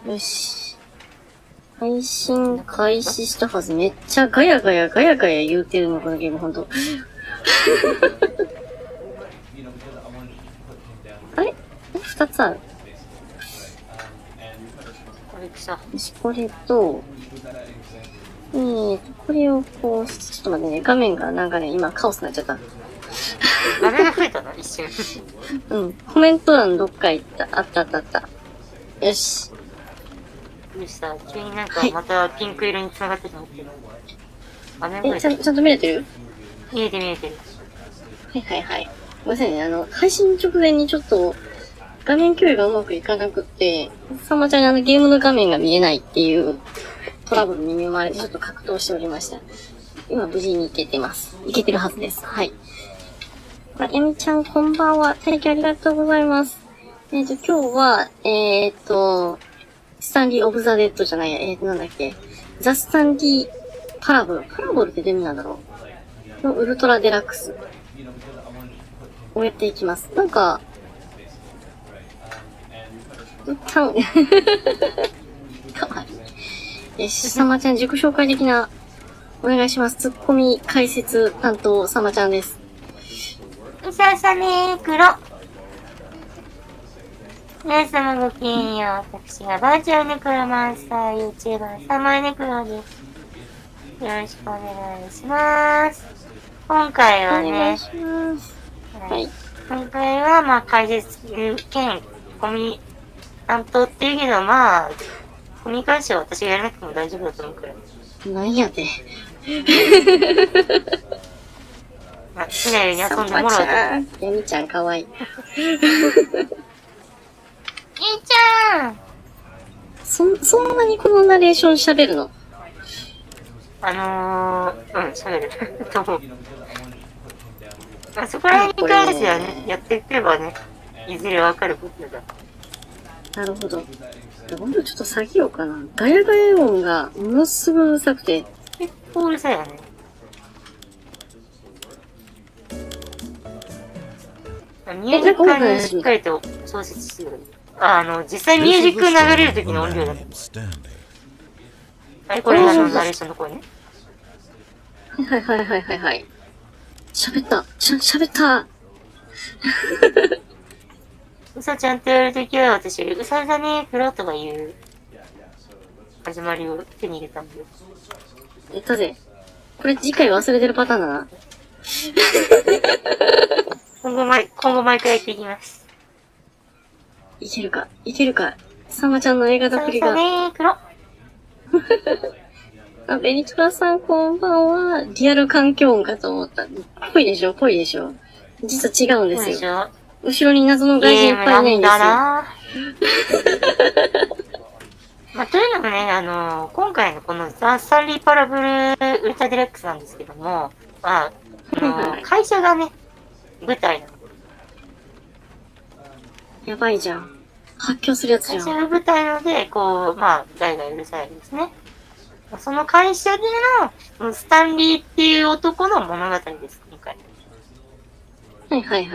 よし。配信開始したはず。めっちゃガヤガヤ言うてるの、このゲーム、ほんと。あれ？2つある。よし、これと、これをこう、ちょっと待ってね、画面がなんかね、今カオスになっちゃった。画面が増えたの一瞬。うん。コメント欄どっか行った。あった。よし。どうした？急になんかまたピンク色に繋がってたのって。画面増えちゃんと見れてる？見えてる。はい。ごめんなさいね、配信直前にちょっと、画面共有がうまくいかなくって、さんまちゃんにゲームの画面が見えないっていうトラブルに見舞われてちょっと格闘しておりました。今無事にいけてます。いけてるはずです。はい。やみちゃんこんばんは。体験ありがとうございます。今日は、スタンリーオブザデッドじゃないや、なんだっけ。ザ・スタンリーパラボル。パラボルってどういう意味なんだろうのウルトラデラックスをやっていきます。なんか、かわいい。よし、さまちゃん自己紹介的な、お願いします。ツッコミ解説担当、さまちゃんです。うささねーくろ。皆様ごきげんよう。私はバーチャルネクロマンスター YouTuber サマイネクロです。よろしくお願いします。今回はね、お願いします。はい。今回は解説兼コミ担当っていうけどコミに関しては私がやらなくても大丈夫だと思うから。なんやで。好きなように遊んでもらおうと。やみちゃんかわいい。ゆいちゃんそんなにこのナレーション喋るの？喋る。と思う。そこら辺に関してはね、やっていけばね、いずれわかることだ。なるほど。温度ちょっと下げようかな。ガヤガヤ音がものすごいうるさくて。結構うるさいよね。ミュージックはね、しっかりと調節してる。実際ミュージック流れる時の音量だ。これナレーションの声ね。はい。喋った。うさちゃんって言われるときは私、うさだねーくろとかいう始まりを手に入れたんで。やったぜ。これ次回忘れてるパターンだな。今後毎回やっていきます。いけるか。さまちゃんの映画だっぷりが。うさだねーくろ。ベニトラさんこんばんは。リアル環境音かと思った。ぽいでしょ。実は違うんですよ。後ろに謎の外人いっぱいいないんですよ。というのもね、今回のこのザ・スタンリーパラブルウルトラデラックスなんですけども、会社がね、舞台なの。やばいじゃん。発狂するやつじゃん。会社が舞台なので、ガヤガヤうるさいですね。その会社での、スタンリーっていう男の物語です、今回。はい。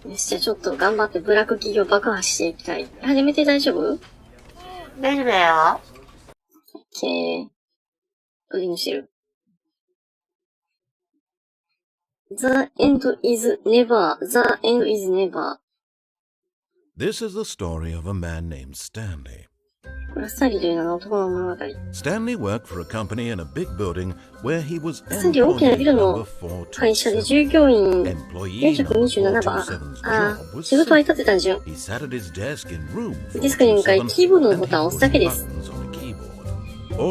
よし、じゃあちょっと頑張ってブラック企業爆破していきたい。始めて大丈夫？大丈夫だよ。オッケー。ローディングしてる。The end is never. The end is never. This is the story of a man named Stanley. これはスタンリーという名の男の物語。Stanley worked for a company in a big building where he was スタンリー大きなビルの会社で従業員427番。仕事は至って単純。デスクに向かいキーボードのボタンを押すだけです。指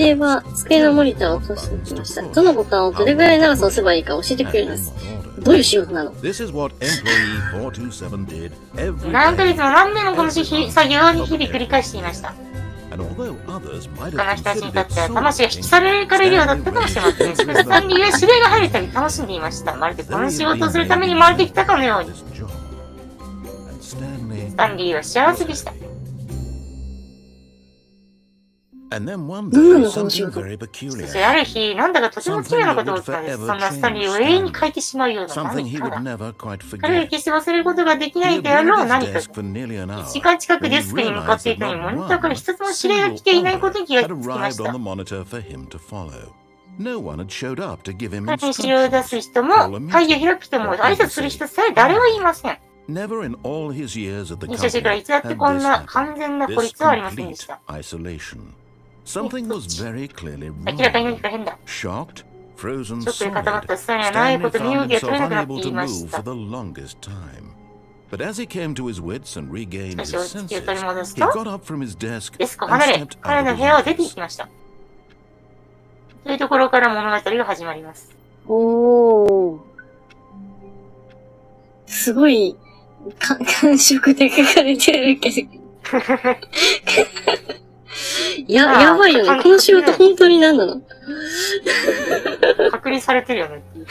令は机のモニターを通してきました。どのボタンをどれぐらい長さを押せばいいか教えてくれるんです。どういう仕事なの？何ヶ月も何年もこの作業を日々繰り返していました。他の人たちにとっては魂が引き裂かれるようだったかもしれません。しかしスタンリーは指令が入るたび楽しんでいました。まるでこの仕事をするために生まれてきたかのように。スタンリーは幸せでした。And then one 何な day, のこの仕 something 事。very そし peculiar, てある日、なんだかとても奇妙なことが起きたんです。そんなスタンリーを永遠に書いてしまうような something 何 he か would が。 never quite 彼が forget. 決して忘れることができな He い had であ been ろ at う his 何かが。 desk for nearly an 1 hour 時間近く when デ he スクに向かっ realized てい that たのに、 not モニターから one 一つも指令が single 来ていないこと order に気が had つきま arrived し on た。 the monitor for him to follow. No one had showed up to give him 彼に資料を出す instructions, 人も、 call a 会議を meeting, 開く人も、 or 挨拶する人さえ誰もいません。 Never in all his years at the 入社してから company いつだって had こん this な happened. 完全な孤 This 立はありませんで complete した。 isolation. Something was very clearly 明らかに wrong. 何か変だ。 Shocked, frozen ショックで固まっ solid, たスタンリーは長いこ Stanley と身動 found きが取れ himself なくなって unable い to ま move した。 for the longest time. But as he came to his wits and regained し his かし落ち着きを senses, 取り戻す he と、 got up from his desk デスクを and 離れ、 stepped 彼 out の of 部 his 屋を出て行 office. きました。というところから物語が始まります。おー。すごい、感触で書かれてるけど。やばいよね。この仕事本当に何なの？隔離されてるよねってい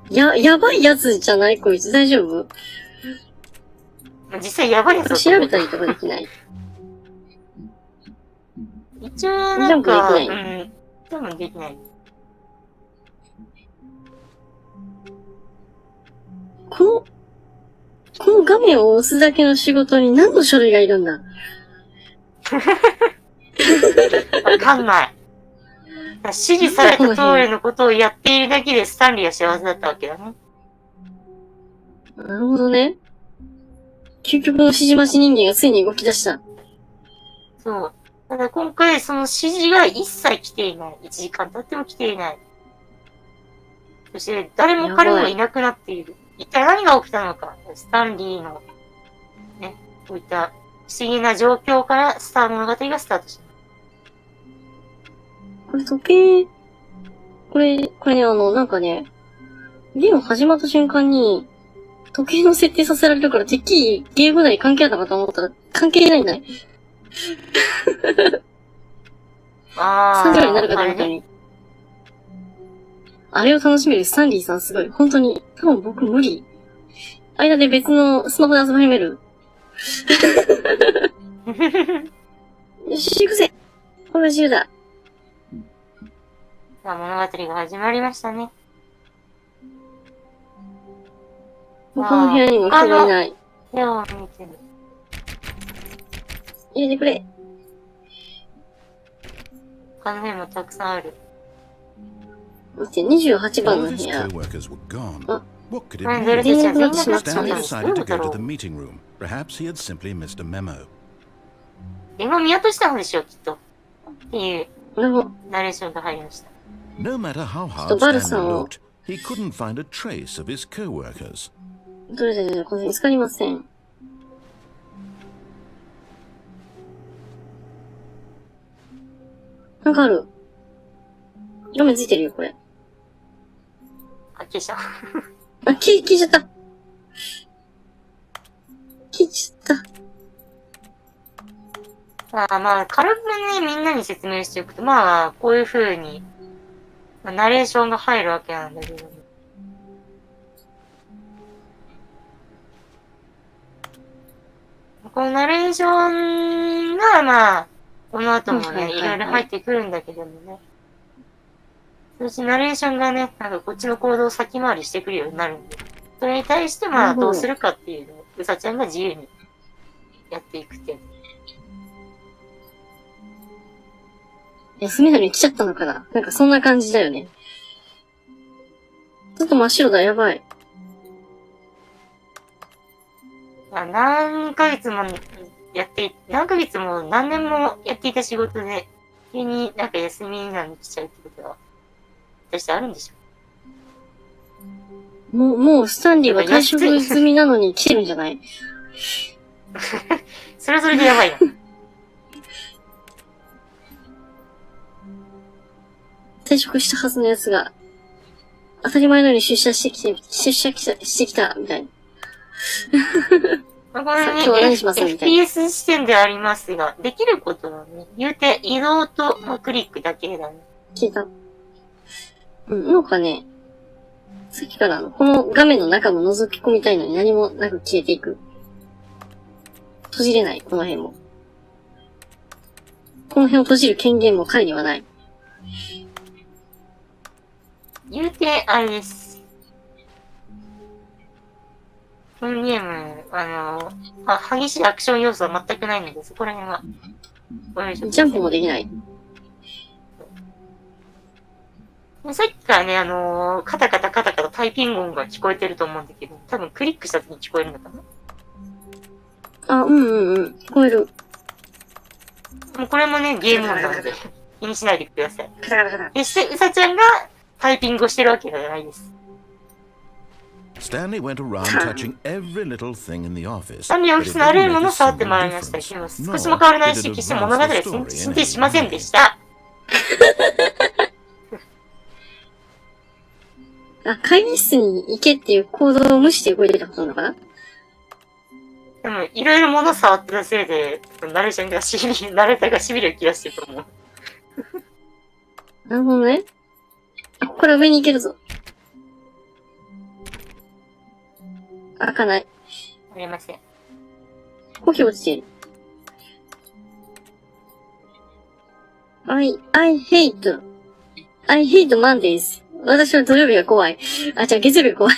う。やばいやつじゃないこいつ大丈夫？実際やばいやつだと調思うべたりとかできない？一応なんか、ジャンプできない？多分できない。この画面を押すだけの仕事に何の書類がいるんだ？わかんない。指示された通りのことをやっているだけでスタンリーは幸せだったわけだね。なるほどね。究極の指示待ち人間がついに動き出した。そう。ただ今回その指示が一切来ていない。1時間経っても来ていない。そして誰も彼もいなくなっている。一体何が起きたのか。スタンリーの、ね、こういった不思議な状況から物語がスタートします。これ時計、これね、なんかね、ゲーム始まった瞬間に、時計の設定させられるからてっきりゲーム内関係あったかと思ったら関係ないんだね。3秒になるかと思ったのに。あれを楽しめるスタンリーさんすごい。本当に。多分僕無理。間で別のスマホで遊び始める。よし、行くぜ。これが自由だ。さあ、物語が始まりましたね。他の部屋にも人がいない。部屋を見てる。入れてくれ。他の部屋もたくさんある。見て、28番 All の of 部 his 屋。 co-workers were gone. Oh. What could あ it ゼル mean? テちゃん全員なくなっちゃったん Stanley です。どう decided いうこ to とだ go ろ to the う。 meeting room. Perhaps he had simply missed a memo. 電話見落としたんでしょう、きっと。っていうでも、ナレーションが入りました。No matter how hard ちょっとバル Stanley さんを、 looked, he couldn't find a trace of his co-workers. どれでこれ見つかりません。なんかある。画面ついてるよ、これ。あ、消した。あ、消えちゃった。消えちゃった。まあ、軽くね、みんなに説明しておくと、まあ、こういう風に、ナレーションが入るわけなんだけどね。このナレーションが、まあ、この後もね、いろいろ入ってくるんだけどもね。そしてナレーションがね、なんかこっちの行動を先回りしてくるようになるんで、それに対してまあ、どうするかっていうのを、うさちゃんが自由にやっていくっていう。休みなのに来ちゃったのかな？なんかそんな感じだよね。ちょっと真っ白だ、やばい。何ヶ月も何ヶ月も何年もやっていた仕事で、急になんか休みなのに来ちゃうってことは、果たしてあるんでしょもうスタンリーは退職済みなのに来てるんじゃない？それはそれでやばいな。退職したはずのやつが、当たり前のように出社してきた、みたいな。これね、今日は何しますみたいな。FPS 視点でありますが、できることはね、言うて移動とクリックだけだね。消えた。なんかね、さっきからこの画面の中も覗き込みたいのに何もなく消えていく。閉じれない、この辺も。この辺を閉じる権限も彼にはない。言うて、あれです。このゲーム、激しいアクション要素は全くないので、そこら辺は。ジャンプもできない。さっきからね、カタカタカタカタタイピング音が聞こえてると思うんだけど、多分クリックした時に聞こえるのかな？あ、聞こえる。もうこれもね、ゲーム音なので、気にしないでください。カタカタカタ。決してうさちゃんがタイピングをしてるわけではないです。Stanley went around touching every little thing in the office. スタンリーオフィスのあらゆるものを触ってまいりましたけど、少しも変わらないし、決して物語は進展しませんでした。あ、会議室に行けっていう行動を無視して動いてたことなのかな？でも、いろいろ物を触ってたせいで、ナレーターがしびれを切らしてると思う。なるほどね。あ、ここから上に行けるぞ。開かない。ありません。コーヒー落ちている。I hate Mondays. 私は土曜日が怖い。あ、じゃあ月曜日が怖い。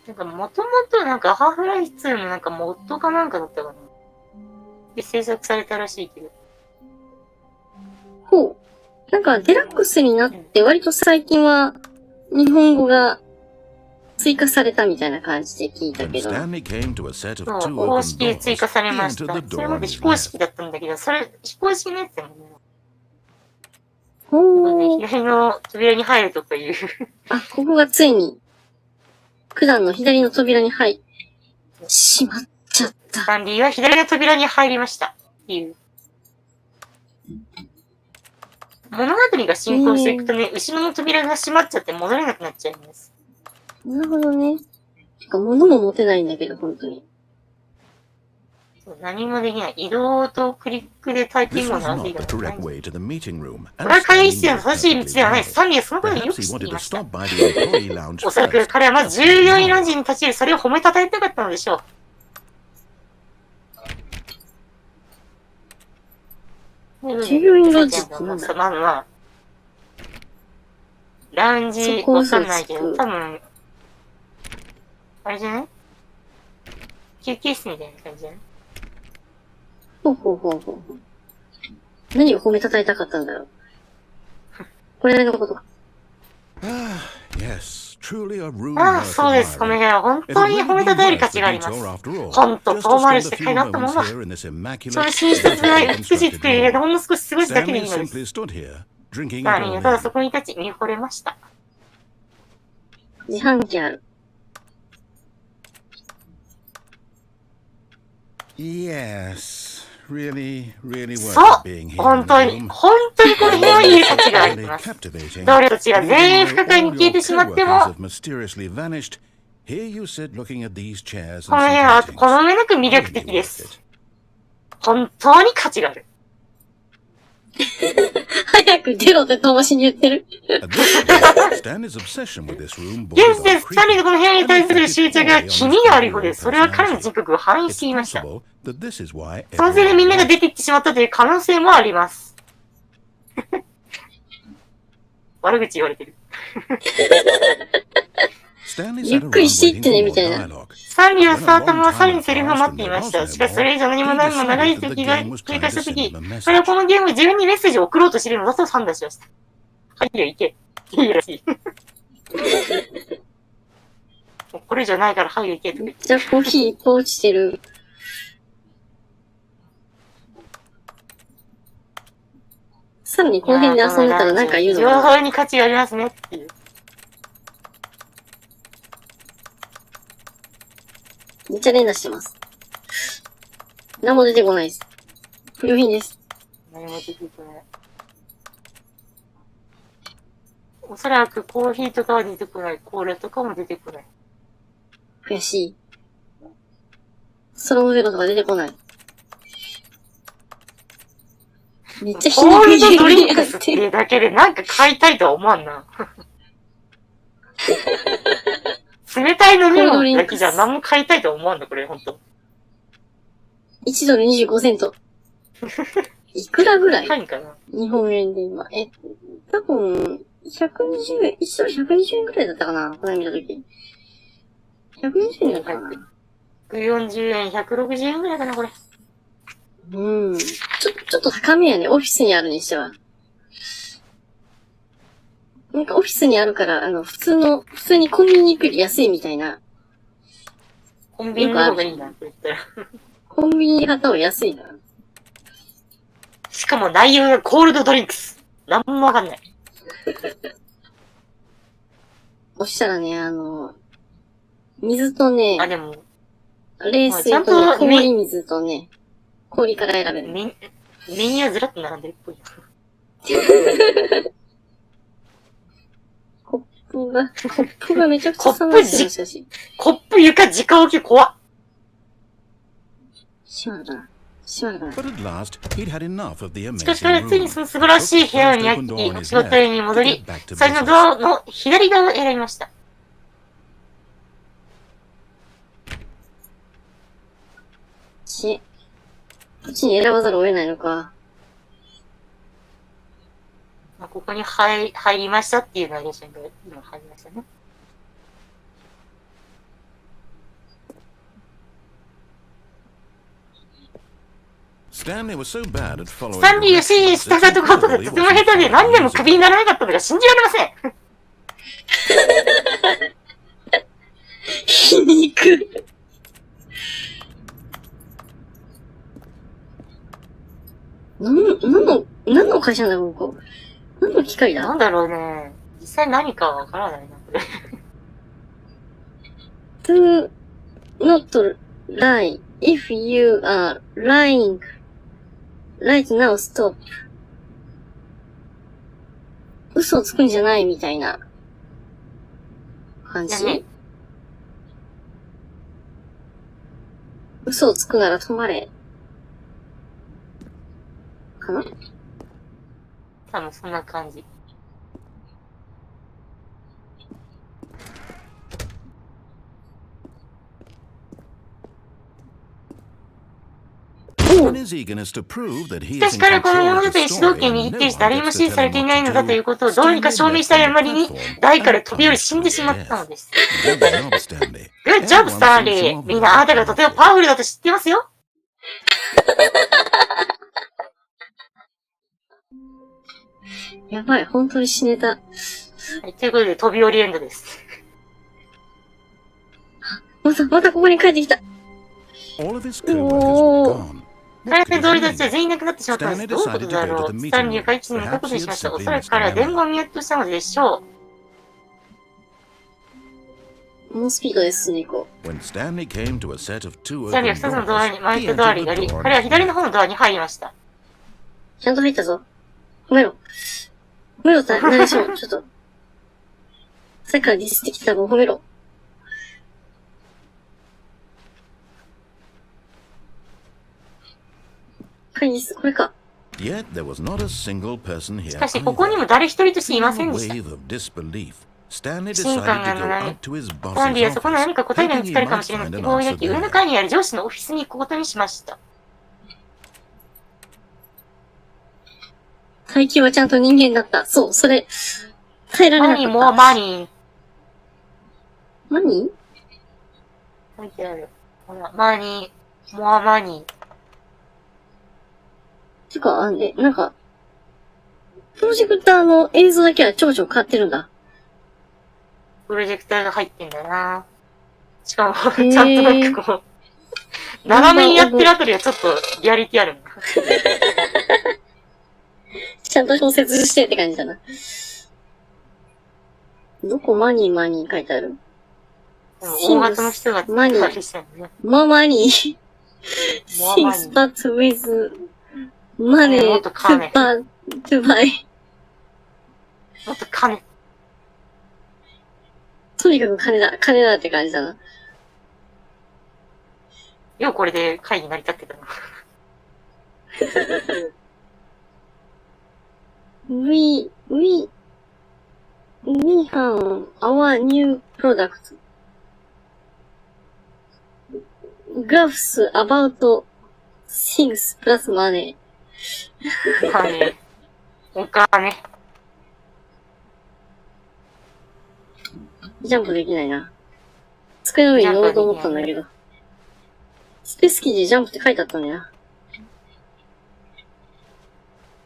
なんか、もともとなんか、ハーフライフ2のなんか、モッドかなんかだったかな。で、制作されたらしいけど。ほう。なんか、デラックスになって、割と最近は、日本語が追加されたみたいな感じで聞いたけど。そう、公式で追加されました。それまで非公式だったんだけど、それ、非公式のやつだもんね。ほー。左の扉に入るとかいう。あ、ここがついに、九段の左の扉に入しまっちゃった。スタンリーは左の扉に入りました。っていう。物語が進行していくとね、後ろの扉が閉まっちゃって戻れなくなっちゃいます。なるほどね。てか、物も持てないんだけど、本当に。何もできない。移動とクリックでタイピングを並んでいる。これは会議室への正しい道ではない。スタンリーはそのことをよく知っていました。おそらく彼はまず従業員ランジに立ち入り、それを褒めたたえたかったのでしょう。従業員ランジってなんだ？まあ、ラウンジわかんないけど、多分、あれじゃない？休憩室みたいな感じじゃない？ほう。何を褒めたたえたかったんだろう。これのことか。ああ、そうです。この部屋は本当に褒めたたえる価値があります。ほんと遠回りして買いがあったものだ。その寝室が美しい作りでほんの少し過ごすだけでいいのです。ただそこに立ち見惚れました。自販機ある。そう本当にこの部屋はいい価値があります。同僚たちが全員不可解に消えてしまっても、この部屋はこの上なく魅力的です。本当に価値がある。早く出ろって友達に言ってる。現在、スタンリーのこの部屋に対する執着が気にがあるようで、それは彼の人格を反映していました。そのせいでみんなが出て行ってしまったという可能性もあります。悪口言われてる。ゆっくりしていってね、みたいな。スタンリーは触ったままさらにセリフを待っていました。しかしそれ以上何も長い時が経過した時、彼はこのゲームを自分にメッセージを送ろうとしているのだと判断しました。はいよ、行け。いいらしい。これ以上ないから、はいよ、行け。めっちゃコーヒーいっぱい落ちてる。さらにこの辺で遊んでたらなんか言うのかな。情報に価値がありますね、っていう。めっちゃ連打してます。何も出てこないです。不良品です。何も出てこない。おそらくコーヒーとかは出てこない。コーラとかも出てこない。悔しい。ソロモデルとか出てこない。めっちゃひねくりドリンクスっていうだけでなんか買いたいとは思わんな。冷たい飲み物だけじゃ何も買いたいと思わんだ、これ、ほんと。$1.25。いくらぐらい高いんかな。日本円で今。多分、120円、1ドル120円ぐらいだったかなこの間見たとき。120円だったかな140円、160円ぐらいかな、これ。ちょっと高めやね。オフィスにあるにしては。なんかオフィスにあるから、普通にコンビニ行くより安いみたいな。コンビニの方がいいなって言ったら。コンビニで買った方が安いな。しかも内容がコールドドリンクス。なんもわかんない。そしたらね、水とね、あ、でも、冷水とね、氷水とね、氷から選べる。メニューはずらっと並んでるっぽい。コップがめちゃくちゃ寒いし。コップ床直置き怖っ。しまるかな。しかし彼はついにその素晴らしい部屋に入って、仕事に戻り、それのドアの左側を選びました。こっちに選ばざるを得ないのか。まあ、ここに入りましたっていうのはレションが今入りましたね。スタンリーが指示したかとことでとても下手で何でもクビにならなかったのが信じられません。皮肉。何の会社なんだろう、ここ。何の機械だ？なんだろうね。実際何かわからないな、これ。to not lie. If you are lying right now, stop. 嘘をつくんじゃないみたいな感じ、ね、嘘をつくなら止まれ。かな？多分そんな感じ。しかし彼はこの物語で主導権に握っているし誰にも支持されていないのだということをどうにか証明したいあまりに台から飛び降り死んでしまったのです。Good job, スタンリー。みんなあなたがとてもパワフルだと知ってますよ。やばい、本当に死ねた。はい、ということで飛び降りエンドです。またここに帰ってきた。彼の同僚たちは全員亡くなってしまったんです。どういうことだろう。スタンリーは会議に向かうことにしました。おそらく彼は伝言を見落としたのでしょう。猛スピードですね、こう。スタンリーは2つのドアに、前とドアになり、彼は左の方のドアに入りました。ちゃんと入ったぞ。褒めろ。褒めろって、何でしょう、ちょっと。さっきからディスってきたら褒めろ。これか。しかし、ここにも誰一人としていませんでした。不信感がない。スタンリーはそこの何か答えが見つかるかもしれない希望を抱き、上の階にある上司のオフィスに行くことにしました。最近はちゃんと人間だった。そう、それ、耐えられなかった。マニー。書いてある。ほら、マニー。てか、なんか、プロジェクターの映像だけはちょ変わってるんだ。プロジェクターが入ってんだな。しかも、ちゃんとなんかこう、斜めにやってるあたりはちょっとリアリティある。ちゃんと小説してって感じだな。どこマニー書いてある？大型の人がマニー。Things but with money to buy. もっと金。とにかく金だって感じだな。ようこれで会議成り立ってたな。We have our new product. Graphs about things plus money. はい。お金。ジャンプできないな。机の上に乗ろうと思ったんだけど。スペース記事ジャンプって書いてあったんだよな。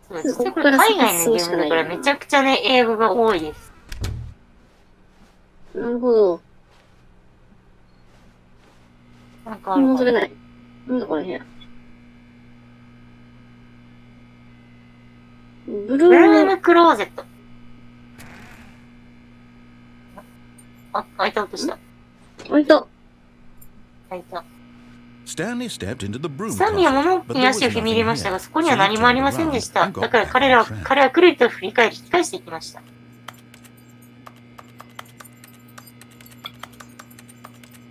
そうです。これ海外のゲームだからめちゃくちゃね、英語が多いです。なるほど。なんか戻れない。なんだこれ部屋。ブルルーームクローゼット。あ、開いた音した。開いた。開いた。スタンリーは物置に足を踏み入れましたが、そこには何もありませんでした。だから彼はくるりと振り返り、引き返していきました。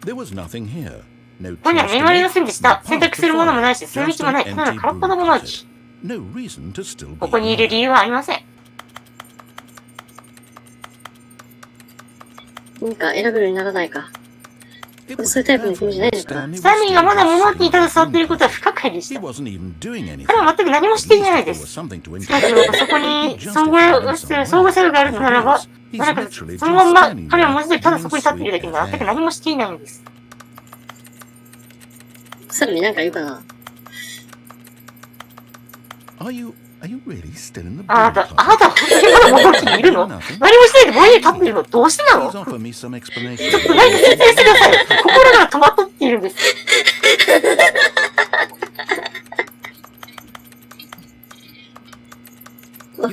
There was nothing here. ここには何もありませんでした。選択するものもないし、進む道もない。ただの空っぽの物置。ここにいる理由はありません。何か選べるようにならないか。そういうタイプの君じゃないのかな。スタンリーがまだ物置に携わっていることは不可解でした。彼は全く何もしていないです。だけど、そこに相互作用があるならば、そのまんま彼は文字通りただそこに立っているだけで全く何もしていないんです。さらに何か言うかな。あなた本当にまだ物置にいるの？何もしないで物に立っているのどうしてなの？ちょっと何か説明してください。心が戸惑っているんです。こ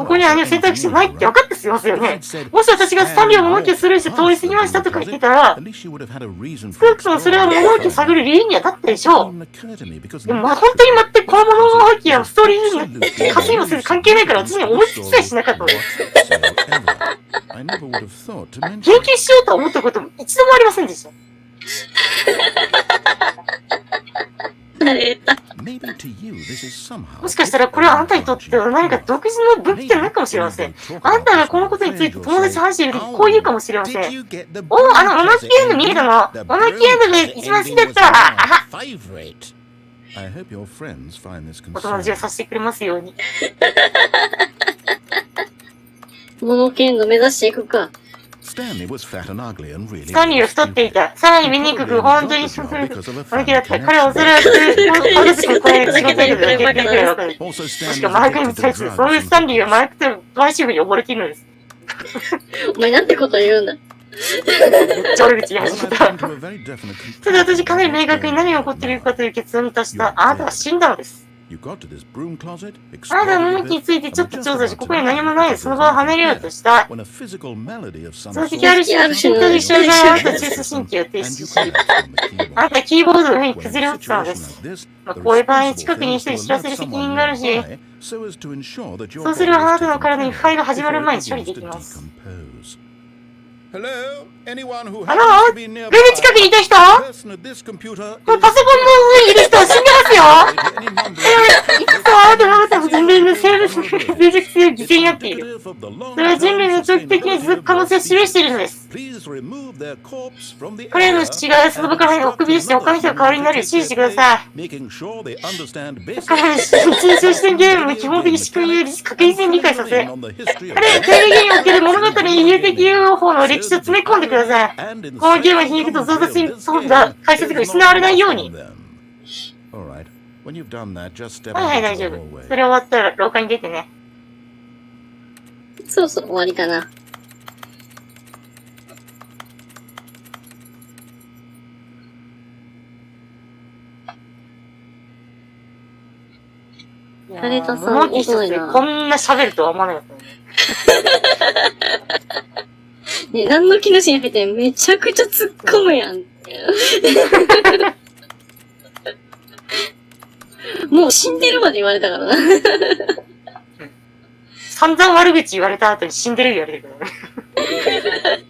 こにはね、選択肢ないって分かってすいますよね。もし私がスタンリーを物置をスルーして通り過ぎましたとか言ってたら、少なくともそれは物置を探る理由には立ったでしょう。でも本当に全くこの物置はストーリーに稼ぎもせず関係ないから私には思いつきさえしなかったのです。研究しようと思ったことも一度もありませんでした。もしかしたらこれはあなたにとっては何か独自の武器ではないかもしれません。あなたがこのことについて友達と話しているときこう言うかもしれません。モナキエンド見えたの？モナキエンドで一番好きだった。お友達がさせてくれますように。モノケンド目指していくか。スタンリーは太っていた。さらに醜く、本当にする。歩きだった。彼はおそらく、同じくこれ仕事やるだけでくらいわかる。もしくは麻薬に対する、そういうスタンリーが麻薬とマシフに溺れているのです。お前なんてこと言うんだ。めっちゃ悪口言い始めた。ただ私かなり明確に何が起こっているかという結論に達した。あなたは死んだのです。あなたの向きについてちょっと調査し、ここに何もないでその場を離れようとした。その時ある種の身体的障害があなたの中枢神経を停止し、あなたはキーボードの上に崩れ落ちたのです。こういう場合に近くにいる人に知らせる責任があるし、そうすればあなたの体に腐敗が始まる前に処理できます。ルーム近くにいた人？パソコンの上にいる人は死んでますよ。いつかはあなたの人類の生物の脆弱性を犠牲になっている。それは人類の長期的に続く可能性を示しているのです。彼らの死がその場から送り出して他の人が代わりになるよう指示してください。彼らの真相視点ゲームの基本的仕組みを確実に理解させ、彼らのテレビゲームにおける物語に有的用法の歴史を詰め込んでください。このゲームの皮肉と増雑に富んだ解説が失われないように。はいはい、大丈夫。それ終わったら廊下に出てね。そろそろ終わりかな。ナレーターさん遅いな。こんな喋るとは思わなかったね。ね、何の気なしに入ってめちゃくちゃ突っ込むやん。もう死んでるまで言われたからな。散々悪口言われた後に死んでる言われてるからね。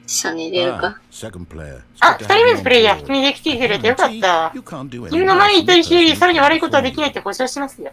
シャネ出るか。あ、二人目のプレイヤー、君で来てくれてよかった。君の前にいた人よりさらに悪いことはできないって保証しますよ。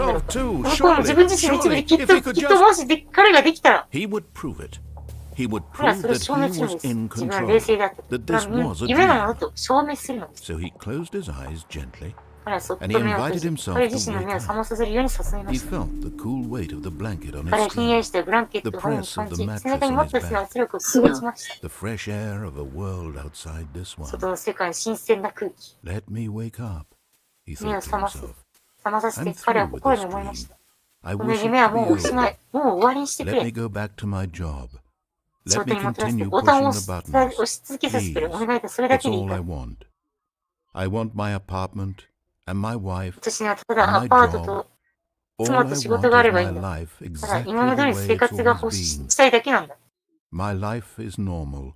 んだろう himself と。 too, この子も自分 surely, 自身の一部で surely, きっ if と he could も just... し彼ができたら、 He would prove it. He would 彼は prove それを that 証 he 明するん was です。 in 自分は control, 冷静だって。 that this was a 夢なもの dream. と証明するのです。 So he closed his eyes gently. 彼はそっと And he 目を閉 invited じ、 himself 彼 to 自身の wake 目を up. 覚まさせるように誘いま He した。 felt the cool weight of the blanket on 彼 his はひんやり skin, したブランケット the を本に press 感 of じ、 the 背中 mattress に on マッ his トレスの back, 圧力を感じました。 the fresh air of a world outside this 外 one. の世界の新鮮な空気、 Let me wake up, he 目を thought to 覚ます。 himself. 覚まさせて I'm 彼は through with 心 this に思いま dream. した。 I この wish it 夢は to も be うおしま over. い。もう終わりにしてく Let me れ。 go back to my job. 仕 Let 事 me にもたらして continue ボタンを pushing 押 the し buttons. 押し続けさせてくれ。お Please. 願いだ。それだ That's けでいい all か I ら。 want. I want my apartment and my wife 私にはた and だア my パート job. と All 妻 I と仕事 want があ is ればいい my んだ。 life ただ exactly 今ま the でに way 生 it's 活が always 欲し been. したいだけなんだ。 My life is normal.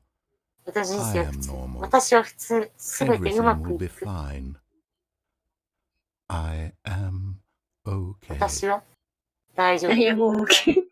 私人生は I 普 am 通。 normal. 私は普通。すべてうま Everything く will い be く。 fine. I am okay. 私は大丈夫。いや、もう、OK。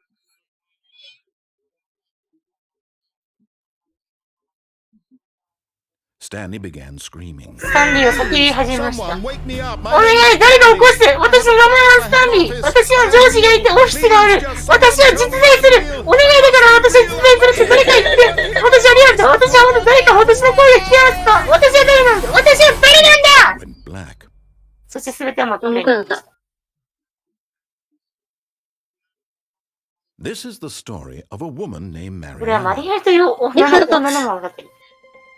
Stanley began screaming. スタンリーは叫び始めました。 Someone wake me up. お My 願い、 name is 誰か起こして。 Stanley. 私の名前はスタンリー。私は上司がいてオフィスがある。私は実在する。お願いだから私は実在するって誰か言って。私はリアルだ。私はまだ誰か私の声が聞けますか。私は誰なんだ。私は誰なんだ。 Went black. そして全ては真っ暗に僕なんだ。This is the story of a woman named これはマリ Mariella. エラという女の物語。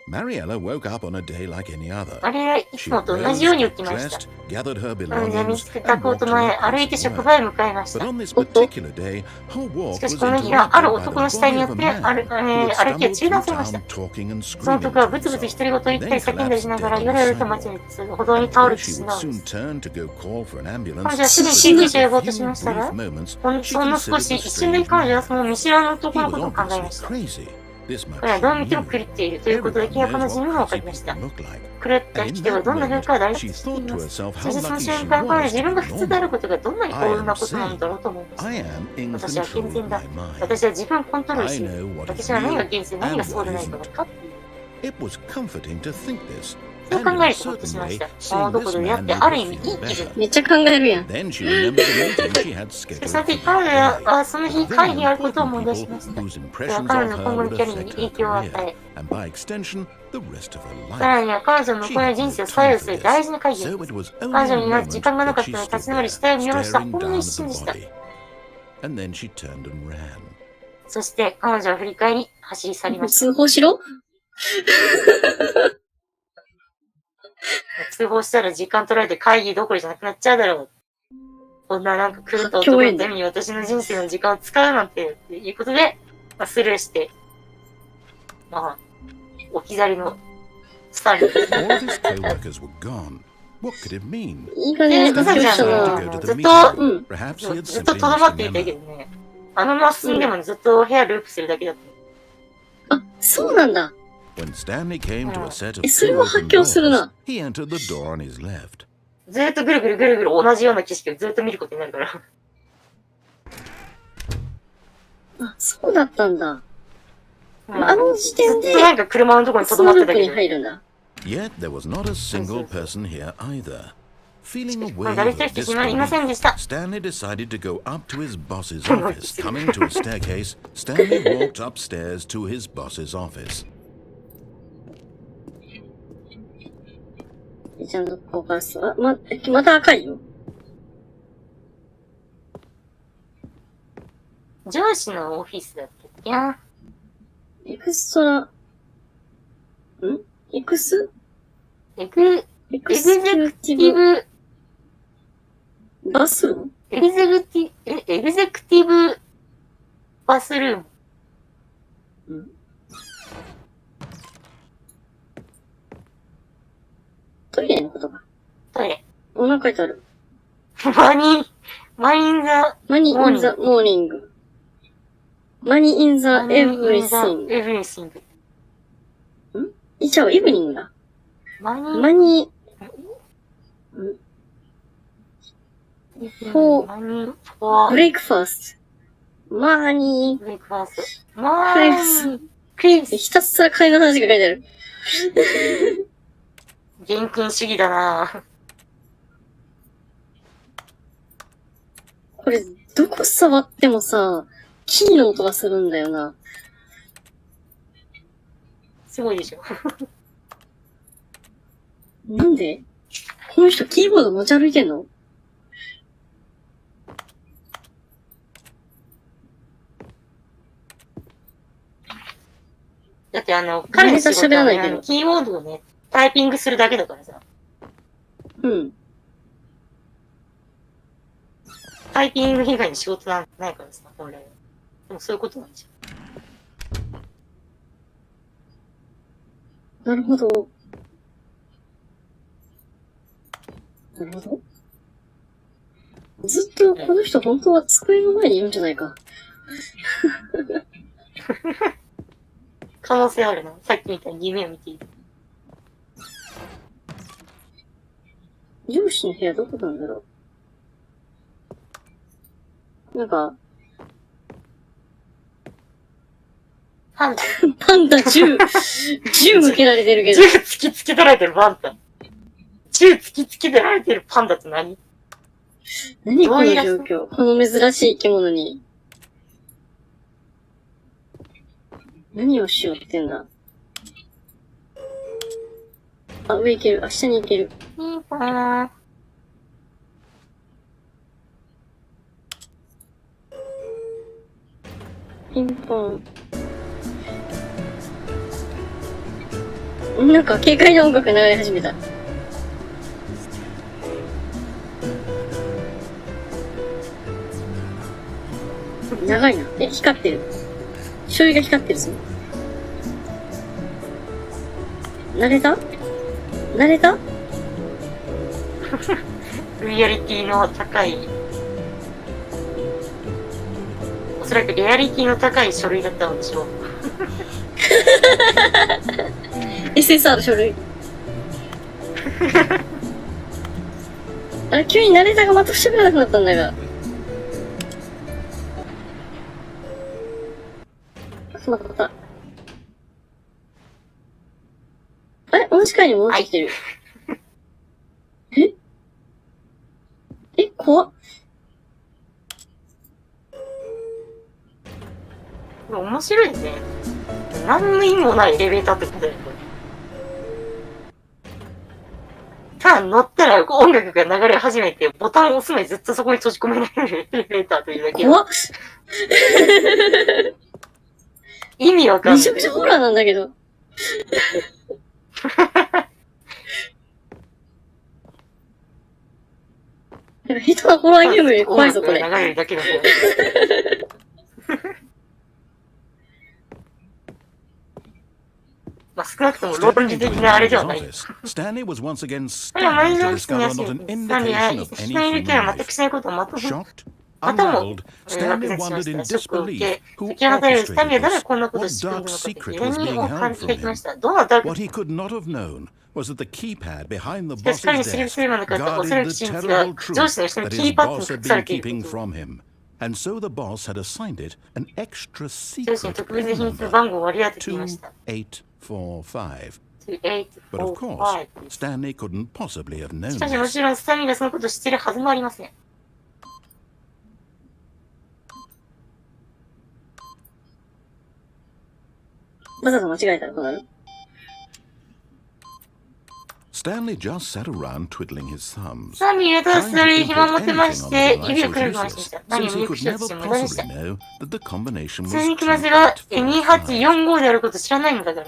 Mariella woke up on a day like any other. マリエラいつ She もと同 rose, じように起き got ました。 dressed, gathered her なので、見 belongings, つけた and コー walked ト to 前 her へ歩い place て of 職 work. 場へ向かいまし But た。 on this particular day, her walk しかし was この日はある interrupted by 男の the 死体 body によ of っ a て man who had 歩きが stumbled 中断 through されました。 town talking and その screaming 男は to ブツブツ himself. 独り言を言ったり Then 叫んだりし collapsed なが dead ら on 夜 the 々と街 sidewalk. に歩道に倒 Before れて she 死ん would だので soon す。 turn to go call for an 彼 ambulance, 女はすぐ for 救急車を just 呼ぼ a うとし few ましたが、 brief moments, ほん she の少 considered し the 一瞬で strange 彼女は man. その見知らぬ男 He の was ことを考え obviously ました。 crazy. This 彼は much どう she 見ても knew. 狂っているということだ Everyone けは knows 彼女にも what 分かり crazy ました。 people look like. 狂った人はどんな風かは誰しも知っています。そしてその瞬間、彼は自分が普通であることがどんなに幸運なことなんだろうと思いました。 I am in 私は control 健全 of だ。 my mind. 私は自分をコントロール I している。 know what is 私は何が real 現実、何が and そうで what ないか isn't. 分かっている。 It was comforting to think this. そう And 考 in え a ることと certain しまし way, た。この seeing 男 this と出会っ man て、 made ある her 意味いい feel 気分。 better. めっちゃ考えるやん。Then she remembered the meeting she had そ scheduled の for 時、 that 彼 day. はその日 Very 会議があることを important 思い出し people ました。 whose それは impressions 彼 of の her 今後の would キャリアに affect 影 her 響を与 career え、 and by extension, the rest of her さら life. には彼女の残りの人生を左右する大事な会議です。 So it was only 彼女 a になる時間がな moment かっ that た she ので立 stood ち止まり there, 死体を見下ろした staring ほんの down 一 at 瞬 the でした。 body. And then she turned and ran. そして彼女は振り返り走り去りました。通報しろ。通報したら時間取られて会議どころじゃなくなっちゃうだろう。こんななんか狂った男のために私の人生の時間を使うなんて、いうことで、スルーして、置き去りのスタンリー。 All of his co-workers were gone. What could it mean? いい加減な発表した Decided な。 to go to ず the っと、 meeting. Perhaps he had ずっと simply とどま missed っ the ていたけ memo. どね。あのまま進んでもずっと部屋ループするだけだった。あ、そうなんだ。 When Stanley came to a set of それ two は発 open 表する doors, な。 he entered the door on his left. ずっとぐるぐるぐるぐる同じような景色をずっと見ることになるから。あ、そうだったんだ。あの時点でずっとなんか車のところにとどまスループにってたけど。入るんだ。 Yet there was not a single person here either. Feeling a まあ wave 誰 of 一人してしまいませんで disbelief, した。 Stanley decided to go up to his boss's office. Coming to a staircase, Stanley walked upstairs to his boss's office. ちゃんとここからす。また赤いよ。上司のオフィスだったっけな。エクストラ、エクスエグゼクティブ、バスルームエグゼクティブバスルーム。トイレのことか。トイレ。なんか書いてある。マニンザ、マニーインザモーニング。マニーインザエブリシング。エブリシング。じゃあ、イブニングだ。マニマニフォー、ブレイクファースト。マニブレイクファースト。クレープス。クレープス。ひたすら金の話が書いてある。現金主義だな。これ、どこ触ってもさ、キーの音がするんだよな。すごいでしょ。なんでこの人キーボード持ち歩いてんの？だって彼の仕事はね、喋らないけど。キーボードをね、タイピングするだけだからさ。うん。タイピング以外に仕事なんないからさ、本来は。でもそういうことなんでしょ。なるほど。なるほど。ずっとこの人本当は机の前にいるんじゃないか。可能性あるな。さっきみたいに夢を見ている。上司の部屋どこなんだろう。なんか、パンダ。パンダ銃向けられてるけど。銃突きつけられてるパンダ。銃突きつけられてるパンダって何？何この状況。この珍しい生き物に。何をしようってんだ。あ、上行ける。あ、下に行ける。ピンポーン。ピンポン。なんか軽快な音楽が流れ始めた。長いな。光ってる。醤油が光ってるぞ。慣れたリアリティの高い、おそらくリアリティの高い書類だったのでしょう。SSR 書類。あれ、急に慣れたがまた不思議なくなったんだが。また。あれ、同じ階に戻ってきてる。怖っ。面白いね。何の意味もないエレベーターってことだよね。ただ乗ったら音楽が流れ始めて、ボタンを押すまでずっとそこに閉じ込められるエレベーターというだけ。怖っ。意味わかんない。めちゃくちゃホラーなんだけど。なんか下手なホラーゲームより怖いぞ、これ。流れるだけだまあ少なくとも論理的なあれではない。Stanley was once again ただ、マイ stunned ナ to ー室に discover 足 not を an スタンリーは indication of 一 any 緒にいる human 件は全く life. しないことをまたも Shocked, 落 unraveled, 選 Stanley 択しま wondered し in た。ショックを受 disbelief け、 who 解き放たれるスタンリー orchestrated は誰が this, こんなことを what 仕組ん dark だのかという secret 疑 was 念 being を感 held じて from きま him. した。どんなダーク What he could not have known was that the keypad behind the しかし彼に boss's 知り desk すればなかった恐 guarded る the べき真実が terrible 上司の truth 人の that キ his ーパッドに boss 隠 had され been ている keeping こと。 from him. And so the boss had assigned it an extra 上司に secret 特別な PIN 秘密の number, 番号を割り当てていました。 2845. But of course, 2845 Stanley couldn't possibly have known しかしも this. ちろんスタンリーがそのことを知っているはずもありません。わざと間違えたらどうなる？ Stanley just sat around twiddling his thumbs, スタンリーはただ trying それ to に暇を input 持ってま anything し on the て、 device 指を was くるくる回してま useless, した。何 since を he 入力 could しようと never しても無駄でし possibly た。 know that the combination 普通 was に来ますが、2845であること知らないのだから。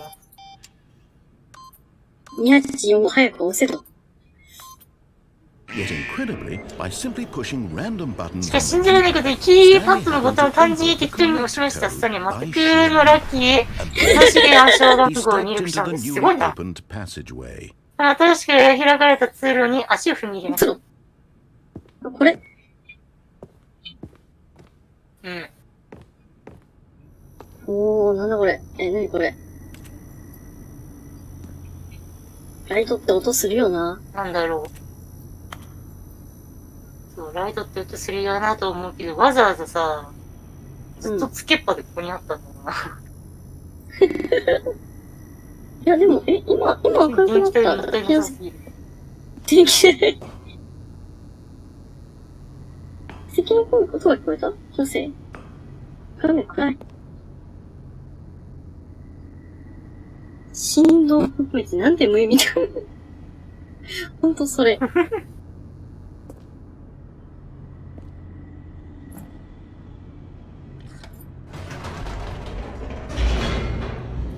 284早く押せと。Yet incredibly, by simply pushing random し buttons かし on 信 the じられないことに、キーパッドのボタンを単純に適当に押しました。スタンリーは全くのラッキーで、新しい暗証番 he 号を stepped 入力した into ん the です。すごい newly な。 opened passageway. 新しく開かれた通路に足を踏み入れました。これうん。おー、なんだこれ。なにこれ。ライトって音するよな。なんだろう。そう、ライトって音するよなと思うけど、わざわざさ、ずっとつけっぱでここにあったんだろうな。いや、でも、今明るくな電気った代もったいなさすぎる。電気代。咳の声、音が聞こえた？気のせい？鏡暗い。振動含めてなんで無意味だ。ほんとそれ。よ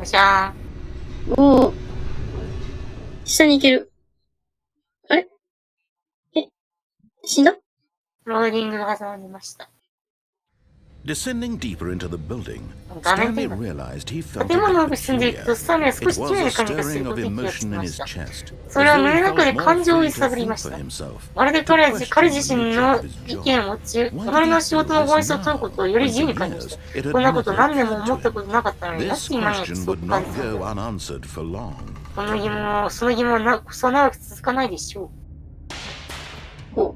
っしゃおー。下に行ける。あれ？死んだ？ー。ローディングが挟まりました。Descending deeper into the building, 画面って Stanley 今 realized he felt 建 a 物 bit を進んでいく peculiar. と、スタンリーは It 少し奇 was 妙 the な感じがする stirring こ of とに気がつき emotion in ま his した。 chest, それは as 胸 though の he 中で felt 感 more 情を free 揺 to さぶり think まし for た。 himself. まるで To 彼 question 自 the 身 nature の of his 意 job. 見を持ち、己 Why の did 仕 he 事 do の本 this 質を問うことを now, より when 自由 for に感じまし years た。 it had こんなこと never 何年も occurred 思っ to たこと him? なかったのに、な This ぜ今に question そう would 感 not じたの go か。 unanswered for long. その疑問はそう長く続かないでしょほ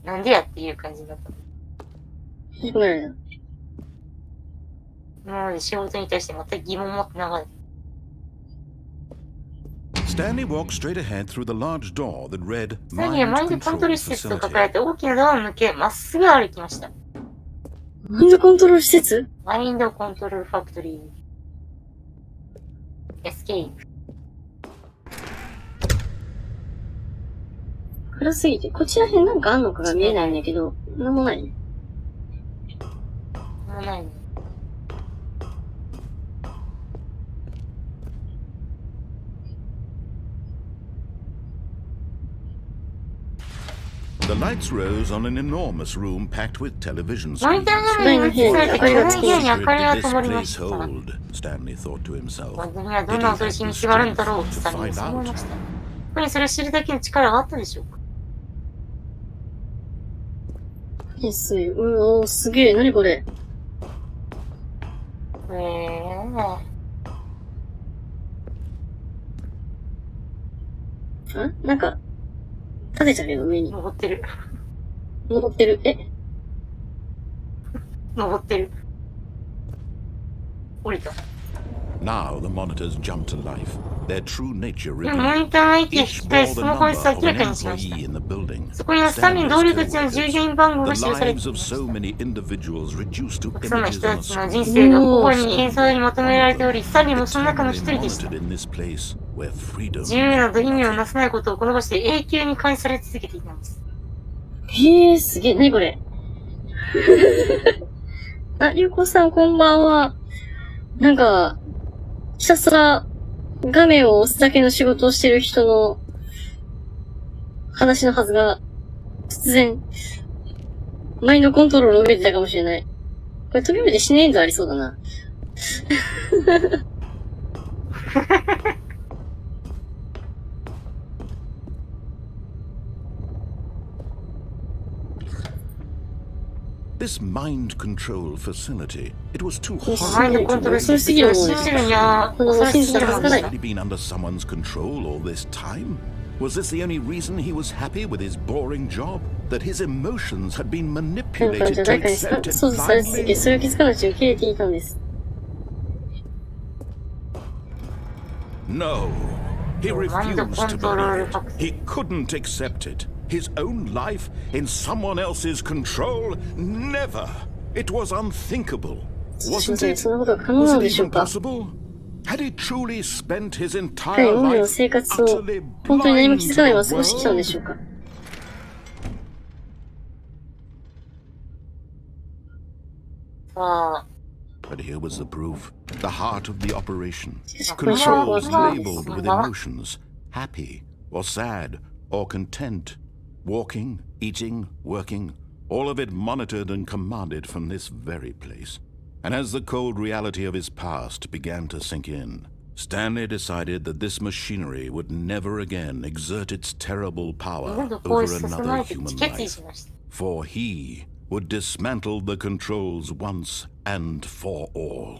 う。なんでやっていう感じだった。う。ごめんな。今まで仕事に対して全く疑問を持ってなかった。Stanley walked straight ahead through the large door that read スタンリーはマインド Mind コントロール Control 施設と書かれ Facility. た大きなドアを抜け、まっすぐ歩きました。マインドコントロール施設？マインドコントロールファクトリー。エスケープ。暗すぎて、こちら辺なんかあんのかが見えないんだけど、なんもないね。もうないね。The lights rose on an enormous room packed with television モニ screens. ター画面に映された巨大な部屋に What 明かり secret が did 灯まり this ま place した。 hold? Stanley thought to himself. ここにはどんな恐ろしい道があるんだろう、スタンリーはそう思いました。ここにそれを知るだけの力があったでしょうか。おー、すげえ、なにこれ。なんか、立てたけど上に。登ってる。登ってる。登ってる。降りた。Now the monitors jumped to life, their true nature でもモ revealed. ニターの息が Each 引き返 bore し、 the その本質を number 明 of ら an かにしました。 employee in the building. そこには3人同僚たちの従業員番号が The 記されて lives い of ま so した。 many individuals reduced to たくさんの images 人 on た a ちの人 screen. 生がここに映像にまとめられており、スタンリーもその中の一人 Eternally でした。 monitored in this place where freedom 自由など意味をなさないことをこの場所で永久に監視され続けていたんです。へえ、すげえ、なにこれ。あ、ゆうこさんこんばんは。なんか、ひたすら画面を押すだけの仕事をしてる人の話のはずが、突然、マインドコントロールを受けてたかもしれない。これ飛び降りて死ねえんとありそうだな。This mind control facility, it was too マインド horrible コントロール to 施設を信じるには恐ろしすぎるものでし Had た。 he been under someone's control all this time? Was this the only reason he was happy with his boring job? That his emotions had been なんか、 manipulated じゃあ to 誰かに accept it 操作され続け、 blindly? それを気づかないうちに受け入れていたんです。No, he Mind refused to control. believe it. He couldn't accept it. His own life in someone else's control? Never. It was unthinkable. すいま Wasn't せん、 it? そんなことが可能な Was の it でしょう even か。 possible? Had he truly spent his 彼 entire は今までの life 生活を utterly 本当に何も気 blind づかないま to ま the 過ごしてきたので world? しょうか。さあ、 But here was the proof. The heart of the operation. しかしこれ証拠は Controls そうなんです。 labeled with emotions. Happy or sad or content. Walking, eating, working. All of it monitored and commanded from this very place. And as the cold reality of his past began to sink in, Stanley decided that this machinery would never again exert its terrible 二 power 度と放 over 出させ another ないと human 決意 life. しました。 For he would dismantle the controls once and for all.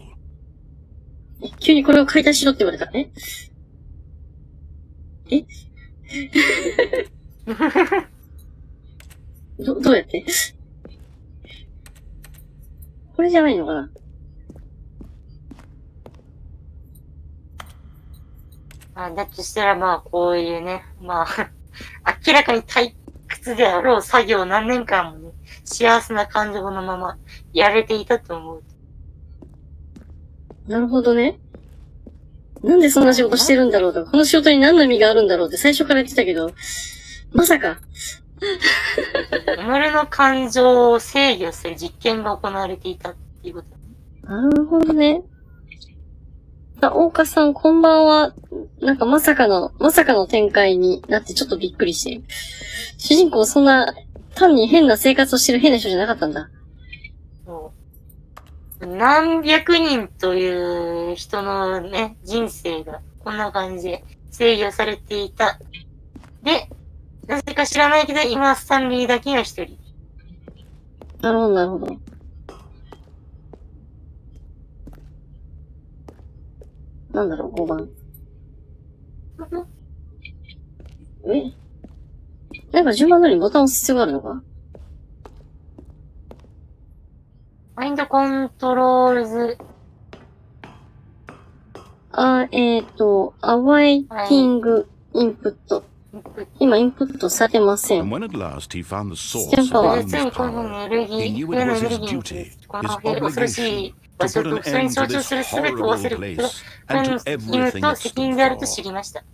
急にこれを解体しろって言われた。どうやってこれじゃないのかな。だとしたらまあこういうね、まあ明らかに退屈であろう作業を何年間もね、幸せな感情のままやれていたと思う。なるほどね。なんでそんな仕事してるんだろうとか、この仕事に何の意味があるんだろうって最初から言ってたけど、まさか。己の感情を制御する実験が行われていたっていうことだね。なるほどね。大岡さんこんばんは。なんかまさかの展開になってちょっとびっくりしてる。主人公そんな単に変な生活をしてる変な人じゃなかったんだ。何百人という人のね、人生がこんな感じで制御されていた。で、なぜか知らないけど、今スタンリーだけが一人。なるほど、なるほど。なんだろう、5番。なんか順番通りにボタンを押す必要があるのか？マインドコントロールズ。アワイティングインプット。今インプットされてません。And when at last he found the ス source テンパ of ワー。ついにこのエネルギ he ー、 knew こ it のエ was ネル his ギー duty, この his 恐ろしい obligation, 場 to 所 put と an それに end 象 to 徴 this する全てを horrible 忘れること、 place 彼 and の to 義務 everything と it 責任 stood であると for. 知りました。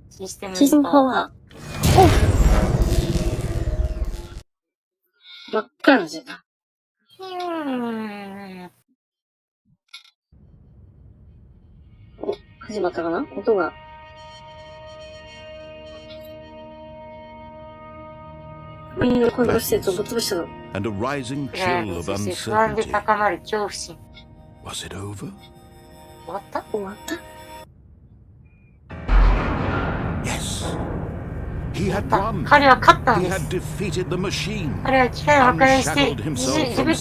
システムシズンパワー。オフ。真っ赤な時間。お、始まったかな？音が。マインドコントロール施設をぶっ潰したの。And a rising 暗闇 chill of そして不安で uncertainty. 高まる恐怖心。 Was it over? 終わった？終わった？ Yes. He had won. 彼は勝ったん He で had す。 defeated the machine. 彼は機械を破壊して、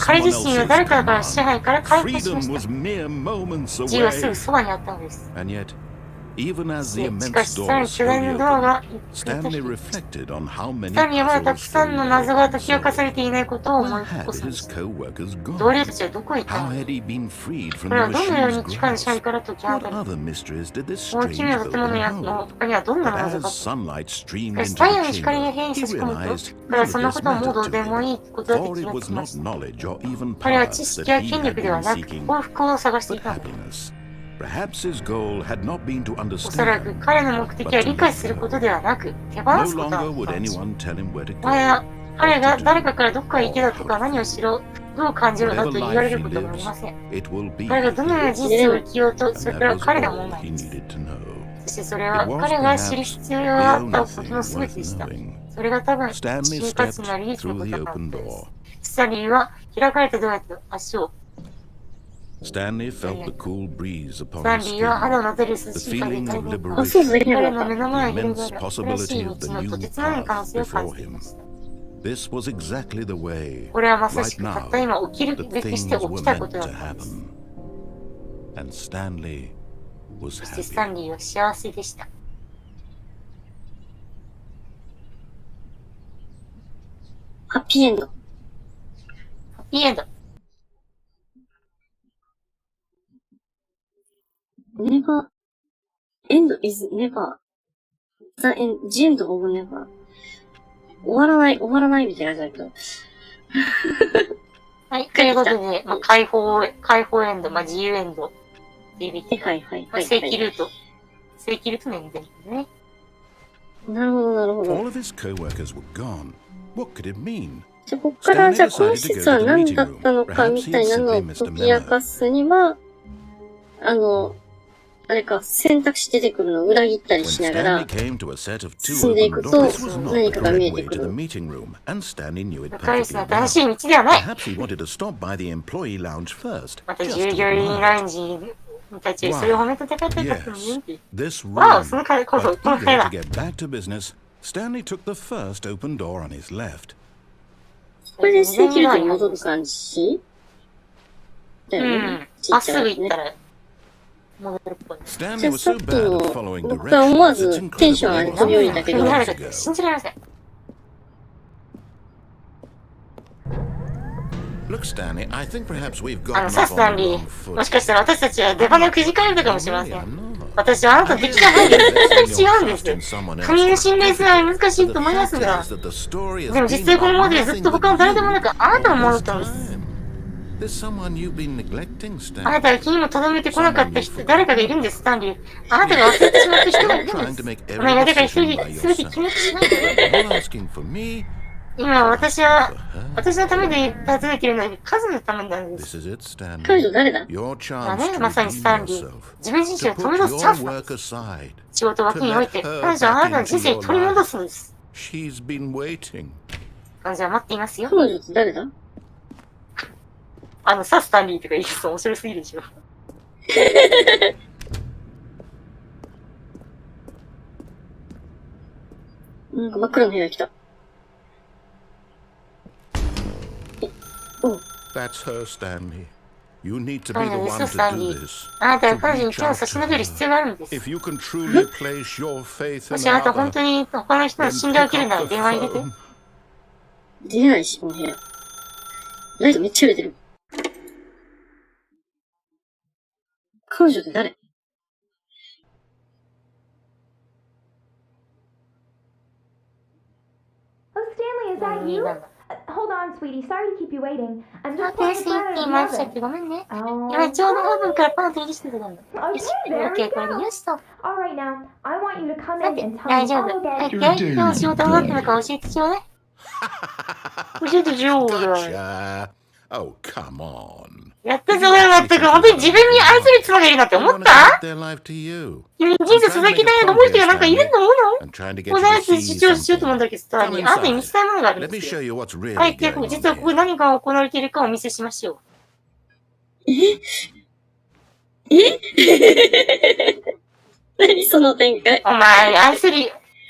彼自身を誰かから支配から解放しま Freedom した was。mere moments 自由はすぐ away. そばにあったのです。 And yet, even as the しか immense し、さらに doors 巨大 slowly なドア opened, が Stanley reflected on how many スタンリーはまだたく puzzles さんの謎が解き明かされ still ていないことを思い Where 起 had こすので his す。 co-workers 同僚 gone? たちはどこへ行った How の had he been freed こ from れは the どのよう machine's に機械の支配 grasp? から解き放 What たれた other mysteries did this この strange 奇妙な建物 building やの hold? 他にはどんな But 謎 as が sunlight streamed しかし into 太陽の the 光が chamber, 変異 he 差し込むと realized 彼は none そ of んな this ことはもう mattered どうで to もい him, いことだと for 気 it がつ was きま not した。 knowledge or even 彼は power 知識 that や he 権 had 力では been なく seeking, 幸福を探して but いたのです。 happiness. Perhaps his goal had not been to おそらく understand. 彼の目的は理解することではなく手放 No すことだ longer っ would たのです。 anyone tell him where to 前は go, 彼 what が to 誰 do, かからどこかへ行けだ or と how か to 何を feel. しろ、どう感じろだ Whatever と言わ life れ he ることもありま lives, せん。 it will be 彼がどのような his. 人生を生きようと、 And それ that から was 彼のもの all なん he です。 needed to know. そしてそれ It は was 彼が知る perhaps 必要 the があった only ことの thing 全て worth でした。 knowing. それが多分、 Stanley 真価値 stepped のある唯一の through こと the だったの open です。 door. スタンリーは開かれたドアへと足を、 Stanley felt the cool breeze ス upon タン his リーは肌 skin, の当たる涼 the しい風 feeling に of 体があ、そう liberation, だけ彼だった。の目の the 前に広 immense がる新しい possibility 道 of the の new とてつもない可能 path 性を感 before じていま him. した。 This was exactly the way, これはまさし right くた now, った今起きる that べく things して起 were きた meant ことだっ to たんです。 happen. And Stanley was そしてスタン happy. リーは幸せでした。ハッピーエンド。ハッピーエンド。never, end is never, the end of never. 終わらないみたいな感じだけど。はい、ということで、まあ、解放エンド、まあ、自由エンドっていうべき。はいはいまあ、はい。正規ルートのエンドですね。なるほどなるほ All ど。 of his co-workers were gone. What could it mean? じゃあ、こっから、じゃあ、この施設は何だったのかみたいなのを解き明かすには、あれか、選択肢出てくるのを裏切ったり When しながら Stanley、came to a set of two 進んでい open くと doors, this was not 何 the かが見え correct て way く to the る。 meeting room, and Stanley knew it 向井さ perfectly ん、新 well. しい道ではない。 Perhaps he wanted to stop by the employee lounge first, また just 従 to 業員 admire ラ it. ウンジたち、それを褒めたたかったかったの Yes, ね。 this わ room. お、その彼こそ、 But この部屋 eager だ to。get back to business, Stanley took the first open door on his left. これで正規ルートに戻る感じだうよね。ん。まっすぐ行ったら、戻るっぽい。じ Stanley ゃあ was さっ so き bad の at following 僕は思わ directions, ず it's テンション上 incredible げ he 飛び降 was りたけど、信じられ years なかった。 ago. 信じられません。Look, Stanley, I think perhaps we've gotten さ、 off スタン on the リ wrong ー。も foot. しかしたら私たちは出花をくじかれたかもしれませ Really, ん。 I'm not. 私はあなたの敵じゃないです。絶対違うんです。他人を信頼するのは難しい But と the 思いま fact すが、 is that the story has でも been 実際このままでずっ nothing と but 他の誰でもなく you あなたを all 守っ this たんです。 time. There's someone you've been neglecting, あなた Stanley. が気にも留めてこなかった人、誰かがいるんです、スタンリー。あなたが忘れてしまった人がいるん Trying で to す。 make お前が every だから一人 decision で by 全て決 yourself. めてしまったんだ。 You're not asking for me. 今私のためで訪ねているのに数のためなんです。 This is it, 彼 Stanley. 女誰だ Your だ chance ね、 to まさに redeem スタンリー。 yourself. 自分自身 To を取 put り戻すチャン your スだ。 work aside. 仕事を脇に置いて、彼女はあなたの人生を取り戻すんです。She's been waiting. 彼女は待っていますよ。彼女って誰だ？スタンリーとか言いそう、面白すぎるでしょ。なんか真っ暗な部屋が来た。That's her, Stanley. You need to be the one to do this. あなたは彼女に手を差し伸べる必要があるんです。 If you can truly place your faith も in しあなた another, 本当に他の人の信頼を受けるなら then 電話入れて。 phone. 出ないし、この部屋。ライトめっちゃ揺れてる。彼女って誰？ Stanley, is that you? Hold on, sweetie. Sorry to keep you waiting. I'm あ、 just テ playing ス a トっ friend て of 言い the ましたっ oven. け？ごめんね。 Oh, 今ちょうどオーブンからパンを取り出してたんだ。よ okay, し、there we OK、これで go. よしと。 All right, now, I want you to come さ in て、 and tell 大 me 丈 all 夫。 about はい、 your 今日仕事終わったのか教えてちょうだい。教えてちょうだい。 Gotcha. Oh, come on. やったぞ、俺は全く。本当に自分に愛する妻がいるなって思っ They wanna た？ give their life to you. 君に人生続きたいと思う人がなんかいるの？ I'm trying to get こ you うな to って see 主張しようと思うん something. だけどさ、あなたに見せたいものがあるん Let で me す show よ。 you what's really はい、 going 結構 on 実はここ here. 何が行われているかをお見せしましょう。何その展開？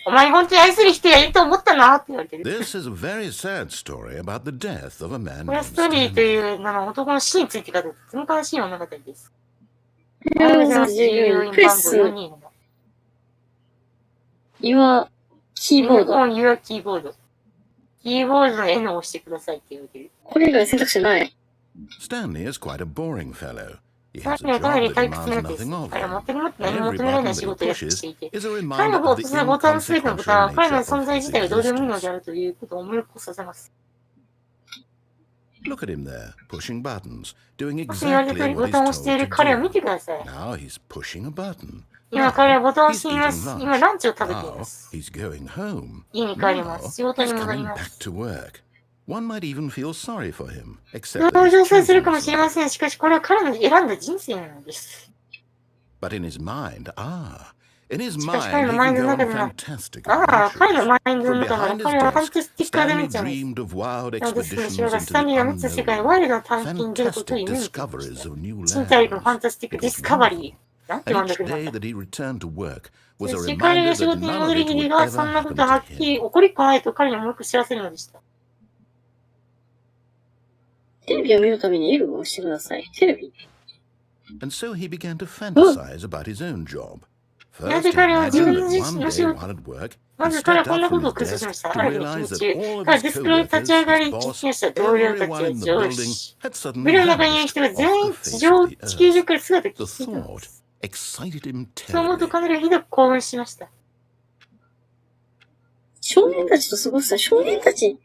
お前本当に愛する人がいると思ったなって言われてる。 This is a very sad story about the death of a man これは named ストーリーと Stanley. いう男の死について語るとても悲しい物語です。おはようございます。従業員。クリス、Your キーボード。 on your keyboard。キーボードの N を押してくださいって言われてる。これ以外選択肢ない。Stanley is quite a boring fellow. He 彼 has は a かなり job that 退屈な demands んです。 nothing of 彼は him. 全くもって何も Every 求められない button 仕 that he 事をやって pushes いて、 is a 彼 reminder の of 押 the すボタンの全てのボタンは inconsequential 彼の nature 存 of 在 his 自体がどうでもいいの existence. であるということを思い起こさせます。 Look at him there, pushing buttons, doing もし言われた通 exactly りボ what タンを he's 押してい told る to 彼を見 do. てください。 Now he's pushing a button. 今彼はボタンを Now 押してい he's ま eating す。 lunch. 今ランチを食べていま Now す。 he's going home. 家に帰りま Now す。仕事 he's に戻り coming ま back す。 to work. One might even feel sorry for him, except that 同 he's 情さえするか chosen も this しれま life. せん。しかしこれは彼の選んだ人生なのです。 But in his mind, in his しかし mind, 彼の he マイン can ドの go 中 on では、 fantastic 彼の adventures. マインドの From 中では、 behind 彼はファン his タスティ desk, ックアドベン Stanley チャーです。 dreamed of wild なのですね、 expeditions それが into スタン the リーが持つ世界、 unknown, ワイルドな探検に出ることを fantastic 夢見ていまし discoveries た。 of new 身体力のファン lands. タスティック It ディ was スカバリ wonderful. ー。なんて And 呼んだ each くるんだ day った。 that he returned to work was a そして彼 reminder が仕 that 事に none 戻 of る it 日 would 々が ever そんなこ happen とは to っきり him. 起こりっこないと彼に重く知らせるのでした。テレビを見るために L を押してください。テレビ？ And so he began to fantasize about his own job. な First, ぜ he 彼は自 imagined 分 that 自 one 身の day 仕事、 while at work, ま he ず彼は stepped こんな up こ from とを his 空想しま desk した。 to ある日の realize 勤 that 務 all 中、of 彼 his デスクに立ち上が coworkers, り、 his 実 boss, 験した同僚たち everyone や in the 上 building 司、 had suddenly ビルの中にいる vanished 人が off 全 the 員 face 地上、 of the 地球上 earth. から姿を The 消していたので thought す。 excited him そう思うと terribly. かなりひどく興奮しました。少年たちと過ごした少年たち。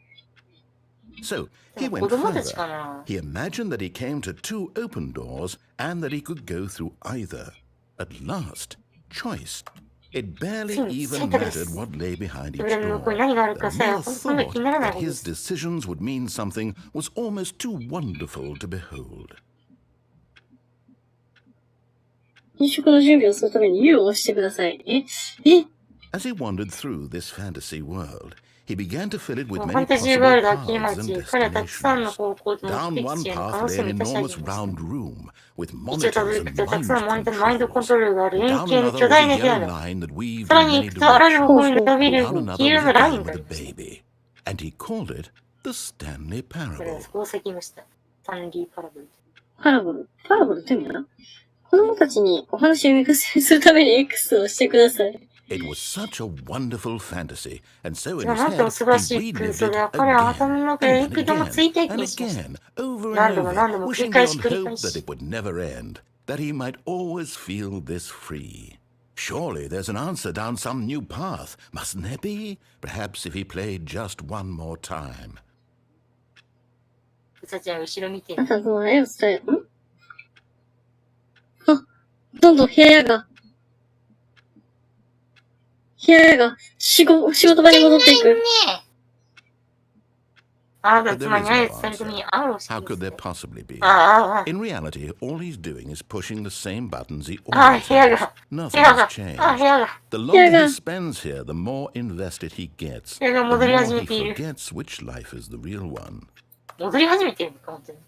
So で he も子 went 供たち further. かな。 He imagined that he came to two open doors and that he could go through either. At last, choice. It barely even mattered what lay behind each 扉の向こう door. に何があるか The さえ mere ほとんど気にならない thought ほ that どで his す。 decisions would mean something was almost too wonderful to behold. 飲食の準備をするために U を押してください。As he wandered through this fantasy world, he began to fill it with ファ many ンタジーワー possible ルド秋山 paths and 地、彼はたくさんの destinations. 方向と目 Down 的 one 地への可 path 能 lay 性を an 満たし上げ enormous ました。 round room with 道をたど monitors り and 着くとたくさんのマインド mind コントロールがある controls. 円 Down 形の another 巨 was 大 a な部屋 yellow だ。 line that weaved さら in に many 行くとあらゆる directions. 方向に伸びる Down 黄 another 色 was の a ライン den があ with り a ました。 baby, and he called it the Stanley これは Parable. こう先ました。スタンリーパラブル。パラボル。パラボルって意味だな。子供たちにお話を見聞かせするために X を押してください。It was such a wonderful fantasy, and so in じゃあ his なんとも head 素晴ら he しい空 relived 想 it では彼は頭 again の中で and 幾度も again 追体 and 験しました。 again, over 何 and 度も何度 over, も繰り wishing 返し beyond 繰り hope 返 that し。 it would never end, that he might always feel this free. Surely there's an answer down some new path, mustn't there be? Perhaps if he played just one more time. うさちゃん後ろ見て。あなたの絵を伝え、どんどん部屋が仕事場に戻っていく。あなた But 妻 there に is 挨 no 拶されたの answer. に、ああ、 How could there possibly be? ああ、 In reality, all he's doing is pushing the same buttons he ああ、 always 部屋 has. が、部 Nothing 屋 has が、ああ、部 changed. 屋が、 The longer he Yeah. spends here, the more invested he gets. 部屋が The 戻り more 始め he ている。 forgets which life is the real one. 戻り始めているのか、本当に。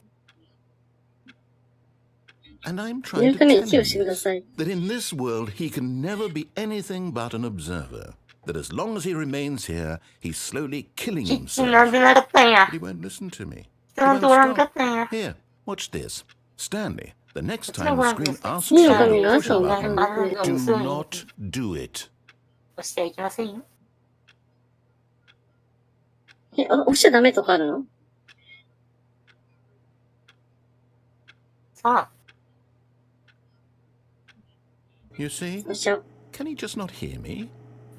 And I'm 見 trying る to ために tell 寄 him 与してくだ this, さい。 that in this world he can never be anything but an observer. That as long as he remains here, he's slowly killing キッチンな himself. んでなかったんや。 But he won't listen to me. 人 He なんて won't おらんか stop. ったんや。 Here, watch this. Stanley, the next こちら time ご the 覧くだ screen さい。 asks 見 you るた to めに push 朝 a を button, 並んでくれ do る。 not do it. 押してはいけませんよ。押しちゃダメとかあるの？さあ、 You see? 押しちゃう。 Can he just not hear me?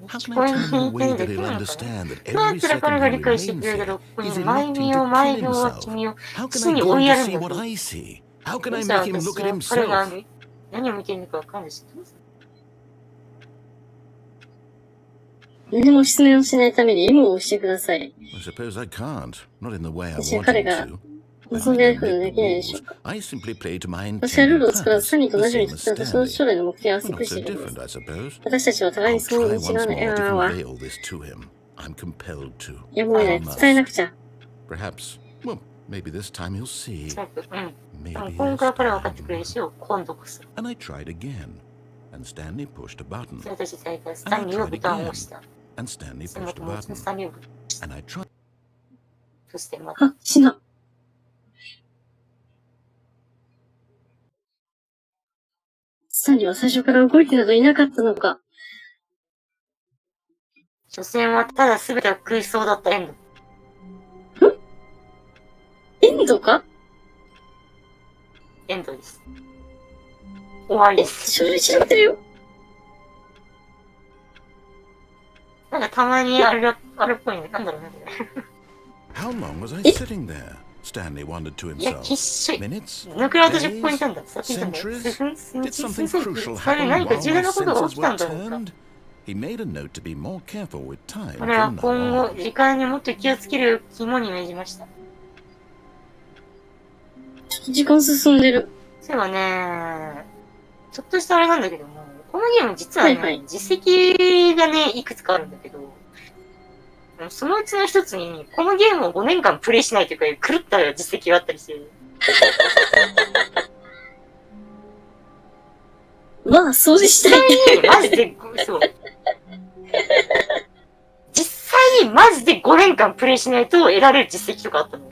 How 聞 can こ I え tell に him a 聞 way いて that でき he'll るのか understand that な？どうや every ったら彼 second が he 理解して remains くれるだろ here, う。ここに he's 毎 electing 秒 to 毎 kill 秒は himself? 君を How can 死 I に get 追 him いや to るん see だ what と。 I see? How can ど I うしたら make him 私 look at は彼が himself? 何を見ているのかわかんないし。何も失念をしないために M を押してください。 I suppose I can't. Not in the way I 私は want 彼 him が to. 望んでいることができないでしょうか。 I simply play to my 私はルー intended ルを作らず、 purpose, サニーと the 同じよう same に as 作って私の Stanley. 将来の目的を We're 尽 not くして so いるのです。 different, I suppose. 私たちは互い I'll にその try 道が once ない。 more to わ。 convey all this to him. I'm compelled to. やむを得な I い。伝えな must. くちゃ。Perhaps, well, maybe this time he'll see. うん。でも Maybe 今 this 回は彼は分かってくれる time. し、今度こそ。 And I tried again, and Stanley pushed a button. それとして最後はスタンリーのボタンを押した。 And Stanley その pushed a 友達の button. スタンリーを押した。 And I tried. そしてまた、あ、死な。スタンリーは最初から動いてなどいなかったのか。所詮はただ全てを食いそうだったエンド。エンドか？エンドです。終わりです。書類調べてるよ。なんかたまにあれっぽいね。なんだろうね。 How long was I sitting there? Stanley wondered to いや、きっ himself. しょい。 Minutes? 抜くらと10分いたん Days? だ。さっきいたんだよ。 Centuries? 数分 Did something 数 crucial それ happen 何か while 重 my 大なことが senses 起きた were んだろうか。 turned? He made a note to be more careful with time これは from 今 now 後、 on. 時間にもっと気をつける肝に銘じました。時間進んでる。そういえばね、ちょっとしたあれなんだけども、このゲーム実はね、はいはい実績がね、いくつかあるんだけど、そのうちの一つに、このゲームを5年間プレイしないというか、狂った実績があったりしてる。まあ、掃除したい。マジで、そう。実際にマジで5年間プレイしないと得られる実績とかあったの。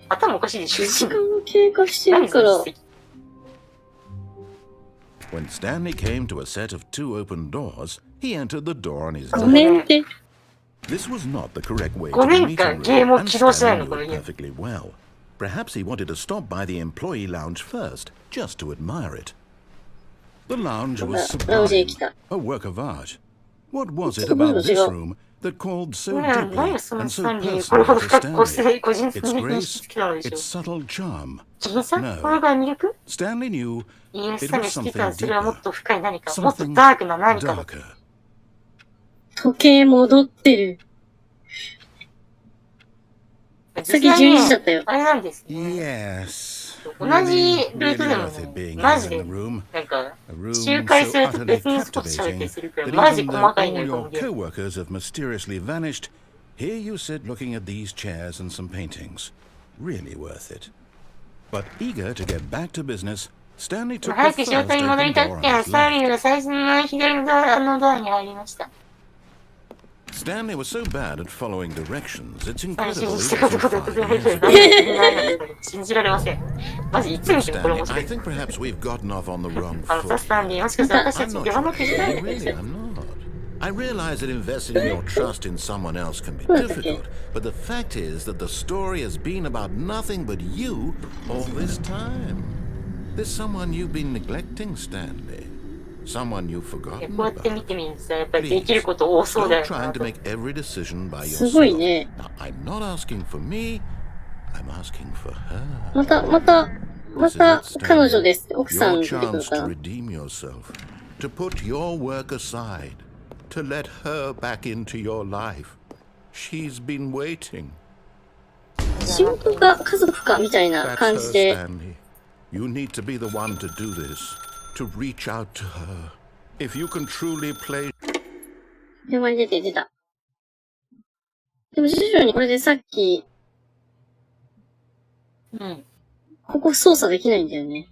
頭おかしいでしょ。時間が経過してるから。何その実績 When Stanley came to a set of 2 open doors, he entered the door on his 5 left. 年って。 This was not the correct way 5 to the 年 meeting 間 room, ゲームを and 起動しない Stanley の、こ knew の it ゲーム。 perfectly well. Perhaps he wanted to stop by the employee lounge first, just to admire it. The lounge was ラウンジへ sublime, 来た。 a work of art. What was it ちょっと about 違 this う。 room that called so 何 deeply でその and ス so タンリー、これ personally ほど to 深く個性、 Stanley? 個人的 Its に認 grace, 識好きなのでしょ its。subtle charm. 君さん、 No. これが魅力 Stanley knew イエス it さんに was 好きか something それはもっ deeper, と深い何か、もっと something ダークな何かだ。 darker. 時計戻ってる。さっき12時だったよ。あれなんですね。 Yes. 同じルートでも worth it being マ here ジ in で the room. なんか A room 周回 so すると utterly 別のこと喋ったり captivating するから that マジ even 細 though かい all ね、この your ゲーム。 co-workers have mysteriously vanished, here you sit looking at these chairs and some paintings. Really worth it. But eager to get back to business, Stanley took 早 the く仕 first 事に戻 open りた door く on て、 his スターリ left. ーが最初の左のドアに入りました。 Stanley was so bad at following directions, it's あれ、 incredible 信 he じてること wasn't とても 5 years 何 ago. も信じられません。マジ、いつ見てもこれ Stanley, 面白 I い。 think perhaps we've gotten off on the wrong さ、 foot. スタンリー、もしかしたら私た I'm ち not 呼ばな sure. くじゃないのかも Really, しれない。 I'm not. I realize that investing your trust in someone else can be difficult, but the fact is that the story has been about nothing but you all this time. There's someone you've been neglecting, Stanley. Someone you've こ forgotten うやって見 about. てみるとさ、やっぱりできること多そうだ Stop よな trying to と。 make every decision by すごい yourself. ね。 Now, I'm not asking for me, I'm asking for her. また、This is it, 彼女 Stanley. ですって奥さ Your ん出てくる chance か to ら。 redeem yourself, to put your work aside, to let her back into your life. She's been waiting. 仕事が家族かみたいな That's 感 her, じで。 Stanley. You need to be the one to do this, to reach out to her. If you can truly play. 電話に出た。でも、徐々にこれでさっき、ここ操作できないんだよね。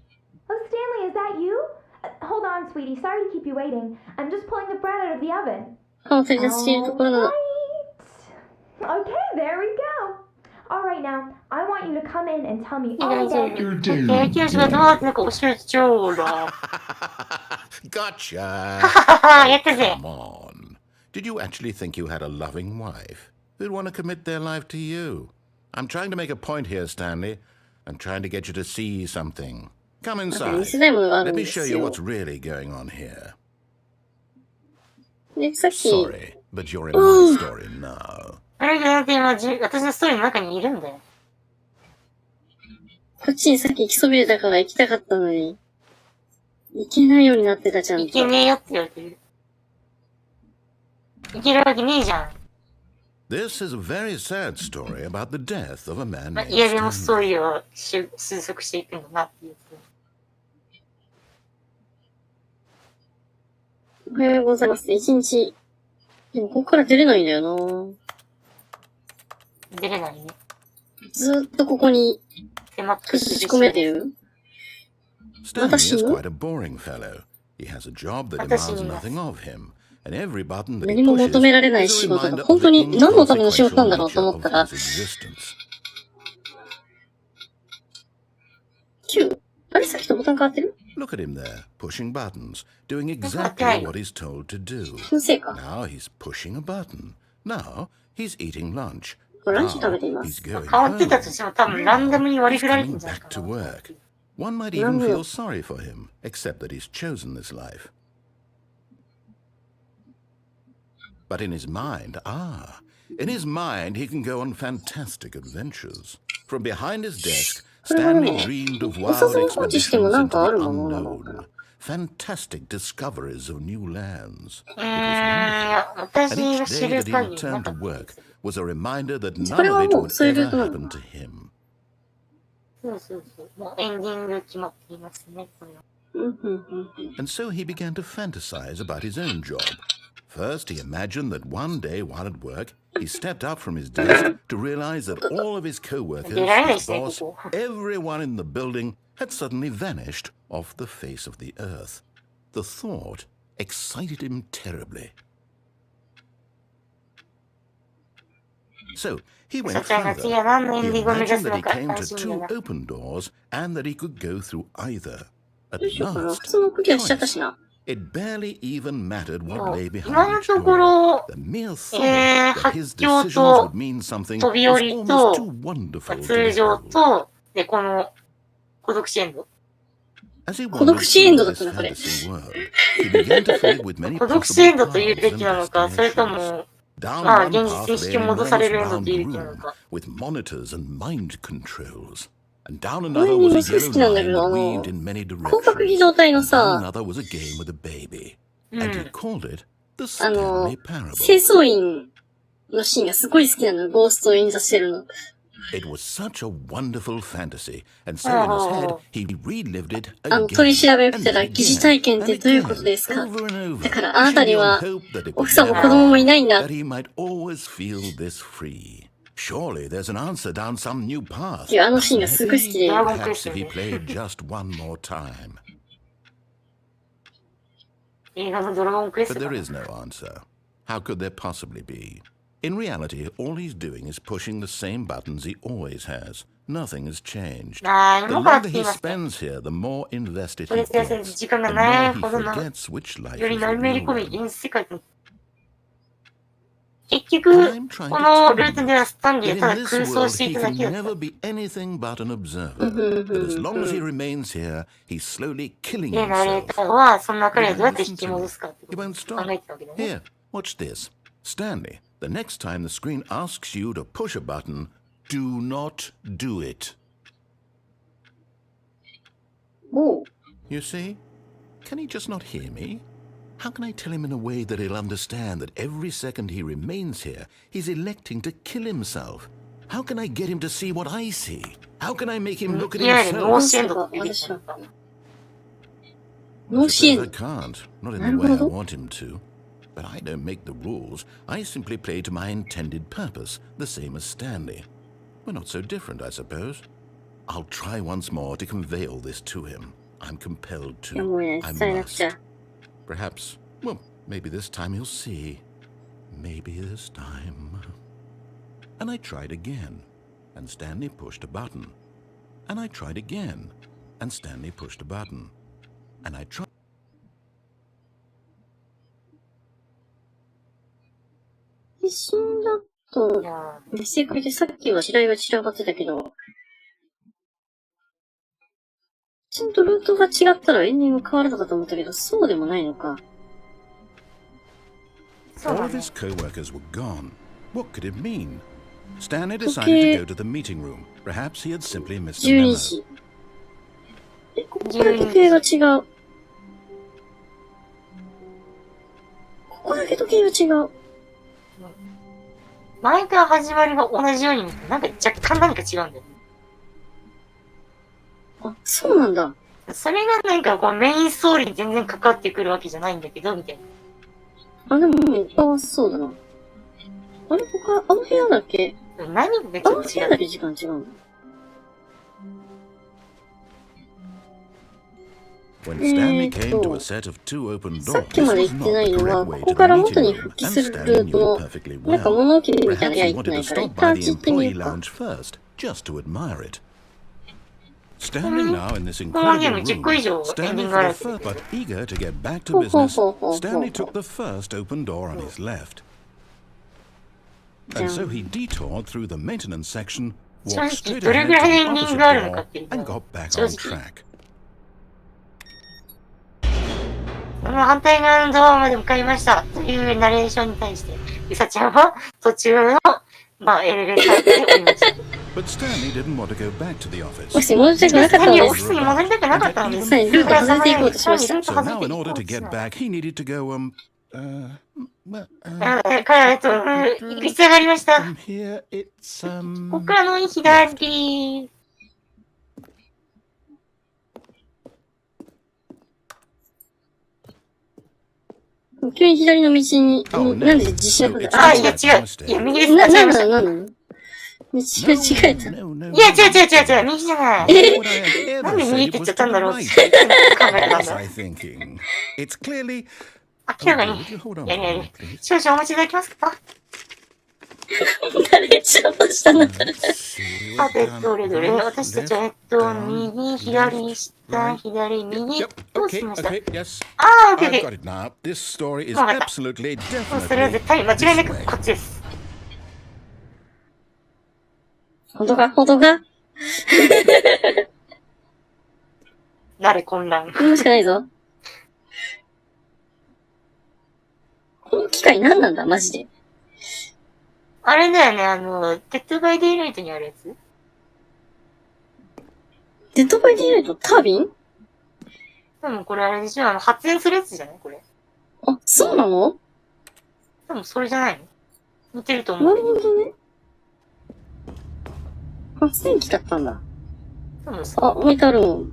Oh, Stanley, is that you? Hold on, sweetie. Sorry to keep you waiting. I'm just pulling the bread out of the oven. パンを取り出しているところなの。 Okay, there we go. All right, now, I want you to come in and tell me いい all 大丈 about 夫。経験者がどうやってなんか教えちゃうだ。Gotcha! やったぜ。 Come on. Did you actually think you had a loving wife who'd want to commit their life to you? I'm trying to make a point here, Stanley. I'm trying to get you to see something. Come なんか inside. 見せたいものがある Let ん me で show す you よ。 what's really going on here. で、さっき、 Sorry, but you're in my story now. あれが今、私のストーリーの中にいるんだよ。こっちにさっき行きそびれたから行きたかったのに、行けないようになってたじゃんと。いけねえよって言われてる。いけるわけねえじゃん。 This is a very sad story about the death of a man まあ named いやでもストー Stanley. リーを収束していくんだなっていう。おはようございます。一日。でも、ここから出れないんだよ出れないね。な。ずーっとここに迫って閉じ込めてる。 Stanley is 私の quite a boring fellow. He has a job that 私 demands にます。 nothing of him, and every button that he 何も求 pushes められない is 仕 a 事 reminder が of 本 the 当に何のための仕事なんだろう inconsequential と思っ nature たら、 of his existence. Q? あれさっきとボタン変わってる？ Look at him there, pushing buttons, doing exactly what he's told to do. 気のせいか。 Now he's pushing a button. Now he's eating lunch. ランチ Now 食べていま he's す。going 変わってた home. としても多分ランダムに割り He's 振られてる coming んじゃない back か to な。 work. One might even Rambo. feel sorry for him, except that he's chosen this life. But in his mind, in his mind, he can go on fantastic adventures. From behind his desk, Stanley dreamed of wild expeditions into the unknown, fantastic discoveries of new lands. It was wonderful. 私 And の each 知 day る that he 限りな returned か to った。 work was a reminder that こ none れ of は it もう would そういうルー ever トなの？ happen to him. そうそうそう。もうエンディング決まっていますね、これは。And so he began to fantasize about his own job. First, he imagined that one day while at work, he stepped up from his desk to realize that all of his co-workers, his boss, everyone in the building had suddenly vanished off the face of the earth. The thought excited him terribly. So he went 社長が further. 次は何のエ He ンディングを目指 imagined す that の he か came 楽 to しみだ two な。 open doors and that he could go through either. At どうしようかな。 last, 普通のクリアしちゃったしな。 it barely even mattered what lay 今 behind の each とこ door. ろ、 The mere thought that his 発狂 decisions と would mean something 飛び was 降り almost と too wonderful to 通常 behold. と、で、この孤独死エンド。 As he 孤独 wandered 死エンド through だっ this たな、これ。 fantasy world, he began to fill it with many 孤独死エン possible ドと言う paths べ and きなのか、それと destinations. も、 Down まあ、 one 現実 path に引 lay き an 戻されるエンド enormous と言うべ round きなの room か。 with monitors and mind controls. And down これ another に was も a すごい好 yellow きなんだけ line ど、 weaved in many 広角機 directions. 動隊の Down さ、 another was a game with a baby. う And he ん。 called it the 清 Stanley Parable. 掃員のシーンがすごい好きなの。ゴーストを演じさせるの。It was such a wonderful fantasy, and so in his head, he relived it 取り again 調べを受け and たら、 again 疑似体験っ and てどういうこと again, ですか？ over and over, だからあなた wishing に beyond は hope that it 奥 would さんも never 子供もいないん end, だ。 that he might always feel this free. Surely there's an answer down some new っ path. ていうあのシーンがすごい好きで。ドラゴンクエ Perhaps スト if で he played just one more time. 映画のドラゴンクエス But トか there な。 is no answer. How could there possibly be? In reality, all he's doing is pushing the same buttons he always has. Nothing has changed. 何 The も変わっ longer てい he ません。 spends here, the more invested 取 he り出せる gets. 時間が The ない more he ほどの、 forgets which life より is the のめり real 込み、 one. 現世界に。結局、このルートではスタンリー That はた in だ this 空想 world してい he ただ can けだった。 never be anything but an observer. But as long as he remains here, he's slowly killing で、ナレー himself. ターは、そんな彼をどうやって引き戻すかってこ He とを won't 考 stop. えてたわけだね。 Here, watch this. Stanley, the next time the screen asks you to push a button, do not do it. おう。 You see? Can he just not hear me? How can I tell him in a way that he'll understand that every second he remains here, he's electing to kill himself? How can I get him to see what I see? How can I make him look at いわゆる脳 himself? 死エンドって言うべき私はなのか。脳死エ I ンド。 can't, not in the way I want him to. But I don't make the rules. I simply play to my intended purpose, the same as Stanley. We're not so different, I suppose. I'll try once more to convey all this to him. I'm compelled いやも to. うね、 I 伝えなくち must. ゃ。Perhaps, well, maybe this time he'll see. Maybe this time. And I tried again, and Stanley pushed a button. And I tried again, and Stanley pushed a button. And I tried. 配信だとい、や実際これでさっきは白井が散らばってたけど、ちゃんとルートが違ったらエンディング変わるのかと思ったけど、そうでもないのか。ー、そう All だ of ね。 his co-workers were gone. What could it mean? Stanley decided to go to the meeting room. Perhaps he had simply missed a 12 memo. 時。ここだけ時計が違う。ここだけ時計が違う。毎回始まりが同じように見て、なんか若干何か違うんだよね。あ、そうなんだ。それがなんかこうメインストーリーに全然関わってくるわけじゃないんだけど、みたいな。あ、でも、あ、そうだな。あれ、他、あの部屋だけ、何がちあょっと違う。の部屋だけ時間違うの。When Stanley came to a set of two open さっ doors, きまで this 言 was ってな not い the のは、 correct こ way こ to か the ら元 meeting に room, 復帰 and する Stanley ルー knew ト it の、 perfectly なんか well. 物置みたいな Perhaps 部屋 he 行ってな wanted い to から、一 stop by 旦あっ the ち行ってみ employee ようか。 lounge first, just to admire it. Standing now in this このゲーム incredible 10個以上 room, エンディ Stanley ングがあ for る the って first, but eager to get back to ほうほう business, ほうほうほう Stanley ほ took う。 the first open door on his left. じゃ And ん so he detoured through the maintenance section, 正 walked 直 straight どれ ahead ぐ to らいの the エンディン opposite グがあるのか door っていう and のは got back 正 on 直 track. この反対側のドアまで向かいましたというナレーションに対して、リサちゃんは途中の、エレベーターで降りました。But Stanley didn't want to go back to the も office. し戻りたくなかった単にオフィのです。スに戻りたくなかったのです。はいルート外れていこうとしました So now, in order to get back, he needed to go, well, 彼は、行く必要がありました。 from here it's, ここからの左。急に左の道に、 Oh, なん no. で自信 No, な it's かった。あ、いや違う。いや、右です。な、なん間違えました。なのなんなの道が違えた。 no, no, いや、違う。右じゃない。 What I had なん ever で右 said って言っ was ちゃっ to たん the だろうって right. 考えたん What was だ。 I thinking? It's clearly... 明らか Oh, に would you hold on や for る a やる minute, please? 少々お待ちいただけますか。誰ちゃんとしたのか。 Let's see, さて、 we've どれどれ、 done 私たちは、 left, down, 右、左、下、 right. 左、右 Yep, どうし okay, ました。 okay, yes. あー、オッケーオッ I've ケ got it now. This story is わかった。 absolutely ー。それは definitely 絶対間違いな this く way. こっちです。本当かなれ混乱。今しかないぞ。この機械何なんだマジで。あれだよね、デッドバイデイライトにあるやつ。デッドバイデイライトタービン？多分これあれでしょ、発電するやつじゃないこれ。あ、そうなの？多分それじゃないの。似てると思うなる。ほどね。発電機だったんだ。多分そう。あ、メタルン。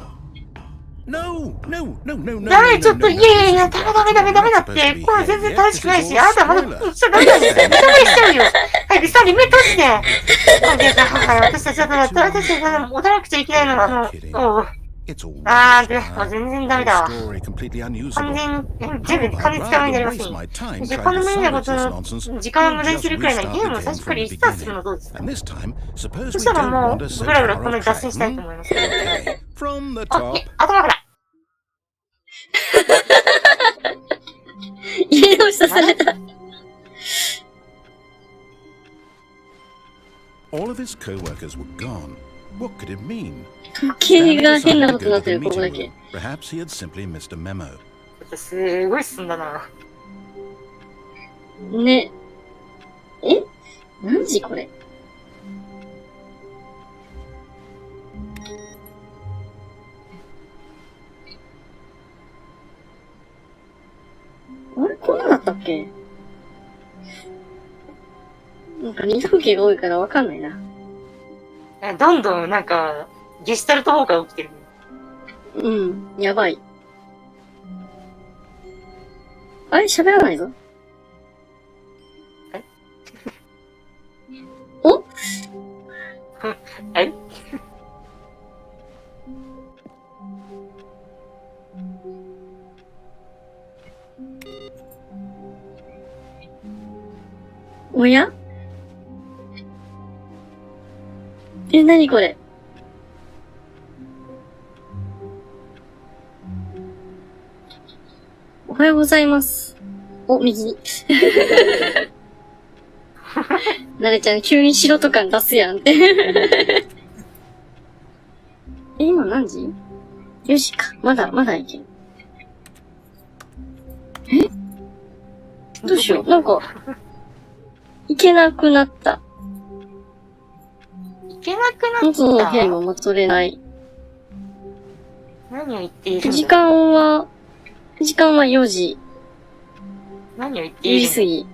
No, no, no, no, no. ダメ、ちょっと、 no, い no, やいやい this や、 is ダメだって。 supposed to be これ全 here. 然 Yes, 正し this くない is し、 all あなたまだ、 spoiler. ちょっとダメなんですよ。ダメにしちゃうよ。はい、さあ、リメ閉じて。私たちは、踊らなくちゃいけないのは、It's all あー、 rubbish, で、もう全然ダメだ the わ。 story completely 完 unusable. 全、全部 I'd 金使うになり rather ます waste よ。 my time 時 trying 間の to 無駄なこ salvage と this の、 nonsense 時間を無駄 or にす just るくらいなら restart ゲー the ムを最 game 初か from ら the リスタートする beginning. のどうですか。 And this time, そ suppose し we たら don't も wander う、 so ブラブラ far この off に脱線 track. したいと思います。 Okay, from the あ、 top. 頭から。入れ直しされた。 All of his co-workers were gone. What could it mean? 時計 Stanley が変な decided こ to とに go な to って the る、ここだ meeting け room.。Perhaps he had simply missed a memo. すごい進んだな。ね。え？何時これ？なんか二風景が多いからわかんないな。どんどんなんか、ゲシュタルト崩壊起きてる。うん、やばい。あれ喋らないぞ。えおえおやえ、なにこれ。おはようございます。お、右に。なれちゃん、急に素人感出すやんって。え、今何時 ?4 時か。まだいけん。えどうしよう。なんか、行けなくなった。いけなくなった。元の部屋にも戻れない。何を言っているの？時間は4時。何を言って4いる時過ぎ。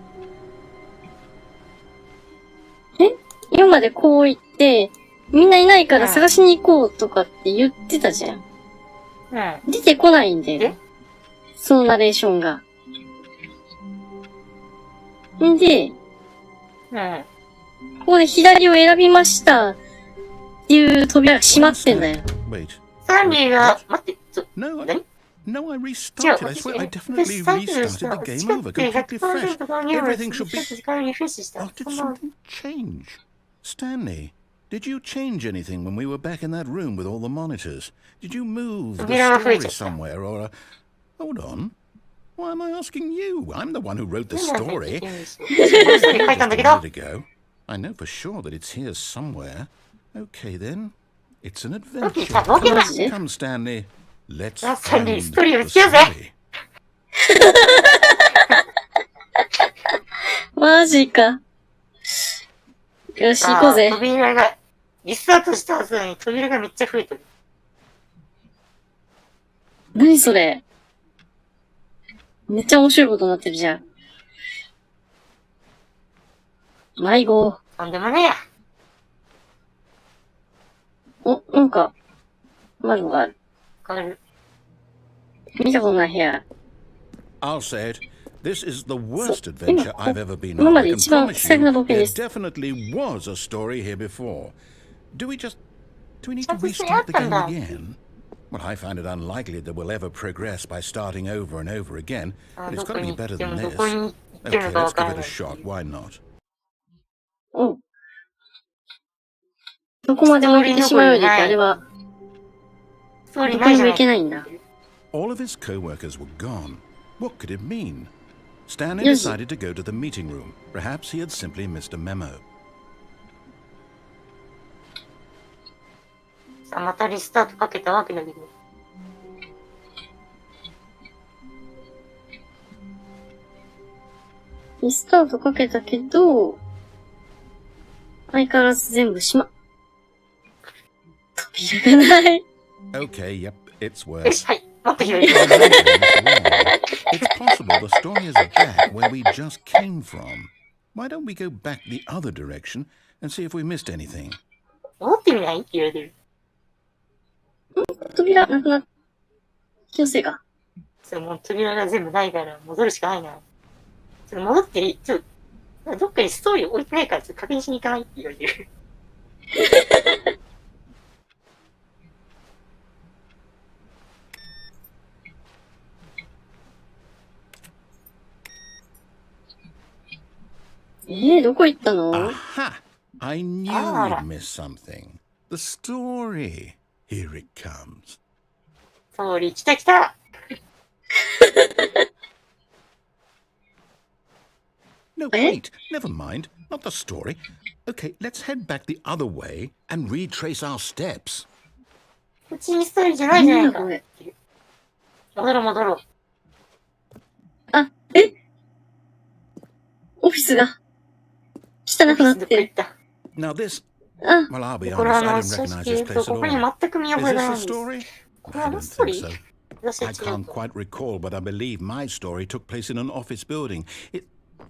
今までこう言って、みんないないから探しに行こうとかって言ってたじゃん。うん。出てこないんだよ。そのナレーションが。んで、うん。ここで左を選びましたっていう扉が閉まってんだよ。Wait. サンリーが、待って、No, 何 no, I restarted. I swear I definitely restarted the game over, completely fresh. Everything should be. 時間リフレッシュした。 Oh, did something change? Stanley, did you change anything when we were back in that room with all the monitors? Did you move the story somewhere or Hold on. Why am I asking you? I'm the one who wrote the story. 書いたんだけ Just a ど。 minute ago. I know for sure that it's here somewhere. Okay then. It's an ロキ adventure. さ、ボケだ。 Come, Stanley. Let's サンリー、 find ストーリーを the しようぜ。 story. マジか。よし、行こうぜ。扉が、リスタートしたはずなのに扉がめっちゃ増えてる。何それ。めっちゃ面白いことになってるじゃん。迷子。とんでもねえや。お、なんか、窓がある。これ、見たことない部屋。I'll say it. This is the worst So, adventure今- I've ever been 今 on. ま I で can 一番 promise 最悪 you なボケ there です。 definitely was a story here before. Do we need to That's the restart the game second. again? Well, I find it unlikely that we'll ever progress by starting over and over again, but it's got to be better than ど this. こに行ってる Okay, のかわ let's か give ら it な a い。 shot. Why not? うん。どこまでも行ってしまうようにって、あれは、ストーリどこにも行ーないじゃない。けないんだ。 All of his co-workers were gone. What could it mean? Stanley Yes. decided to go to the meeting room. Perhaps he had simply missed a memo. さあ、またリスタートかけたわけだけど。リスタートかけたけど、相変わらず全部扉がない。Okay, yep, it's よ worse. し、はい。もっと広い。 It's possible the story is back where we just came from. Why don't we go back the other direction and see if we missed anything? 戻ってみないって言われてる。扉なくなっ、気のせいか。それもう扉が全部ないから戻るしかないな。それ戻っていい、どっかにストーリー置いてないからちょっと確認しに行かないって言われてる。どこ行ったの？ Aha! I knew Ah. we'd miss something. The story. Here it comes. ストーリー来た来た。 No, wait. Never mind. Not the story. Okay, let's head back the other way and retrace our steps. こっちにストーリーじゃないじゃないか。なんだこ戻ろう戻ろう。あ、オフィスが汚くなっどこ行てっ。た。 Now this... あ、 Well, I'll be これ honest, は I 正 didn't recognize 直 this 言う place と、 at ここに all. 全く見覚 Is えが this ない the んです。 story? これ I はの don't ストーリ think ー so. 私は I 違う can't と。 quite recall, but I believe my story took place in an office building.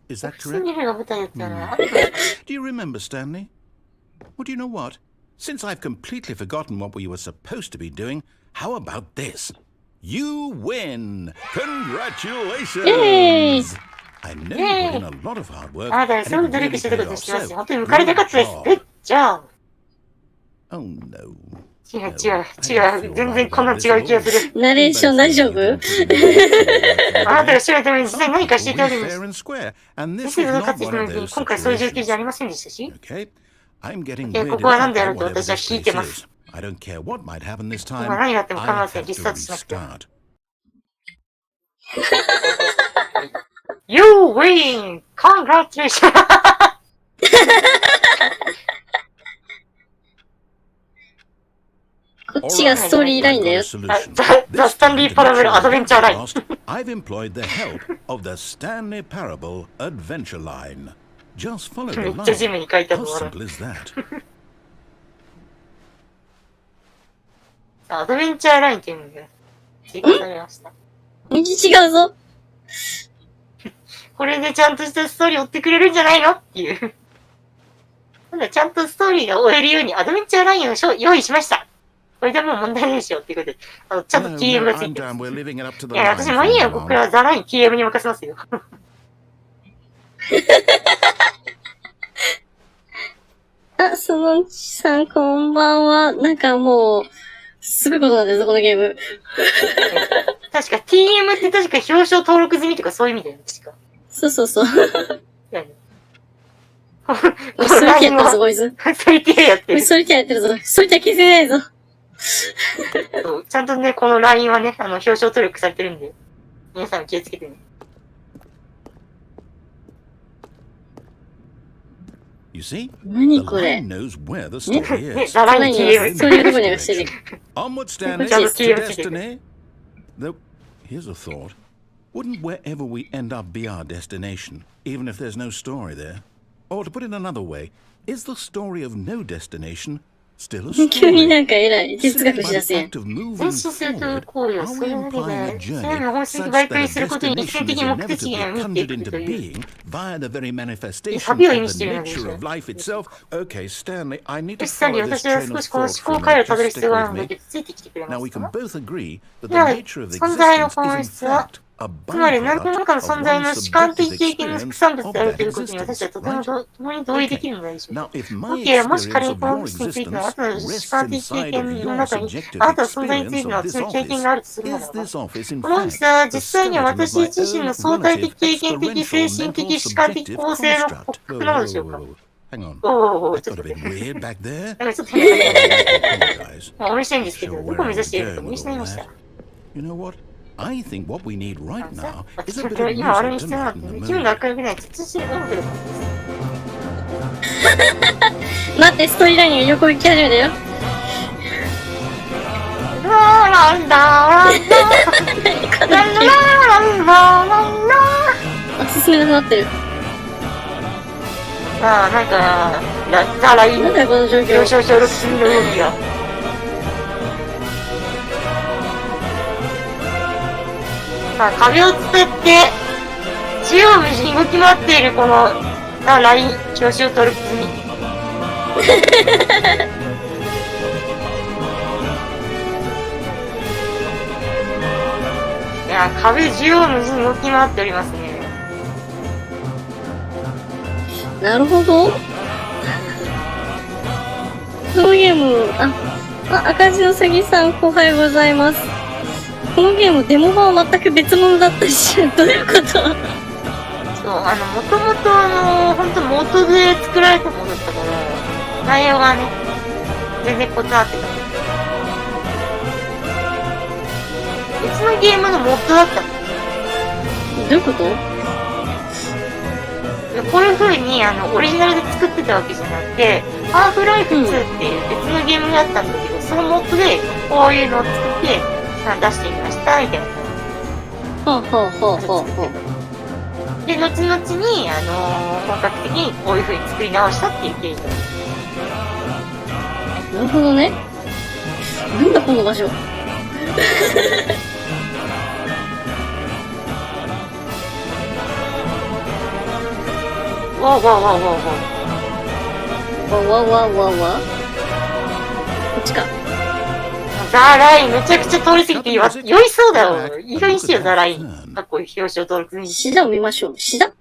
Is that 普通に correct? が舞台だったな。Do you remember, Stanley? Well, do you know what? Since I've completely forgotten what we were supposed to be doing, how about this? You win! Congratulations! Yay! I know you put in a lot of hard work. あなたはすごく努力してたこと知ってますよ。本当に迎えたかったです。じゃあ。Oh no. 違う。全然こんな違う気がする。ナレーション大丈夫？あなたが調べために実際何かしていただけです。 Fair and square, and 先 this 生 is が分か not ってき one たの of に、 those 今回そういう状況 situations. じゃありませんでしたし。Okay, I'm getting こ weirded こは何 out であ by ると whatever 私は this 引いて place ます。 is. I don't care what might happen this time. 今何があっても I 構わ have ず to リスタートしなくて。 restart. You win! Congratulations! こっちがストーリーラインだよ。ザ・スタンリー・パラベル・アドベンチャーライン。I've employed the help of the Stanley Parable Adventure Line. Just follow the めっちゃ地 line. 面に書いてある How の。 simple is that? アドベンチャーラインっていうのが追加されました。右違うぞ。これでちゃんとしたストーリー追ってくれるんじゃないのっていう。ただちゃんとストーリーが追えるようにアドベンチャーラインを用意しました。これでもう問題ないでしょっていうことで、ちゃんと TM がついてます。いや、私もいいよ。ここからザライン TM に任せますよ。あ、そのちさんこんばんは。なんかもう、すごいことなんですよ、このゲーム。確か TM って確か表彰登録済みとかそういう意味だよね、確か。そうそうそう。何ソリティやってるぞ、こいつ。ソリティやってる。ソリティやってるぞ。ソリティ消せないぞ。そうちゃんとね、この LINE はね、表彰登録されてるんで、皆さん気をつけてね。You see? 何これ。 knows where the story ね、 is. ザライン TM。そういうとこにはしてる。 Onward, Stanley, Just to TM destiny. Though, here's a thought. Wouldn't wherever we end up be our destination, even if there's no story there? Or to put it another way, is the story of no destination still a 急に story? なんか偉い。哲学しだすやん。 Act of 前 moving 進するという forward, 行為を are そ we れまで implying a が、それ journey の本質 such に that 媒介 a することに一 destination 般的 is に目的地 inevitably が見てい conjured く into という。 being via the very manifestation 旅を意味 of し the ているのでしょ nature う。 of life itself? Okay, Stanley, I need to スタンリー、 follow this 私は train 少 of しこの thought 思 for 考 a 回路を minute. たどる Just 必要 stick があ with るの me. で、ついてきてくれま Now す we か can both agree that the では、 nature of 存在の existence 本 is 質 in は、 fact a つまり何 byproduct らかの of 存在の one's 主観的 subjective 経験の副 experience 産物 of である that ということに私 existence, はとても right? 共に同意できるのでしょう Now, か。 if my オッケー、もし experience 仮に of この your 人についての existence あなたの主 rests 観的経 inside of 験の your 中に、 subjective あなたの存在につい experience ての of 私 this の経験 office, があるとするな is らば、 this office in この本 fact 質は the 実際に skeleton は of 私 my 自身の own 相対的 relative 経験的、精 experiential 神 mental 的、主観的 subjective 構成の construct? 骨格なのでしょうか。 Hang on. おお、 That ちょっ got と a bit weird back there. なんかちょっと変な感じ I apologize. まあ、応援したいんですけ Sure ど、ど where こを I 目指 was しているのか going 見 with 失い all ました。 that. You know what? I think what we need right now あ is a bit of 今、あれに music 必要な to の lighten は、 the 気分が mood. 明るくない、筒してる音楽。待って、ストーリーラインが横行き始めたよ。ラーランダーランダーランダーランダーランダー。あ、進めなくなってる。ああ、なんか、ザラインなんだよ、この状況。表彰登録済みの動きが。まあ、壁を伝って縦横無尽に動き回っているこのザライン表彰登録済み。いや、壁縦横無尽に動き回っておりますね。なるほど。このゲーム、赤字のさぎさん、おはようございます。このゲーム、デモ版は全く別物だったし、どういうこと？そう、もともとほんと元で作られたものだったから、内容がね、全然異なってた。別のゲームの元だったの。どういうこと？こういう風にオリジナルで作ってたわけじゃなくて、ハーフライフ2っていう別のゲームがあったんだけど、その元でこういうのを作って出してみましたみたいな。ほうほうほうほうほう。で、後々に本格的にこういう風に作り直したっていう経緯。なるほどね。なんだこの場所。わわわわわ。わわわわわ。こっちか。ザラインめちゃくちゃ通り過ぎて酔いそうだよ。意外にしてよ、ザライン。かっこいい表紙を登録に。シダを見ましょう。シダ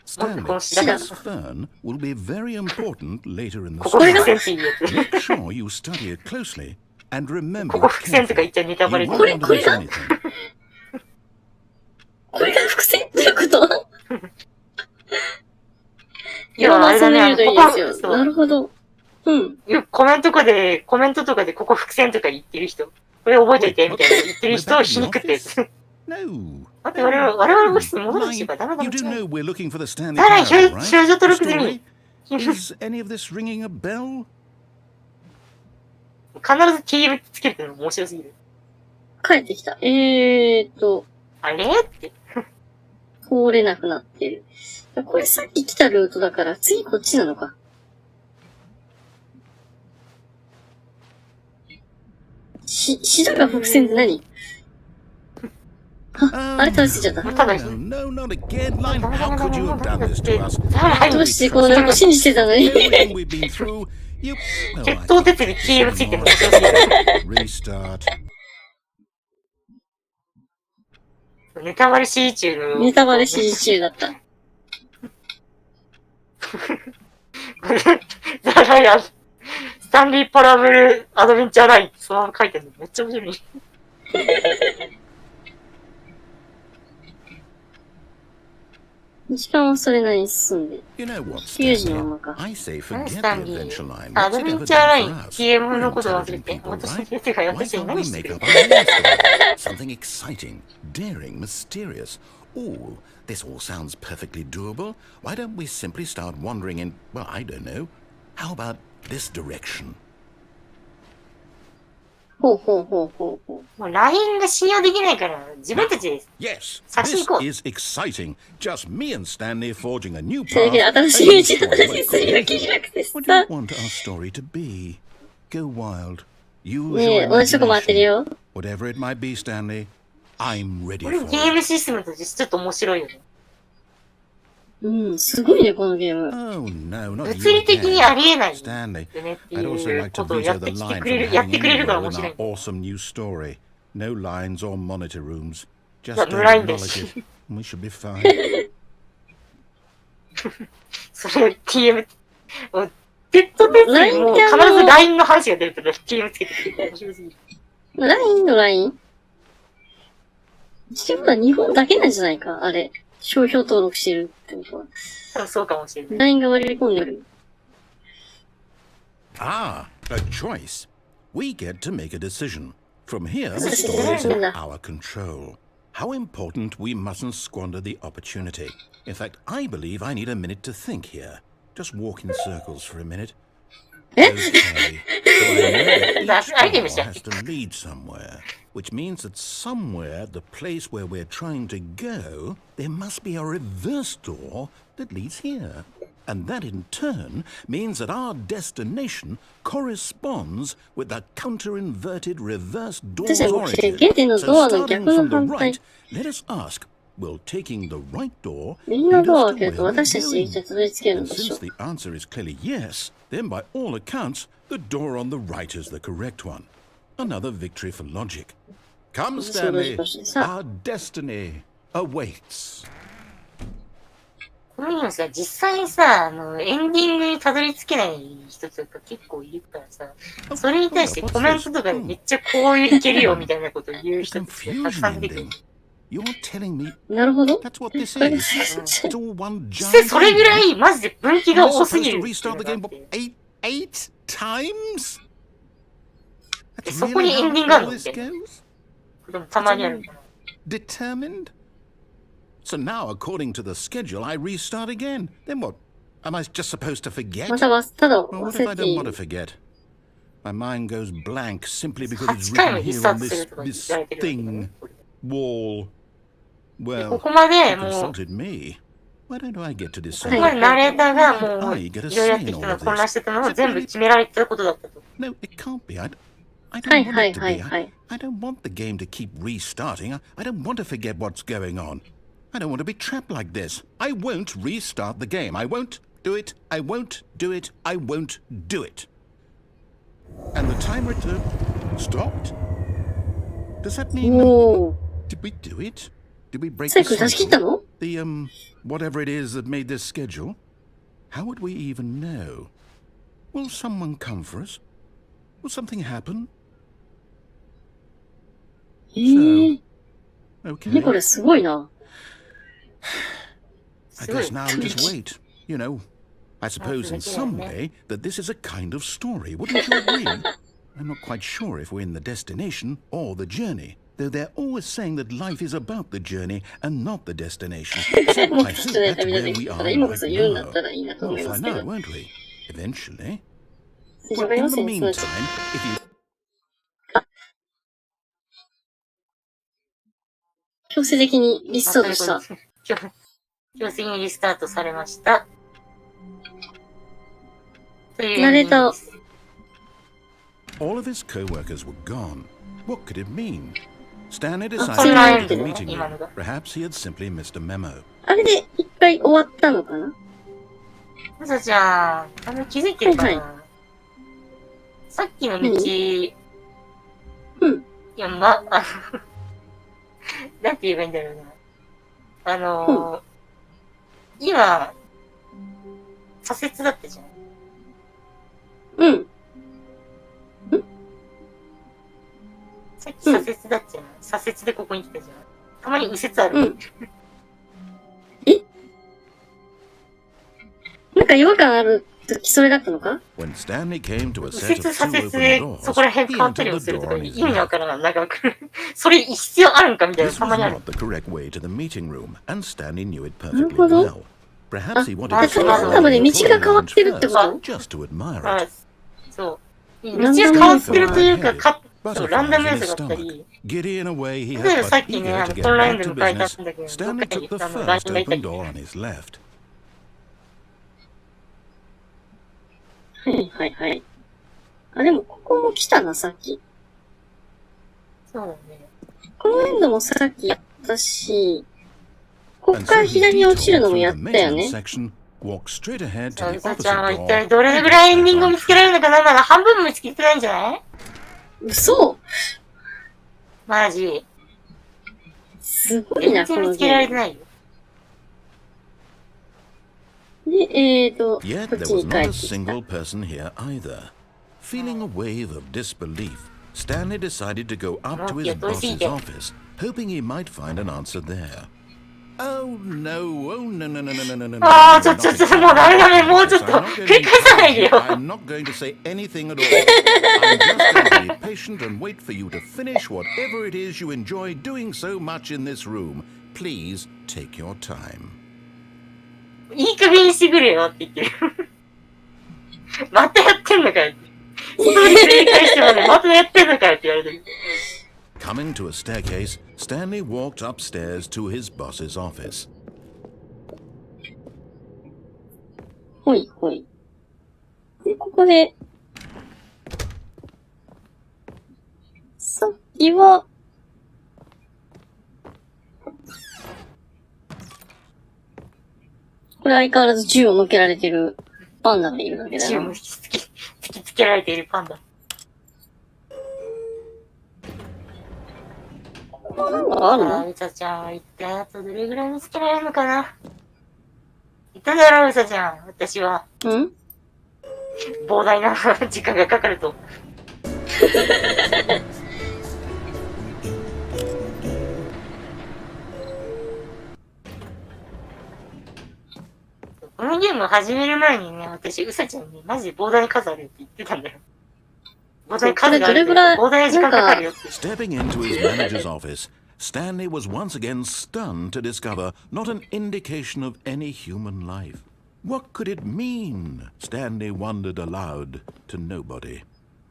Stanley, このシダ this fern will be very important later in the ここ伏 story. 線っていいやつ。 Make sure you study it closely and remember ここ伏線とか言っちゃネタバレ you で。 won't want to これ miss が anything. これが伏線っていうこといや、あれだね、見るといいですよ。なるほど。うん。よくコメントとかでここ伏線とか言ってる人。これ覚えといて、みたいな言ってる人を皮肉ってやつ。 No. 待って、我々も室に戻らなきゃダメだ You も do ん。 know we're looking for the Stanley ザライン Parable, 表 right? 情登録済 The み。 story? Is any of this ringing a bell? 必ず TM つけるっての面白すぎる。帰ってきた。あれって。通れなくなってる。これさっき来たルートだから、次こっちなのか。シダが伏線って何あれ倒しちゃった。 No, not again. Line, how could you have done this to us? ザラインどうしてこんなこと信じてたのに Everything we've been through, you... 決闘鉄に TM ついてるの面白すぎる。 Restart. ネタバレ C 中の。ネタバレ指示中だった。ザライン、スタンリーパラブルアドベンチャーラインってそのまま書いてるのめっちゃ面白い。時間はそれなりに進んで。 You know what, 9時のままか。 I say ス forget タ the ンリ adventure ー。 line. ア What's ド it ベン ever チャーラ done イン、for us? TM の We're こと忘れ intelligent て。 people, 私 right? 先生が Why 私に don't 何 we して make る up our own story? Something exciting, daring, mysterious. Oh, this all sounds perfectly doable. Why don't we simply start wandering in, well, I don't know. How about this direction? ほうほうほうほうほう。もう LINE が信用できないから、自分たちで Yes, 先に this 行こう。 is exciting. Just me and Stanley forging a new それ path. だけ新し a い new 道 story. の話するよ、気がなくて What do you さ。 want our story to be? Go wild. Use ね your え、同じとこ回ってる imagination. よ。 Whatever it might be, Stanley, I'm ready これ for ゲーム it. システムとしてちょっと面白いよね。うん、すごいね、このゲーム。 Oh no, not 物 you 理的 again. にありえないよ Stanley, ねってい I'd also う like こ to とをやっ veto て the きて line く from れる、やって hanging くれるから anywhere 面 in 白い our。awesome new story. No lines or monitor rooms. い Just や、 don't 無ラインだ acknowledge し。 it. We should be fine. それを TM、もうペットテストにもう必ず LINE の話が出ると TM つけてくれる。面白すぎる。ラインのラインってことは日本だけなんじゃないかあれ。商標登録してるってことは。多分そうかもしれない。ラインが割り込んでる。 Ah, a choice. We get to make a decision. From here, the This is story is in good. our control. How important we mustn't squander the opportunity. In fact, I believe I need a minute to think here. Just walk in circles for a minute. Okay. So I know that I each give a door shit. has to lead somewhere, which means that somewhere, the place where we're trying to go, there must be a reverse door that leads here. And that in turn means that our destination corresponds with the counter-inverted reverse door's 確かに、 origin. 原点の So ドアの starting 逆の from the 反対 right,。let us ask, will taking the right door みんな lead ドアを us 開け to ると where 私た we're ちに一体 going? たどり着ける And のでしょ since the answer is clearly yes, then by all accounts, the door on the right is the correct one. Another victory for logic. Come, Stanley. Our destiny awaits. このゲームさ、実際にさ、エンディングにたどり着けない人とか結構いるからさ、それに対してコメントとかでめっちゃこういけるよみたいなことを言う A 人ってたく confusion さん出てくる。 ending. You're telling me なるほど。 that's what this これ is? It's all one 実際 giant それぐら ending? いマジで分岐が You're 多す supposed ぎ to る。 restart the game eight times? That's そこに really エン how ディングある all のみ this たいな goes? こともたまにあるから。 Determined? So now, according to the schedule, I restart again. Then what? Am I just supposed to forget? またただ Well, 忘 what if れ I てい don't want る to。forget? My mind goes blank simply because it's 8回も written リ here スター on トす this るとか言 this われてるわけだね thing wall. こ Well, こまで you もう、 consulted me. Why don't I get to こ decide? こまでナレーターがもう、 I い get ろ a いろやっ say て in き all たの of 混乱 this. してたのを全部決められてたことだったと。 No, it can't be. I は don't い want はい it to はい be. はい。I don't want the game to keep restarting. I don't want to forget what's going on. I don't want to be trapped like this. I won't restart the game. I won't do it. I won't do it. I won't do it. And the timer stopped? Does that mean... おー。 Did we do it? Did we break 最 the 後出し切った cycle? の？ The, whatever it is that made this schedule? How would we even know? Will someone come for us? Will something happen? 何 Okay. これすごいな。 I guess now we just wait. You know, I suppose in some way that this is a kind of story. Wouldn't you agree? I'm not quite sure if we're in the destination or the journey, though they're always saying that life is about the journey and not the destination. So I もっ hope と失礼な that's 旅が where でき we た are から今こそ right 言うんだっ now. たらいいなと We'll 思います find け out, ど。 won't we? Eventually. わ Well, かり in ま the せん、その meantime, if you 強制的にリスタートした。強制にリスタートされました。というナレーター。 all of his co-workers were gone, what could it mean? Stanley そ decided んな to や go つ to the ね meeting room. Perhaps he had simply missed a memo. あれで一回終わったのかな？うさちゃん、気づいてるかな、はいはさっきの道、うん。いや、なんて言えばいいんだろうな。今、左折だったじゃん。うん。さっき左折だったじゃん。左折でここに来たじゃん。たまに右折ある。うん。なんか違和感ある時それだったのか？ When Stanley came to a 右 set 折 of 左 two 折 open で doors, そこら辺 he 変わった entered り the をすると door か on 意 his 味わ left. からん。なんか、それ必要あるんかみたいな This た was まにある。 not the correct way to the meeting room, and Stanley knew it なる perfectly ほど。 well. Perhaps he あ、 wanted そ to の stop 中まで the 道が変わってるってこ first, と？ just to admire まあ it. そう。道が変わってるというか、そうランダム要素だったり。 Giddy in a way, he 例え had ばさっ but きね、 eager to get コンライン back で to 迎えた business, んだけど、どっ Stanley か took に the ライン first がいた open り。 door on his left. はいはいはい。あ、でもここも来たな、さっき。そうだね。このエンドもさっきやったし、こっ And から so he 左に落ちる detoured のも through や the ったよ maintenance ね。 section, walked straight ahead さ to あ、 the うさ opposite ちゃんは一 door, 体どれ and ぐらいエ got ンディン back グを on 見つけられる track. のかな。まだ半分も見つけてないんじゃない？嘘！マジ。すごいな、この全然見つけられてゲないよ。ーム。で、こ Yet っ there ち was に帰 not っ a てきた。 single person here either. Feeling a wave of disbelief, Stanley decided to go up to his boss's office, hoping he might find an answer there. Oh no, oh no, no, no, no, no, no, no. ああ、ちょっと、もうダメダメ、もうちょっと、繰り返さないでよ。I'm not going to say anything at all. I'm just going to be patient and wait for you to finish whatever it is you enjoy doing so much in this room. Please take your time. いい加減にしてくれよって言ってる。またやってんのかよって。一人繰り返してまでまたやってんのかよって言われてる。Coming to a staircase, Stanley walked upstairs to his boss's office. ほいほい。で、ここで、さっきは、これ相変わらず銃を向けられてるパンダがいるわけだな。銃も突きつけられているパンダ。なんかあるの？うさちゃんは一体あとどれぐらい見つけられるのかな。言っただろ、うさちゃん。私は。ん？膨大な時間がかかると。このゲームを始める前にね、私、うさちゃんにマジで膨大な数あるって言ってたんだよ。膨大な数があるって。膨大な時間かかるよって。Stepping into his manager's office, Stanley was once again stunned to discover not an indication of any human life. What could it mean? Stanley wondered aloud to nobody.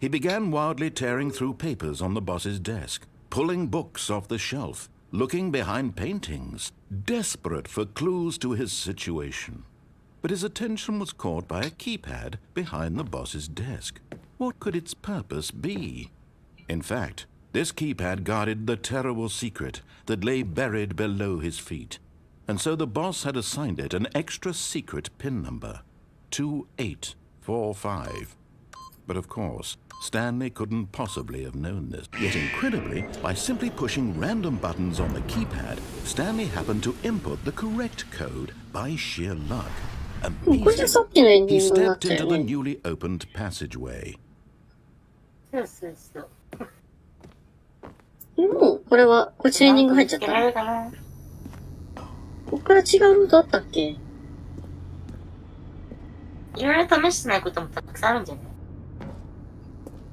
He began wildly tearing through papers on the boss's desk, pulling books off the shelf, looking behind paintings, desperate for clues to his situation. But his attention was caught by a keypad behind the boss's desk. What could its purpose be? In fact, this keypad guarded the terrible secret that lay buried below his feet. and so the boss had assigned it an extra secret pin number, 2845. But of course, Stanley couldn't possibly have known this. Yet incredibly, by simply pushing random buttons on the keypad, Stanley happened to input the correct code by sheer luck. Amazing. He stepped into the newly opened passageway. そうそうそう。もう、これは、こっちエンディング入っちゃった。こっから違うルートあったっけ？いろいろ試してないこともたくさんあるんじゃない？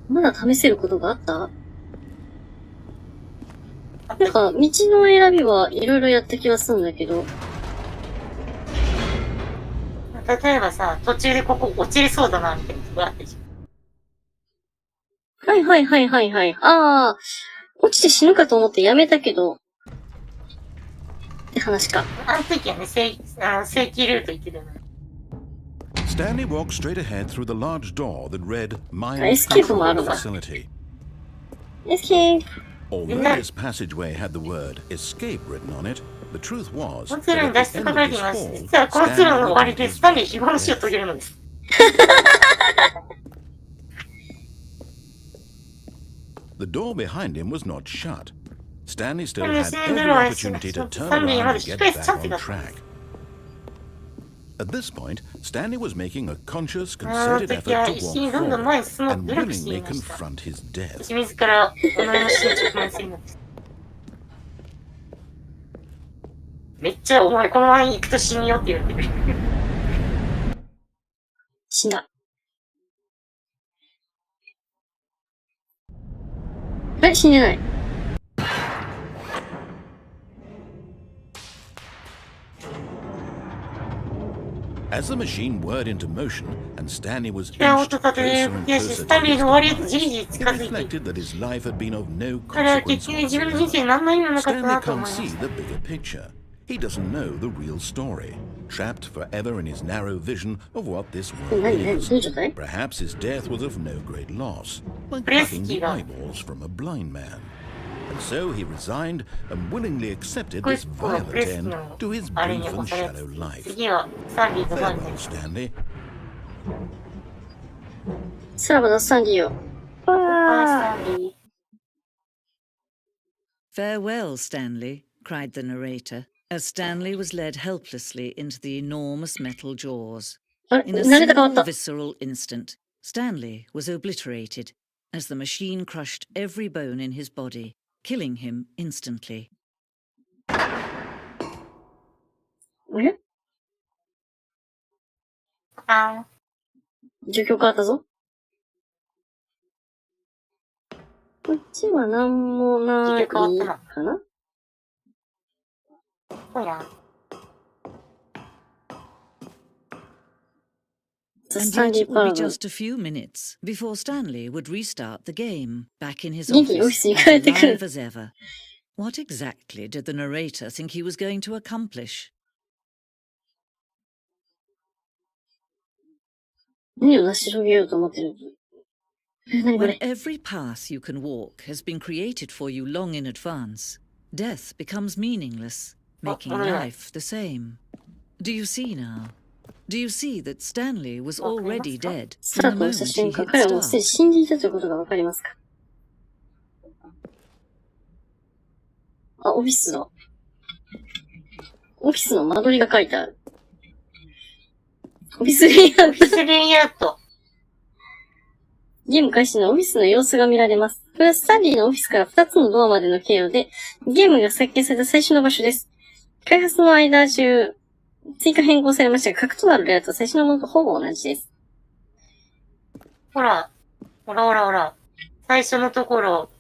まだ試せることがあった？なんか、道の選びはいろいろやった気がするんだけど。例えばさ、途中でここ落ちれそうだな、みたいなとこあったじゃん。はいはいはいはいはい。ああ、落ちて死ぬかと思ってやめたけど。って話か。あの時はね、正規ルート行ってたの。Stanley walked straight ahead through the large door that read Mine Escape Control Facility. Escape. Although this passageway had the word escape written on it, the truth was この that 通路に at 脱 the 出 end が of 書いて this います。 hall, 実はこの通路の終わりでスタンリー非業の死を遂げるのです。The door behind him was not shut. Stanley still これ had 死ぬ every のは opportunity to ス turn タンリーま around で and 引 get き返すチャ back ンス on があった。 track. At this point, Stanley was making a conscious, あの concerted 時は effort 一 to 緒に walk どんどん前に forward 進もうと and 努力してい willingly ました。 confront his death. 私自ら己の死に直面するのです。めっちゃお前この前に行くと死ぬよって言われてる。死んだ。死んでない。As the machine whirred into motion and Stanley was 手を inched と立て closer 動 and き出し、 closer スタン to リー his の終わりへと demise, じりじり he 近づいていく。 reflected that his life had been of no 彼は consequence 結局自分の人生 whatsoever. 何の意味もなかった Stanley なと思 can't いま see した。 the bigger picture. He doesn't know the real story, trapped forever in his narrow vision of what this world 何 is. どういう状態？ Perhaps his death was of no great loss, like Risky plucking the though. eyeballs from a blind man. And so he resigned and willingly accepted こい this つは violent プレス end の to his あれに brief 押 and され shallow life. 次はスタンリーの番にな Farewell, る。 Stanley. さらばだ、スタンリーよ。スタンリ Farewell, Stanley, cried the narrator, as Stanley was led helplessly into the enormous metal jaws. あれ In a 慣れた変わっ single た。 visceral instant, Stanley was obliterated as the machine crushed every bone in his body, killing him instantly. え？あ状況変わったぞ。こっちはなんもないかな？ほら。And Stanley yet it would be Parable just a few minutes before Stanley would restart the game, back in his 元気にオフィ office, スに as 帰ってくる。 alive as ever. What exactly did the narrator think he was going to accomplish? 何を成し遂げようと思ってる？何こ When れ？ every path you can walk has been created for you long in advance, death becomes meaningless, making life the same. Do you see now? Do you see that Stanley was already dead スタ from ー the トをした moment he 瞬間、 hit 彼はもうすでに start? 死んでいたということがわかりますか？あ、オフィスの。オフィスの間取りが書いてある。オフィスレイアウト。スレイアウト。ゲーム開始のオフィスの様子が見られます。これはスタンリーのオフィスから2つのドアまでの経路で、ゲームが設計された最初の場所です。開発の間中、追加変更されましたが、核となるレイアウトは最初のものとほぼ同じです。ほら。ほらほらほら。最初のところ、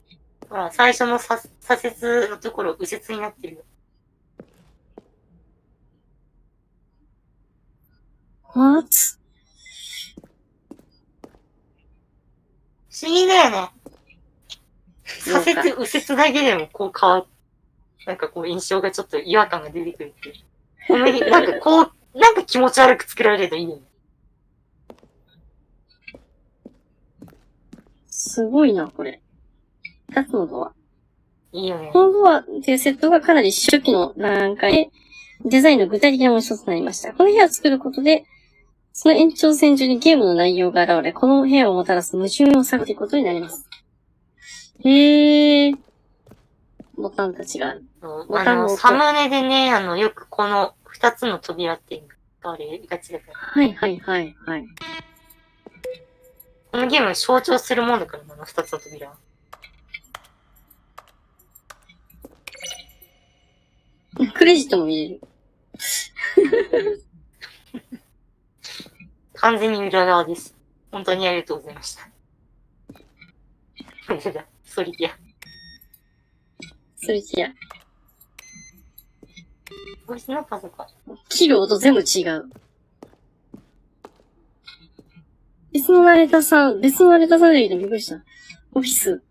ほら、最初の左折のところ、右折になってるよ。What? 不思議だよね。左折、右折だけでもこう変わる。なんかこう印象がちょっと違和感が出てくるっていう。このなんかこう、なんか気持ち悪く作られるといいよね。すごいな、これ。2つのドア。いいよね。このドアっていうセットがかなり初期の段階で、デザインの具体的なもの一つとなりました。この部屋を作ることで、その延長線上にゲームの内容が現れ、この部屋をもたらす矛盾を探っていくことになります。へー。ボタンたちがある。サムネでね、よくこの二つの扉って使われがちだから。はいはいはいはい。このゲームを象徴するもんだからな、二つの扉。クレジットも見れる。完全に裏側です。本当にありがとうございました。ソリティア。それじゃ。これなんかそうか。切る音全部違う。別のナレーターさんでびっくりした。オフィス。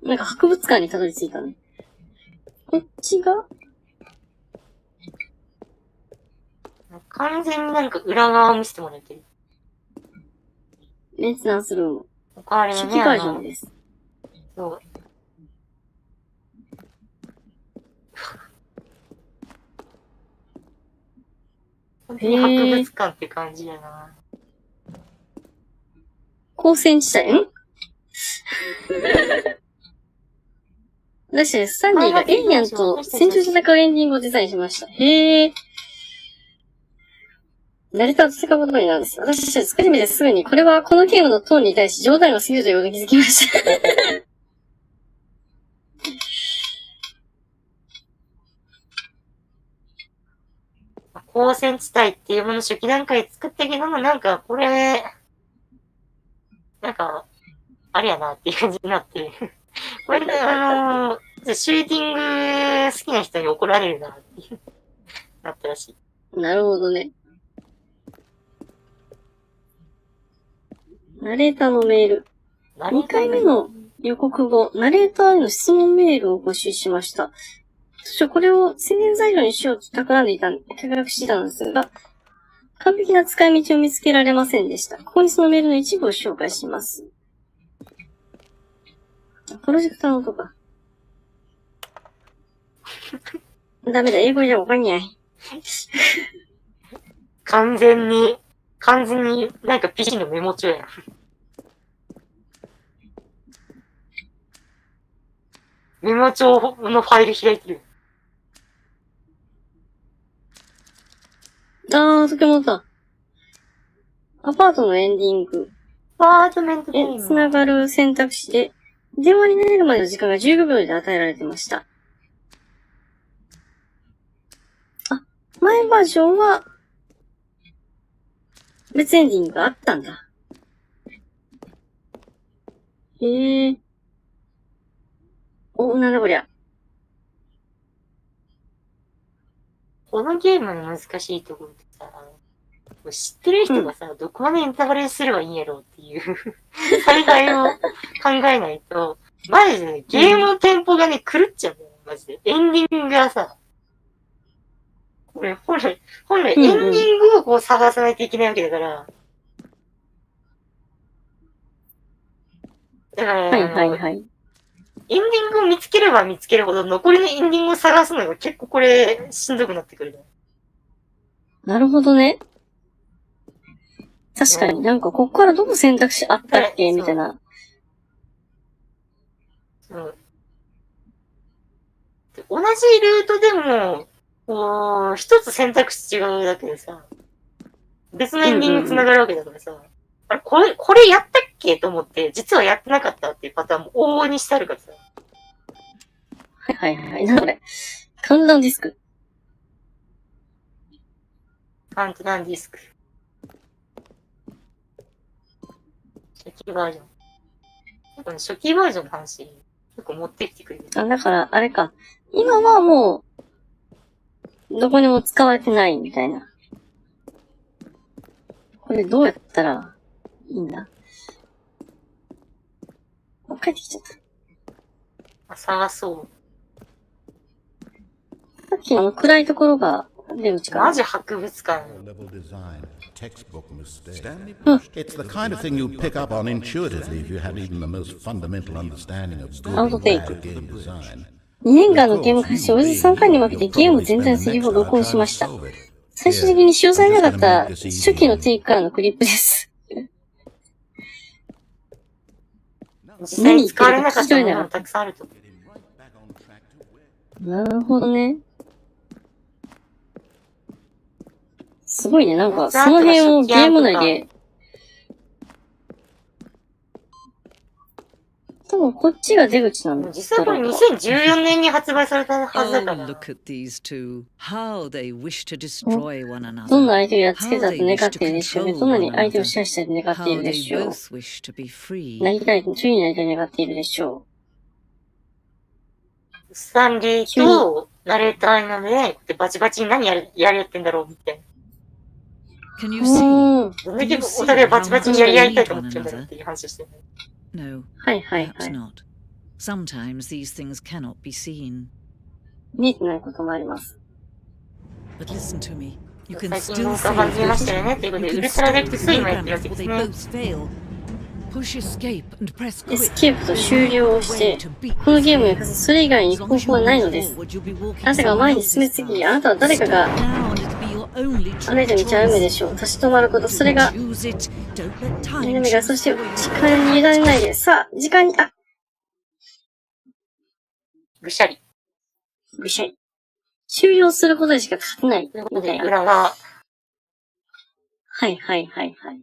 なんか博物館にたどり着いたね。こっちが完全になんか裏側を見せてもらってる。メンテナンスルーム。他あれね、初期バージョンです。そう。本当に博物館って感じやな。光線地帯、確かにスタンリーがエイリアンと戦場で戦うエンディングをデザインしました。へー。ナレーターと戦うことになるんです。私たち作り目ですぐに、これはこのゲームのトーンに対し冗談が過ぎるということに気づきました。光線地帯っていうもの初期段階作ったけども、なんかこれ、なんか、あれやなっていう感じになって、これでシューティング好きな人に怒られるなっていう、なったらしい。なるほどね。ナレーターのメール。2回目の予告後、ナレーターへの質問メールを募集しました。当初これを宣伝材料にしようと企画していたんですが、完璧な使い道を見つけられませんでした。ここにそのメールの一部を紹介します。プロジェクターの音か。ダメだ、英語じゃわかんない。完全になんか PC のメモ帳やん。メモ帳のファイル開いてる。とけもった。アパートのエンディング。アパートメントゲーム。つながる選択肢で、電話になれるまでの時間が15秒で与えられていました。前バージョンは、別エンディングがあったんだ。へえ。なんだこりゃ。このゲームの難しいところってさ、知ってる人がさ、どこまでネタバレすればいいんやろうっていう大概を考えないと、マジでね、ゲームのテンポがね、狂っちゃうんだよ、マジで。エンディングがさ、本来エンディングをこう探さないといけないわけだから、はい。エンディングを見つければ見つけるほど、残りのエンディングを探すのが結構これ、しんどくなってくるね。なるほどね。確かになんかこっからどの選択肢あったっけみたいな。同じルートでも、こう、一つ選択肢違うだけでさ、別のエンディング繋がるわけだからさ、あれ、これやったっけと思って、実はやってなかったっていうパターンも往々にしてあるからさ。はい。なんだこれ。カウントダウンディスク。カウントダウンディスク。初期バージョン。この初期バージョンの話、結構持ってきてくれる。だから、あれか。今はもう、どこにも使われてないみたいな。これどうやったらいいんだ？帰ってきちゃった。探そう。さっきの暗いところが、出口かマジ博物館。It's the kind of thing you'd pick up on intuitively if you had even the most fundamental understanding of good アウト and テイ bad ク。 game design. 2年間のゲーム開始、およそ3回に分けてゲーム全体のセリフを録音しました。最終的に使用されなかった初期のテイクからのクリップです。実際に使われなかったものもたくさんあると。なるほどね。すごいね、なんか、その辺をゲーム内で。多分こっちが出口なんだ。実際これ2014年に発売されたはずだから。Oh, look at these two. How they wish to destroy one another. どんな相手をやっつけたと願っているでしょうね。どんなに相手を支配したいと願っているでしょう。なりたい、注意になりたいと願っているでしょう。スタンリーとナレーターなので、バチバチに何やりってんだろうみたいな。Can you see? どんだけお互いバチバチにやりたいと思ってるんだろうっていう話をしてる。No, はいはいは perhaps い。not. Sometimes these things cannot be seen. 見えてないこともあります。But listen to me. You can 最近 still 動画が見えましたよねっていうことで、ウルトラデックス今やってるわけ if です they ね。 both fail. Push escape and press エス quit. ケープと終了をして、このゲームを生かすそれ以外に方法はないのです。あなたが前に進めすぎ、あなたは誰かが歩いた道を歩むでしょう。立ち止まること、それが、目の目が、そして時間に委ねないで、さあ、時間に、ぐしゃり。ぐしゃり。終了することでしか勝てない。ということで、みたいな。裏が、はいはいはいはい。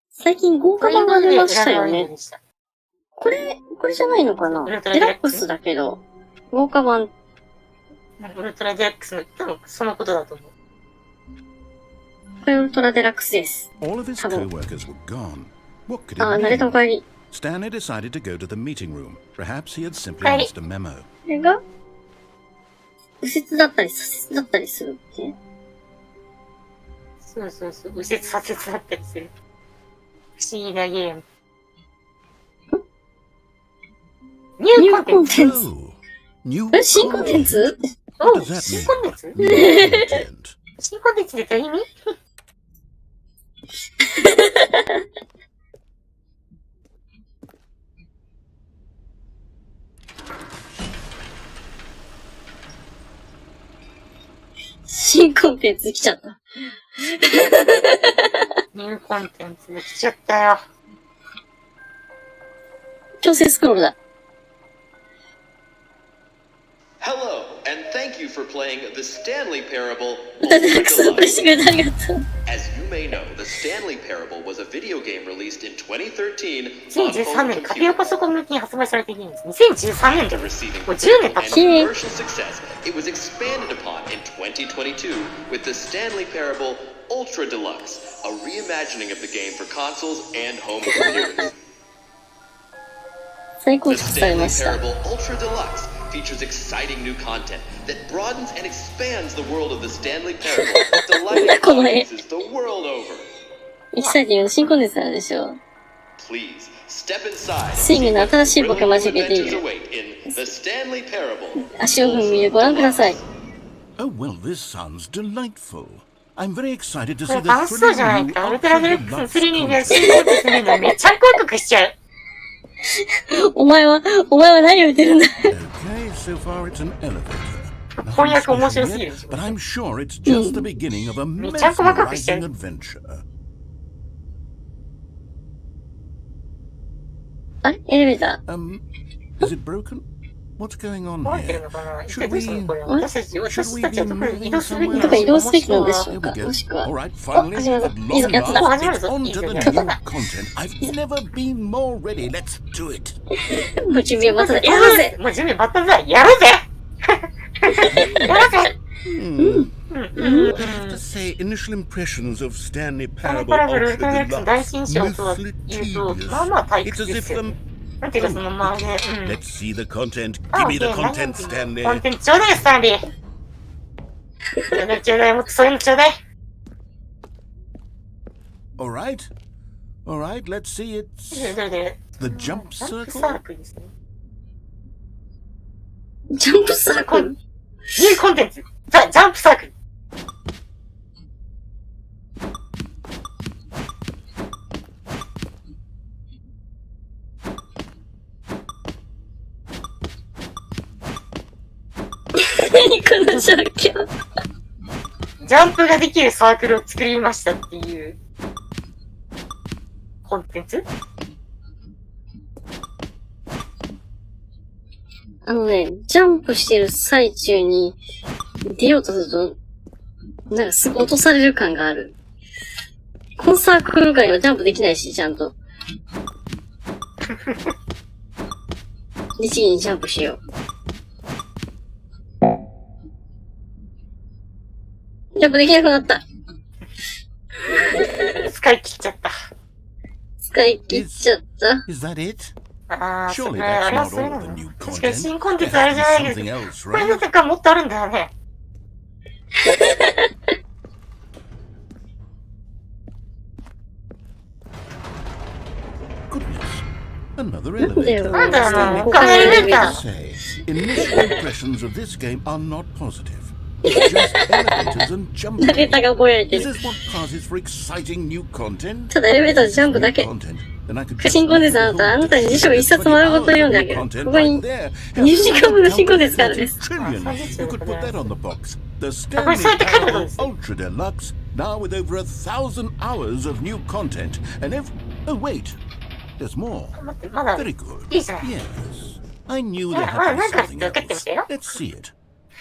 最近豪華版が出ましたよね。これじゃないのかな？デラックスだけど、豪華版。ウルトラデラックスの、多分そのことだと思う。これウルトラデラックスです。All of his co-workers were gone. What could 慣 it れたお mean? かえり。 Stanley decided to go to the meeting room. Perhaps he had simply missed a memo. これが、右折だったり左折だったりするって。そうそうそう、右折左折だったりする。不思議なゲーム。ニューコンテンツ。 Oh, new 新コンテンツ What お does that 新 mean? コンテンツ New content. 新コンテンツってどういう意味新コンテンツ来ちゃった。ニューコンテンツ来ちゃったよ。強制スクロールだ。Hello, and thank you for playing the Stanley Parable 歌でた Ultra くさんプレイ Deluxe. してくれてありがとう。 As you may know, the Stanley Parable was a video game released in 2013 on 2013 home 年、家庭 computers. パソコン向けに発売されているんです。2013年 After で、 receiving もう10年経 critical っ and た。 commercial success, it was expanded upon in 2022 with the Stanley Parable Ultra Deluxe, a reimagining of the game for consoles and home computers. 再構 The 築され Stanley ました。 Parable Ultra Deluxe features exciting new content that broadens and expands the world of the Stanley Parable, delighting この絵。 audiences the world over. エキサイティングの新コンテンツなんでしょう。 Please step inside and スイング see の what 新しいポケ thrilling モン new が交えてい adventures る。 await in the Stanley Parable. 足を踏みご覧ください。 Oh, well, this sounds delightful. I'm very excited to こ see れ the 楽しそう thrilling じゃない new か。ウルトラデラ Ultra ックスの Deluxe 3に content. 新コンテンツ見るのめっちゃ怖くしちゃう。お前は何を言ってるんだ。 Okay, so far it's an elevator. 翻訳面白すぎるでしょ。 But I'm sure it's just the beginning of a めっちゃ細かくして mesmerizing る。 adventure. あれエレベータ Is it broken? What's going on 壊れてる here? のかな一 Should 体どうしたの we- これ。私たちはどこに移動すべきーなのとか移動すべきなんでしょ Here う we か go. もしくは。 All right, finally, 始まる at いいぞ long やつだ last, 始まる it's ぞ on いい to ぞ the や new つだ content. I've never been more ready. Let's do it. もう準備はまただ。やろうぜ。もう準備バッタンだ。やろうぜやろうぜ I have to say, initial impressions of Stanley スタン Parable リーパラブルウル Ultra トラデラックスの第 Deluxe 一印象とは mostly 言うと、 tedious. まあまあ退 It's 屈 as で if すよ the ね。なんていうかそのまあね、Let's see the content. あ、 Give me the オッケー content, コン Stanley. テンツちょうだいよ、スタンリー。ちょうだい、ちょうだい、もっとそういうのちょうだい。 All right. All right, let's see. It's どれどれ the jump ジャンプサー circle. クルですね。ジャンプサークル。ニューコンテンツ。ジャンプサークル。何この状況。ジャンプができるサークルを作りましたっていうコンテンツ。ジャンプしてる最中に出ようとすると、なんかすぐ落とされる感がある。このサークル外はジャンプできないし、ちゃんと。で、次にジャンプしよう。ジャンプできなくなった。使い切っちゃった。使い切っちゃった。Is that it? ああ、そ Surely れ、あ that's れは not それ all な of の。 the new 確かに content. 新コンテン There ツあれじゃ has な to い be け something ど、 else, これな right? んかもっとあるんだよね。Goodness. Another なんだよ。 elevator. なんだよな、 Stanley, 他のエレベー I タ have ー。 to say, initial impressions of this game are not positive. It's just elevators and ナレーター jumping. が覚えられて Is る。 this what passes for exciting new content? ただエレベーターでジャンプだ New け。 content. Then I could 新コンテンツあなたに辞書一冊丸ごと読んであげる。ここに20時間分の新コンテンツがあるんです。 Trillions. You could put that on the box. The これ Stanley そうやって書いてあるん Parable です。 Ultra Deluxe, now with over 1,000 hours of new content. And oh wait, there's more. 待って、まだ Very good. いいじゃない。 Yes. I knew there ま had あ、 to なん be か something 分かってました else. よ。 Let's see it.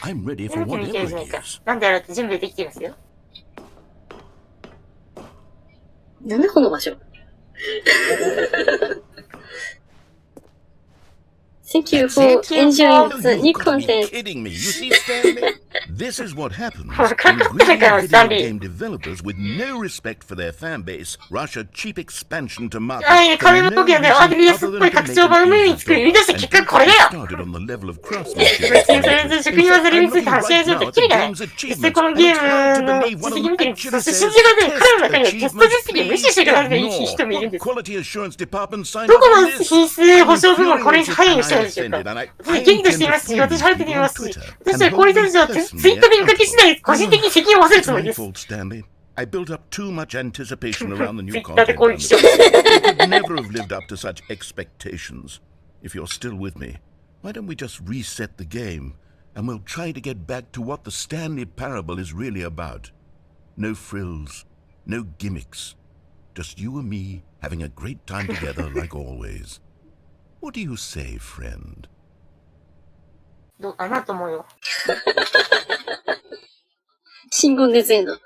I'm ready 見 for てみてる whatever じゃない it か。 is. なんでやろうって準備できてますよ。なんだこの場所。Thank you for enjoying the new You've got to be content. kidding me. You see, Stanley? This is what happens when わかってる greedy から、 video スタンリー。 game developers with no respect for their fan base rush a cheap expansion to market ああ、いや、 for 金 no 儲けはね、reason アドリアスっ other ぽ than い to 拡 make 張版を an 無理に easy 作り、生み出した job. 結果 And これだよ。 started on the level of 別 craftsmanship. にそれで職人技で見ついて走り始めたらキリがない。 I'm looking 実 right 際 now この at ゲ Games ーム Hard の to believe 実 one of 績見て them る actually そして says 信じられない。彼の中には test テスト実績を無視してください achievements いい人もいるん What です。 quality assurance department signed ど up こ on の this? 品質保証部門これに And 関与してるんでしょう offended, か。 and I 私元気としていますし、私晴れてみますし、私はこういう人たちをツイッターで見かけ次第、個人的に責任を負わせる It's つもり my です。 fault, Stanley. I built up too much anticipation around the ツ new イッターで content. 攻撃しよう。 I could never have lived up to such expectations. If you're still with me, why don't we just reset the game and we'll try to get back to what the Stanley Parable is really about? No frills, no gimmicks. Just you and me having a great time together like always. What do you say, friend? どうかなと思うよ。新コンテンツエンド。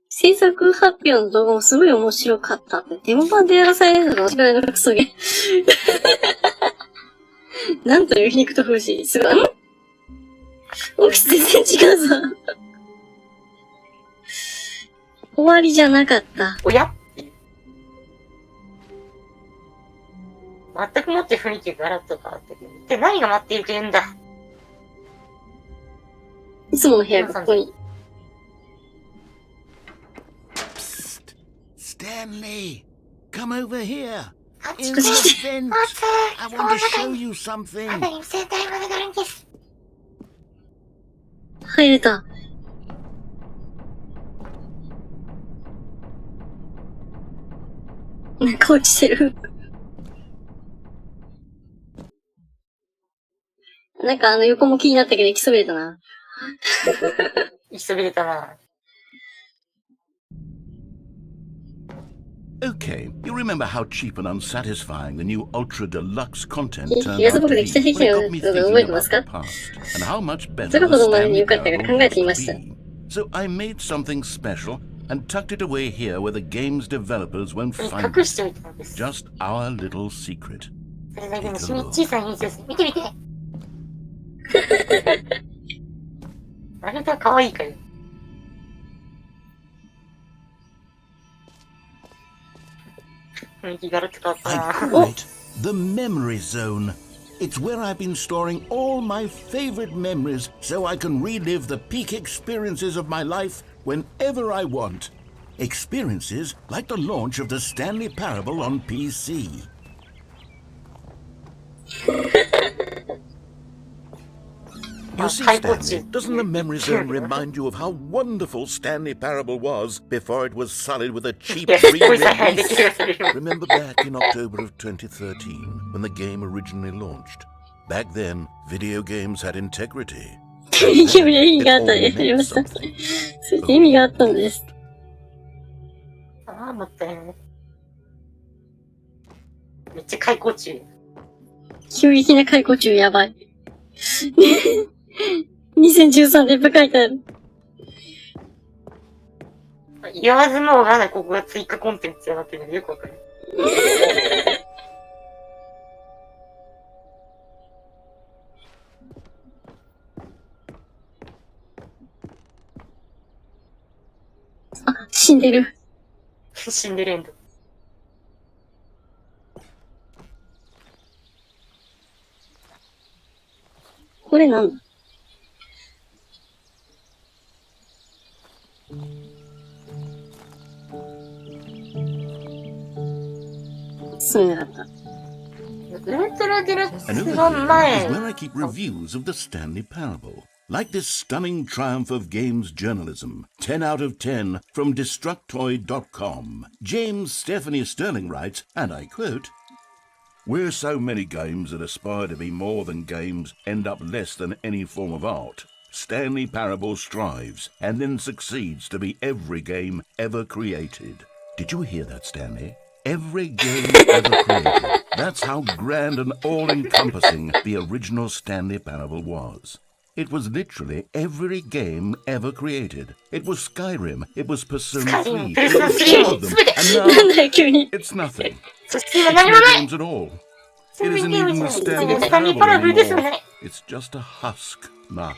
制作発表の動画もすごい面白かったって。デモ版でやらされるのがおしくらいのクソゲ。なんという皮肉と風刺。すごい。大きさ全然違うぞ。終わりじゃなかった。おやっていう。全くもって雰囲気がガラッと変わったけど。で、何が待っていると言うんだ。いつもの部屋がここに。Psst. Stanley, come over here. あっち In こ the っち。 vent. あっち I こ want の to 中 show に。 you あ something. なたに見せたいものがあるんです。入れた。なんか落ちてる。なんか横も気になったけど行きそびれたな。行きそびれたな。Okay, you remember how cheap and unsatisfying the new ultra deluxe content 気 turned が out す to ごく be できた when 人 it の got me こと覚 thinking えてます about か the past and how much better どれ the ほど前に Stanley 良かったか Parable 考えてみま could した。 be. So I made something special and tucked it away here where the game's developers won't find 隠 it. しておいたんです。 Just our little secret. それだけの小さい秘密です。見てみて。あれだ、可愛いかよ。雰囲気ガラッと変わった I な。 call it the memory zone. It's where I've been storing all my favorite memories so I can relive the peak experiences of my life whenever I want. Experiences like the launch of the Stanley Parable on PC. You see, Stanley, doesn't the memory zone remind you of how wonderful Stanley Parable was before it was sullied with a cheap re-release? Remember back in October of 2013 when the game originally launched? Back then, video games had integrity. 意味があったね。ありました。そういう意味があったんです。ああ、もったいない。めっちゃ解雇中。急激な解雇中やばい。2013年って書いてある。言わずもがなここが追加コンテンツになってるのよくわかる。あ、死んでる。死んでるんだ。これなんだ？そうなかった。ウルトラデラックス And の over here 前 is where I keep reviews of the Stanley Parable. Like this stunning triumph of games journalism, 10 out of 10 from Destructoid.com. James Stephanie Sterling writes, and I quote, "Where so many games that aspire to be more than games end up less than any form of art, Stanley Parable strives and then succeeds to be every game ever created." Did you hear that, Stanley? Every game ever created. That's how grand and all-encompassing the original Stanley Parable was. It was literally every game ever created. It was Skyrim. It was Persona 3. It was all of them. And now, it's nothing. No games at all. It isn't even the Stanley Parable anymore. It's just a husk now.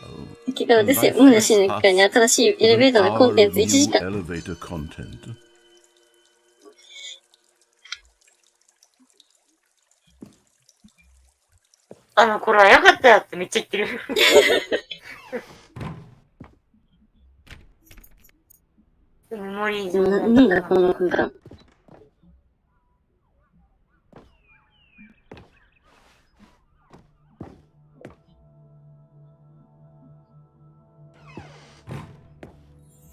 結果ですよ。無なしの機会に新しいエレベーターのコンテンツ1時間。Elevator content. これは良かったよってめっちゃ言ってる。メモリーズなんだこの空間。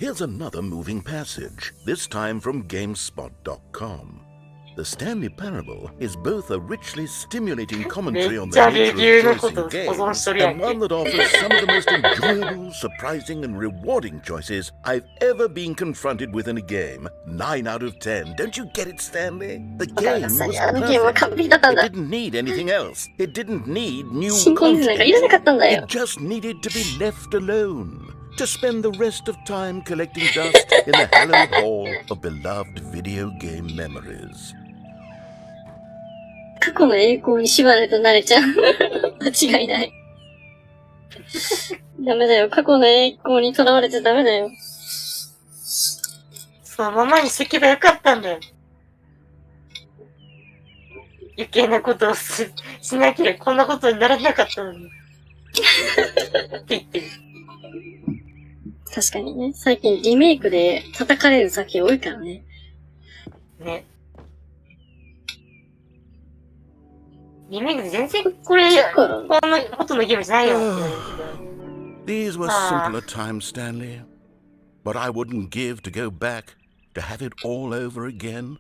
Here's another moving passage, this time from GameSpot.com. The Stanley Parable is both a richly stimulating commentary on the nature of choice in games and one that offers some of the most enjoyable, surprising, and rewarding choices I've ever been confronted with in a game. 9 out of 10. Don't you get it, Stanley? The game was perfect. It didn't need anything else. It didn't need new content. It just needed to be left alone. To spend the rest of time collecting dust in the hallowed hall of beloved video game memories. 過去の栄光に縛られた慣れちゃう。間違いない。ダメだよ。過去の栄光に囚われちゃダメだよ。そのままにしとけばよかったんだよ。余計なことをしなければこんなことにならなかったのに。って言ってる。確かにね。最近リメイクで叩かれる作品多いからね。ね。リメイクで全然これ、こんな元のゲームじゃないよ。These were simpler times, Stanley. But I wouldn't give to go back to have it all over again.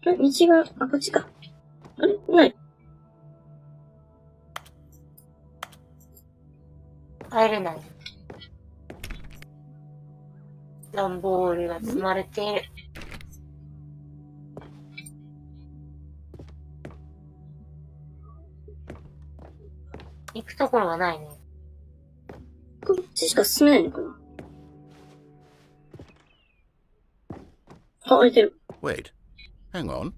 道が、あ、こっちか。あれない。入れない。段ボールが積まれている。行くところがないね。こっちしか進めないのかな。あ、開いてる。Wait, hang on.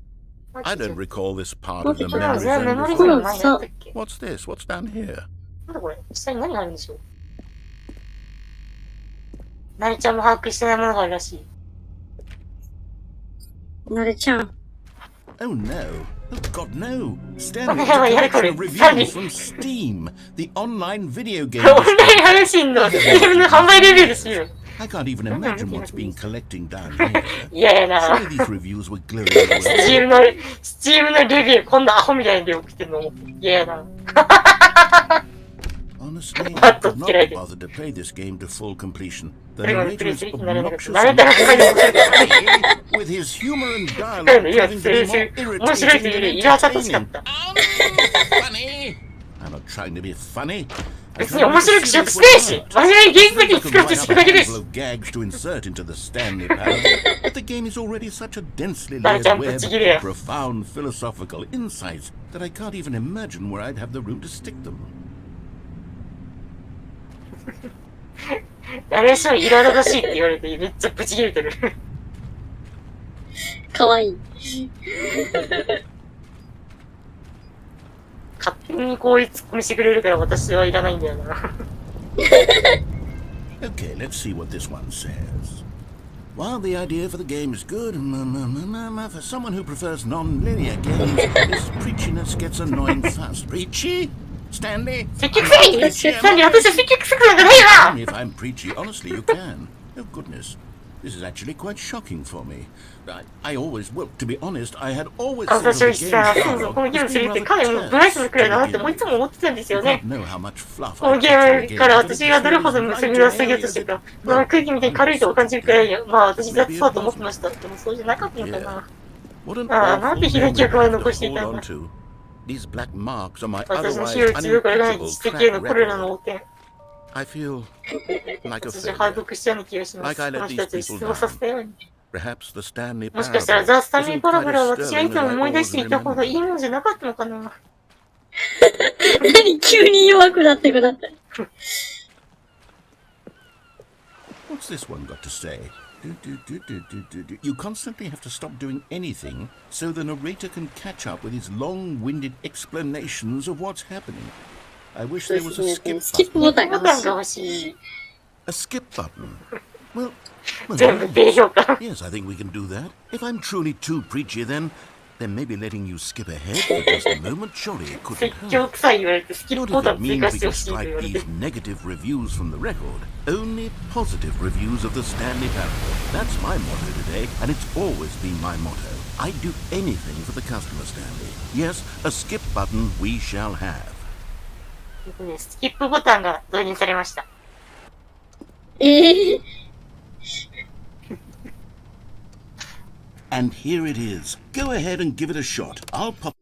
I don't recall this part of the memory zone メモリ before. ゾーン前だったっけ？ What's this? What's down here? なんだこれ？下に何があるんでしょう？なりちゃんも把握してないものがあるらしい。なれちゃん。Oh no. Oh God, no. Stanley, reviews from Steam, the online video game. オンライン配信のゲームの販売レビューですよ。I can't even imagine what's been collecting down here. いやいやな。Some of these reviews were glowing. スチームのレビュー、こんなアホみたいに送ってんのも嫌やな。Honestly, I could not be bothered to play this game to full completion. The narrator is obnoxious with his humor and dialogue proving to be more irritating than entertaining. Funny? I'm not trying to be funny. 別に面白くしようとしてないし、真面目にゲームだけ作ろうとしてるだけです。gags to insert into the Stanley Parable, but the game is already such a densely layered web of profound philosophical insights that I can't even imagine where I'd have the room to stick them. ナレーションいろいろらしいって言われてめっちゃブチ切れてる。かわいい。勝手にこういうツッコミしてくれるから私はいらないんだよな。Okay, let's see what this one says. While the idea for the game is good, for someone who prefers non-linear games, this preachiness gets annoying fast. Preachy? Stanley? 積極臭い！スタンリー、私は積極臭くなんかないわ！ If I'm preachy, honestly, you can. Oh, goodness. This is actually quite shocking for me. I always, well, to be honest, I had always thought of the game's dialogue このゲームするってかなりブライトなくらいだなっていつも思ってたんですよね。 know how much fluff このゲームから私がどれほど結び出すぎとしてか、空気みたいに軽いと感じるくらい、まあ私だってそうだと思ってました。でもそうじゃなかったのかな。ああ、なんてひどい記憶まで残していたんだ。These black marks are my 私の otherwise 火を強くない知 unimpeachable 的への track これら record. の汚点。I feel like a 私は敗 failure. 北したような気がします。この人たちを失望させたように。 Perhaps the Stanley もしかしたら Parable ザ・スタンリー isn't パラ quite ボルは as 私がい sterling つも as I 思い出してい always たほど remember. いいものじゃなかったのかな。何急に弱くなってくなった。What's this one got to say? You constantly have to stop doing anything so the narrator can catch up with his long-winded explanations of what's happening. I wish there was a skip スキップ button. ボタンがボタンが欲しい。欲しい。 A skip button. Well, 全部低評価。 yes, I think we can do that. If I'm truly too preachy, then maybe letting you skip ahead for just a moment, surely it couldn't 説 hurt. 教臭い言われてスキッ Not プボ if タ it ン追 means 加 we して can ほしいと言 strike われて。 these negative reviews from the record. Only positive reviews of the Stanley Parable. That's my motto today, and it's always been my motto. I'd do anything for the customer, Stanley. Yes, a skip button we shall have. スキップボタンが導入されました。And here it is. Go ahead and give it a shot. I'll pop.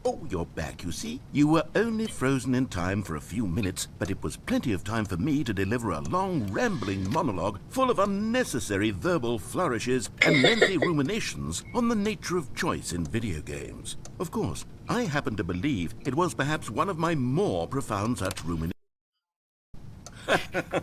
Oh, you're back, you see. You were only frozen in time for a few minutes, but it was plenty of time for me to deliver a long, rambling monologue full of unnecessary verbal flourishes and lengthy ruminations on the nature of choice in video games. Of course, I happen to believe it was perhaps one of my more profound such ruminations.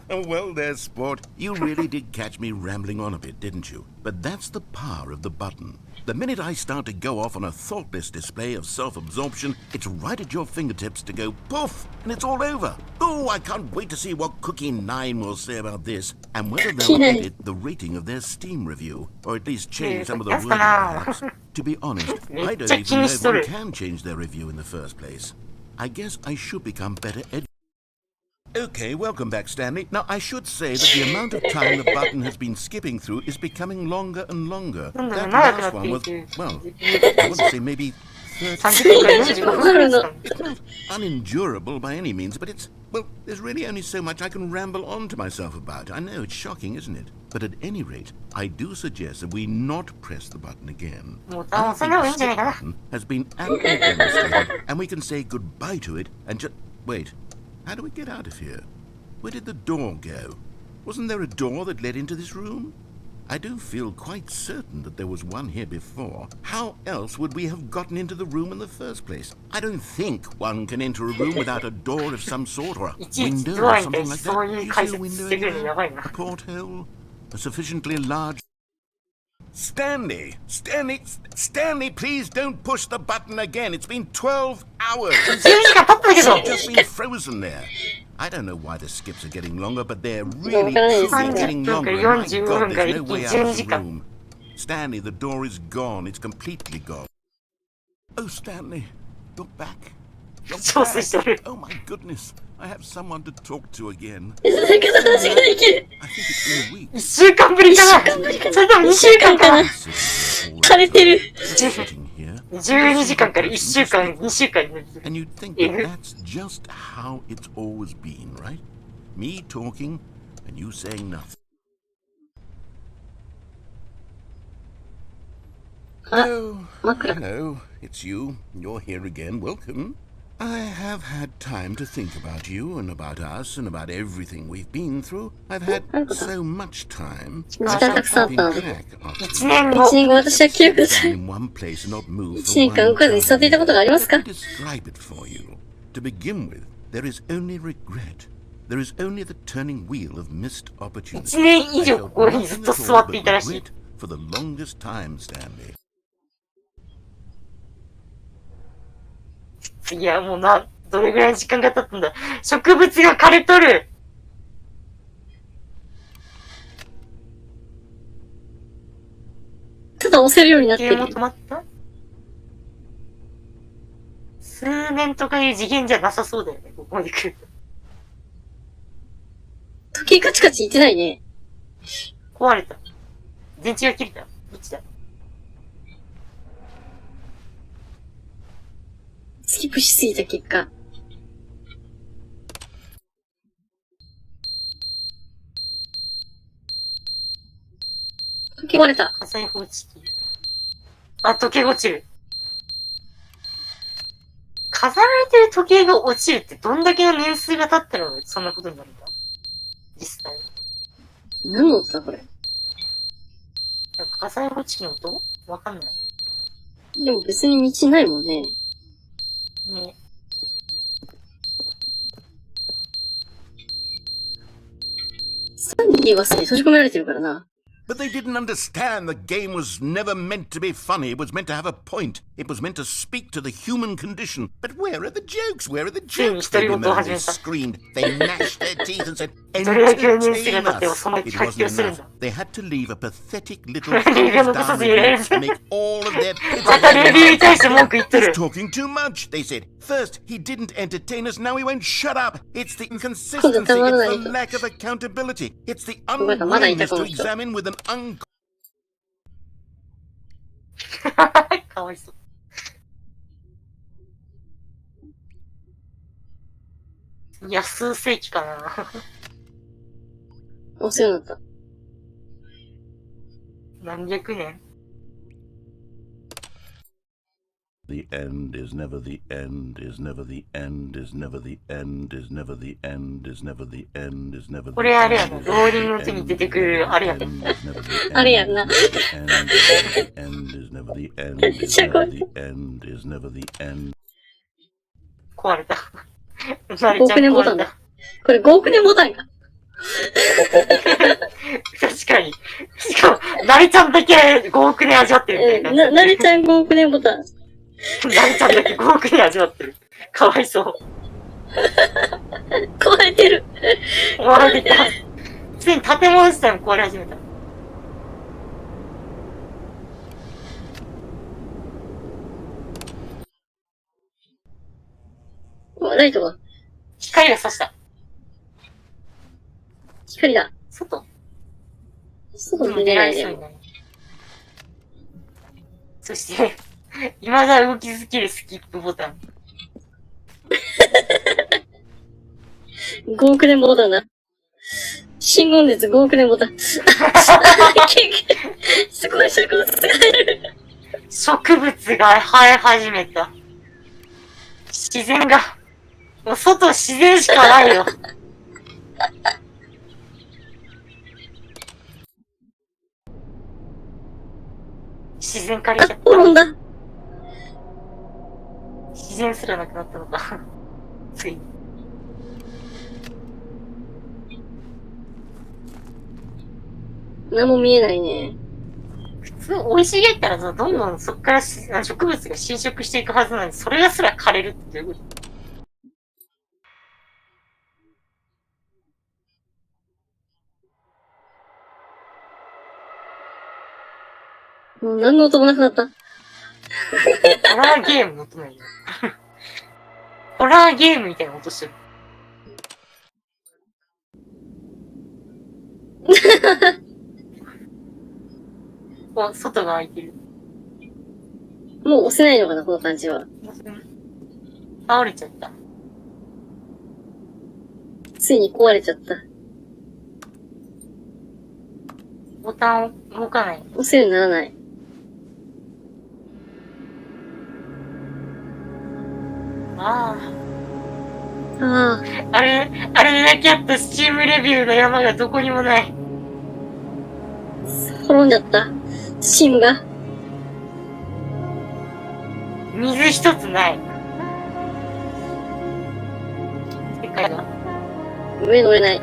Well there, sport. You really did catch me rambling on a bit, didn't you? But that's the power of the button. The minute I start to go off on a thoughtless display of self-absorption, it's right at your fingertips to go poof, and it's all over. Oh, I can't wait to see what Cookie9 will say about this, and whether they'll edit the rating of their Steam review, or at least change some of the wording perhaps. To be honest, I don't even know if one can change their review in the first place. I guess I should become better Okay, welcome back, Stanley. Now, I should say that the amount of time the button has been skipping through is becoming longer and longer. That last one was, well, I want to say maybe 30. It's not unendurable by any means, but it's, well, there's really only so much I can ramble on to myself about. I know, it's shocking, isn't it? But at any rate, I do suggest that we not press the button again. I think the skip button has been aptly demonstrated, and we can say goodbye to it and just... Wait. How do we get out of here? Where did the door go? Wasn't there a door that led into this room? I do feel quite certain that there was one here before. How else would we have gotten into the room in the first place? I don't think one can enter a room without a door of some sort or a window or something like that. Do you see a window anywhere? A porthole? A sufficiently large... Stanley, please don't push the button again. It's been 12 hours. It's just been frozen there. I don't know why the skips are getting longer, but they're really truly getting longer. And my God, there's no way out of the room. Stanley, the door is gone. It's completely gone. Oh, Stanley, you're back. You're 調整してる。 back. Oh, my goodness. I have someone to talk to again. なんか話ができる。 I think it's been a week. 1週間ぶりかな。それとも2週間かな。枯れてる。 Sitting here. 12時間から1週間、2週間になる。 And you'd think that that's just how it's always been, right? Me talking and you saying nothing. Oh, hello. It's you. You're here again. Welcome. I have had time to think about you and about us and about everything we've been through. I've had so much time. I stopped keeping track after 1年後。 1年後私は記憶さ in one place and not move 1 for 年間動 one かずに座っていたことがありますか Let me describe it for you. To begin with, there is only regret. There is only the turning wheel of missed opportunity. 1年以上ここにずっと座っていたらしい。 For the longest time, Stanley. 次はもうどれぐらい時間が経ったんだ。植物が枯れとる。ただ押せるようになってるゲームも。止まった？数年とかいう次元じゃなさそうだよね、ここまで来る。時計カチカチ言ってないね。壊れた。電池が切れた。どっちだ？スキップしすぎた結果。時計割れた。火災報知器。あ、時計が落ちる。飾られてる時計が落ちるってどんだけの年数が経ったらそんなことになるんだ？実際。何の音だこれ。火災報知器の音？わかんない。でも別に道ないもんね。ね。スタンリーはすでに閉じ込められてるからな。 But they didn't understand the game was never meant to be funny. It was meant to have a point. It was meant to speak to the human condition. But where are the jokes? Where are the jokes? They bemoaned, they screamed, they gnashed their teeth and said, entertain us. It wasn't enough. They had to leave a pathetic little down to make all of their He's talking too much, they said. First, he didn't entertain us, now he won't shut up. It's the inconsistency, it's the lack of accountability. It's the unwillingness to examine with an かわいそう。いや、数世紀かな。お世話になった。何百年 The end is never the end, is never the end, is never the end, is never the end, is never the end, is never the end. これあれやな、ローリングの手に出てくるあれやで。あれやんな。壊れた。5億年ボタンだ。これ5億年ボタンか。確かに。しかも、なりちゃんだけ5億年味わってるみたいな。なりちゃん5億年ボタン。なりちゃんだけ5億年味わってる。かわいそう。壊れてる。壊れてた。ついに建物自体も壊れ始めた。ライトが。光が差した。光だ。外出れないね。そして、未だ動き続けるスキップボタン。5億年ボタンだ。信号熱5億年ボタン。すごい植物が生える。植物が生え始めた。自然が、もう外自然しかないよ。自然借りちゃった。転んだ。自然すらなくなったのか。ついに。何も見えないね。普通、生い茂ったらさ、どんどんそっから植物が侵食していくはずなのに、それがすら枯れるってどういうこと？もう何の音もなくなった。ホラーゲームの音ないよ。ホラーゲームみたいな音してる。お、外が開いてる。もう押せないのかな、この感じは。倒れちゃった。ついに壊れちゃった。ボタン動かない。押せるようにならない。ああ。ああ。あれだけあったスチームレビューの山がどこにもない。滅んじゃった。シムが。水一つない。世界が。上乗れない。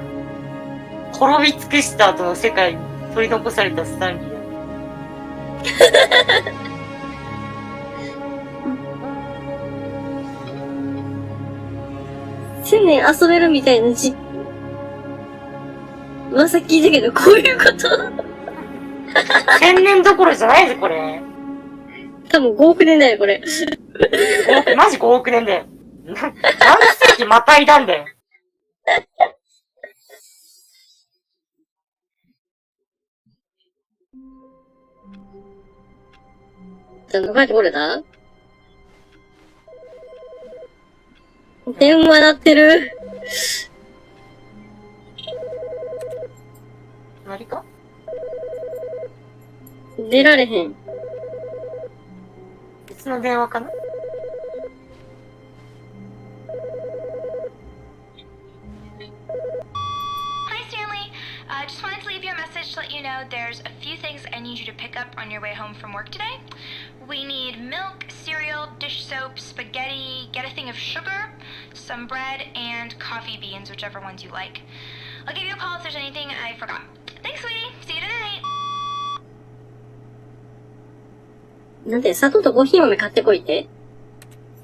滅び尽くした後の世界に取り残されたスタンリーだ。1000年遊べるみたいな噂聞いたけど、こういうこと1000年どころじゃないぜ、これ。多分5億年だよ、これ。マジ5億年だよ。何世紀またいだんだよ。ちゃんと書いてこれた？電話鳴ってる。何か？出られへん。別の電話かな？ Hi, Stanley. Just wanted to leave you a message to let you know there's a few things I need you to pick up on your way home from work today. We need milk, cereal, dish soap, spaghetti, get a thing of sugar, some bread, and coffee beans, whichever ones you like. I'll give you a call if there's anything I forgot. Thanks, sweetie. See you tonight. なんで、砂糖とコーヒー豆買ってこいって？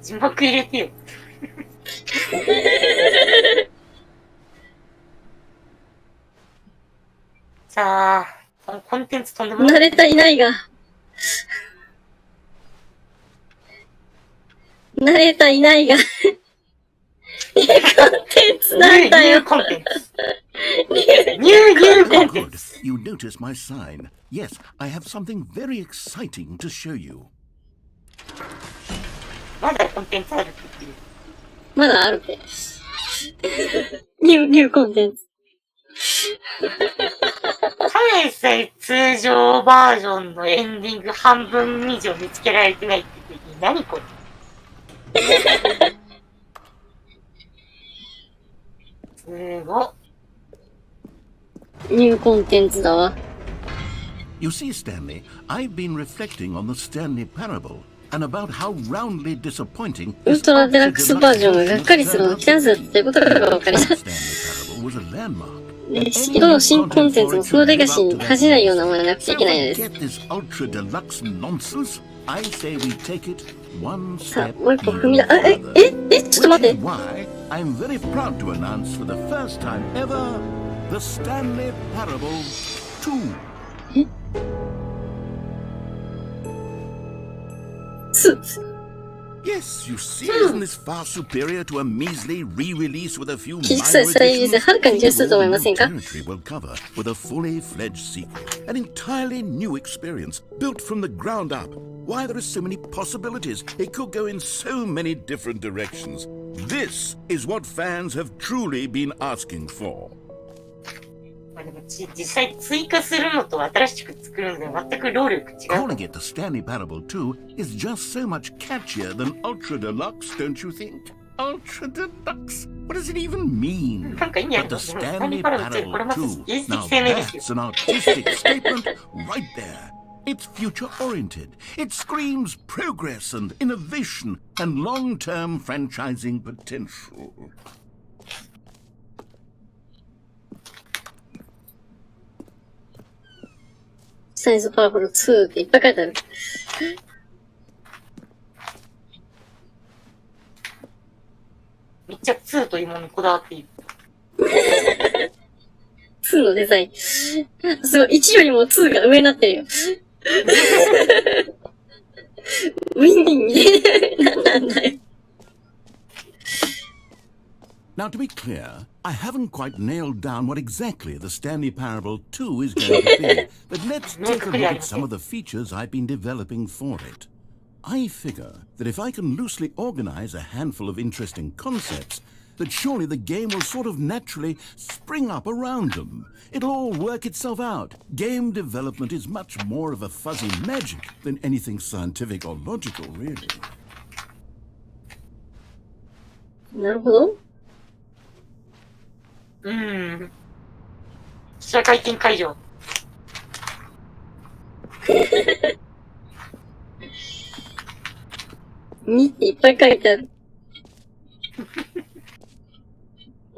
字幕入れてよ。さあ、コンテンツとんでもない。慣れたいないが。慣れたいないが。コンテンツなんだよ。ニューコンテンツ。ニューコンテン Good. ツ。 You notice my sign. Yes, I have something very exciting to show you. まだコンテンツあるって言ってる。まだあるって。ニューコンテンツ。関西通常バージョンのエンディング半分以上見つけられてないって言って何これ。すごっ。ニューコンテンツだわ。You see, Stanley, I've been reflecting on the Stanley Parable and about how roundly disappointing ウルトラデラックスバージョンががっかりするのをキャンセルっていうことが分かりた。 Stanley Parable was a landmark. どの新コンテンツもそのレガシーに恥じないようなものになくちゃいけないのです。 Get this ultra deluxe nonsense? I say we take it one さあ、 step もう一歩踏みだ、further. ちょっと待っ Which て。 is why I'm very proud to announce for the first time ever the Stanley Parable 2. Yes, you see, isn't this far superior to a measly re-release with a few minor additions? Territory will cover with a fully fledged sequel, an entirely new experience built from the ground up. Why, there are so many possibilities. It could go in so many different directions. This is what fans have truly been asking for. まあでも実際追加するのと新しく作るので全く労力違う。 Calling it the Stanley Parable 2 is just so much catchier than Ultra Deluxe, don't you think? Ultra Deluxe? What does it even mean? なんか意味ある But の the スタンリ Stanley ーパラボ2、これ Parable また 2, 芸術 now 的生命ですよ。 that's an artistic statement right there. It's future-oriented. It screams progress and innovation and long-term franchising potential. サイズパワフル2っていっぱい書いてある。めっちゃ2というものにこだわっている。2のデザイン。すごい、1よりも2が上になってるよ。ウィンディングなんだよ。Now, to be clear, I haven't quite nailed down what exactly the Stanley Parable 2 is going to be, but let's take a look at some of the features I've been developing for it. I figure that if I can loosely organize a handful of interesting concepts, that surely the game will sort of naturally spring up around them. It'll all work itself out. Game development is much more of a fuzzy magic than anything scientific or logical, really. なるほど。記者会見会場。2っていっぱい書いてある。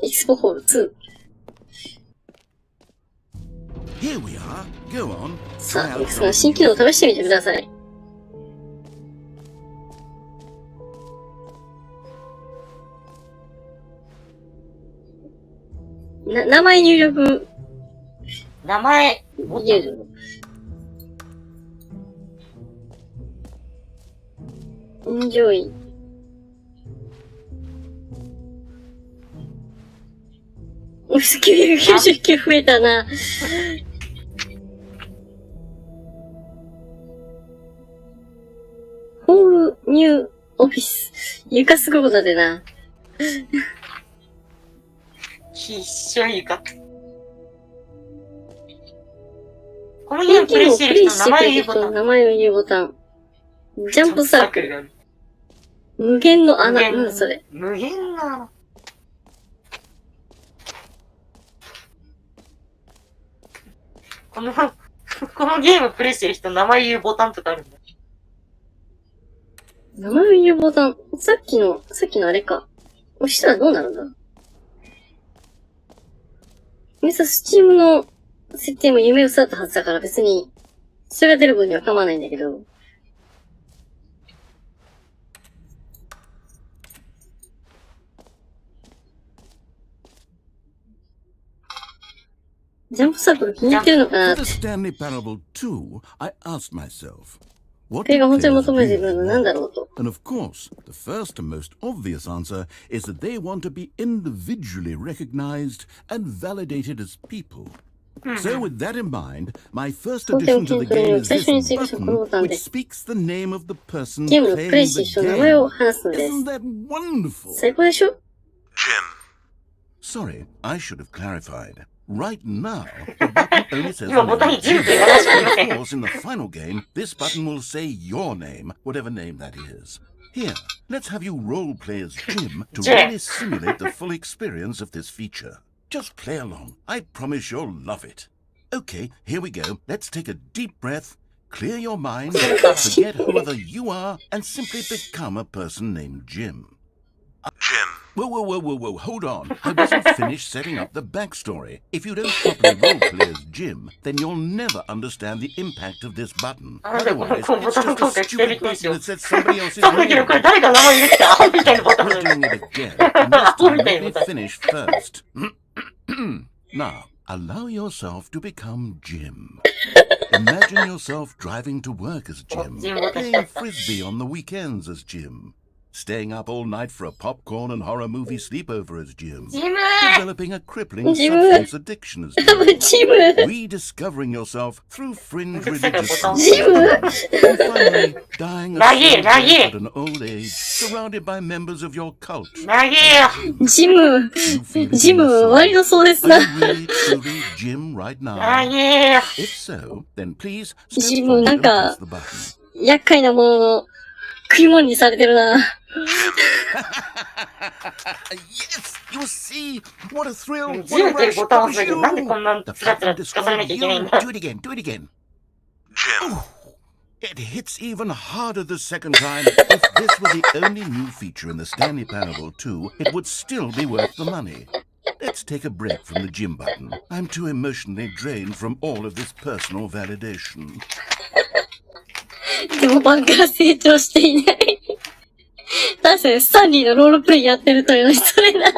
エキスポホール2。Here we are. Go on. さあ、X が新機能を試してみてください。名前入力。名前。入れる。Enjoy。999増えたな。ホールニューオフィス。床すごいことだってな。必勝床。このゲームプレイしてる人の名前を言うボタン。名前を言うボタン。ジャンプサークル。無限の穴。それ。無限の穴。このゲームプレイしてる人の名前言うボタンとかあるんだ。名前を言うボタン。さっきのあれか。押したらどうなるんだ？スチームの設定も夢をさったはずだから別に、それが出る分には構わないんだけど。ジャンプサークル気に入ってるのかなって。For the Stanley Parable 2, I asked myself, what これ do が本当に players 求めて really くるのなんだろうと。And of course, the first and most obvious answer is that they want to be individually recognized and validated as people. So with that in mind, my first addition to the game is this button which speaks the name of the person ゲームの playing プレイしてる the 人の名前を game. 話すのです。 Isn't that wonderful? 最高でしょ？ Sorry, I should have clarified. Right now, the button only says the 今ボ name タンに of ジム Jim. って言わなくていませ Of ん。 course, in the final game, this button will say your name, whatever name that is. Here, let's have you roleplay as Jim to Jim. really simulate the full experience of this feature. Just play along. I promise you'll love it. Okay, here we go. Let's take a deep breath, clear your mind, forget whoever you are, and simply become a person named Jim. Jim. Whoa, hold on. I wasn't finished setting up the backstory. If you don't properly roleplay as Jim, then you'll never understand the impact of this button. Otherwise, it's just a stupid button that says somebody else's 多分けど name. これ誰が名前入れてたアホみたいなボタン We're だよ。 doing it again. And this time, let me finish first. Now, allow yourself to become Jim. Imagine yourself driving to work as Jim, playing frisbee on the weekends as Jim, staying up all night for a popcorn and horror movie sleepover as Jim, ジム developing a crippling Jim. substance addiction as 多分 Jim, チーム。 rediscovering yourself through fringe religious Jim. groups, and finally dying a Nagi, slow Nagi. death at an old age, surrounded by members of your cult. 投げよ。ジム。ジム、割とそうですな。 Are you really, truly Jim right 投 now? げよ。 If so, then please Jim, step forward and なんか press the button. 厄介なものの食い物にされてるな。Yes, you see, what a thrill! ジム What と a いう rush! ボタンを It 押すだ was けでなんで you. こんな The つらつら button 聞かさな described きゃいけないん you. だ。 Do it again, do it again. Jim. It hits even harder the second time. If this were the only new feature in the Stanley Parable 2, it would still be worth the money. Let's take a break from the Jim button. I'm too emotionally drained from all of this personal validation. でもバンから成長していない。確かにスタンリーのロールプレイやってるというのにそれな。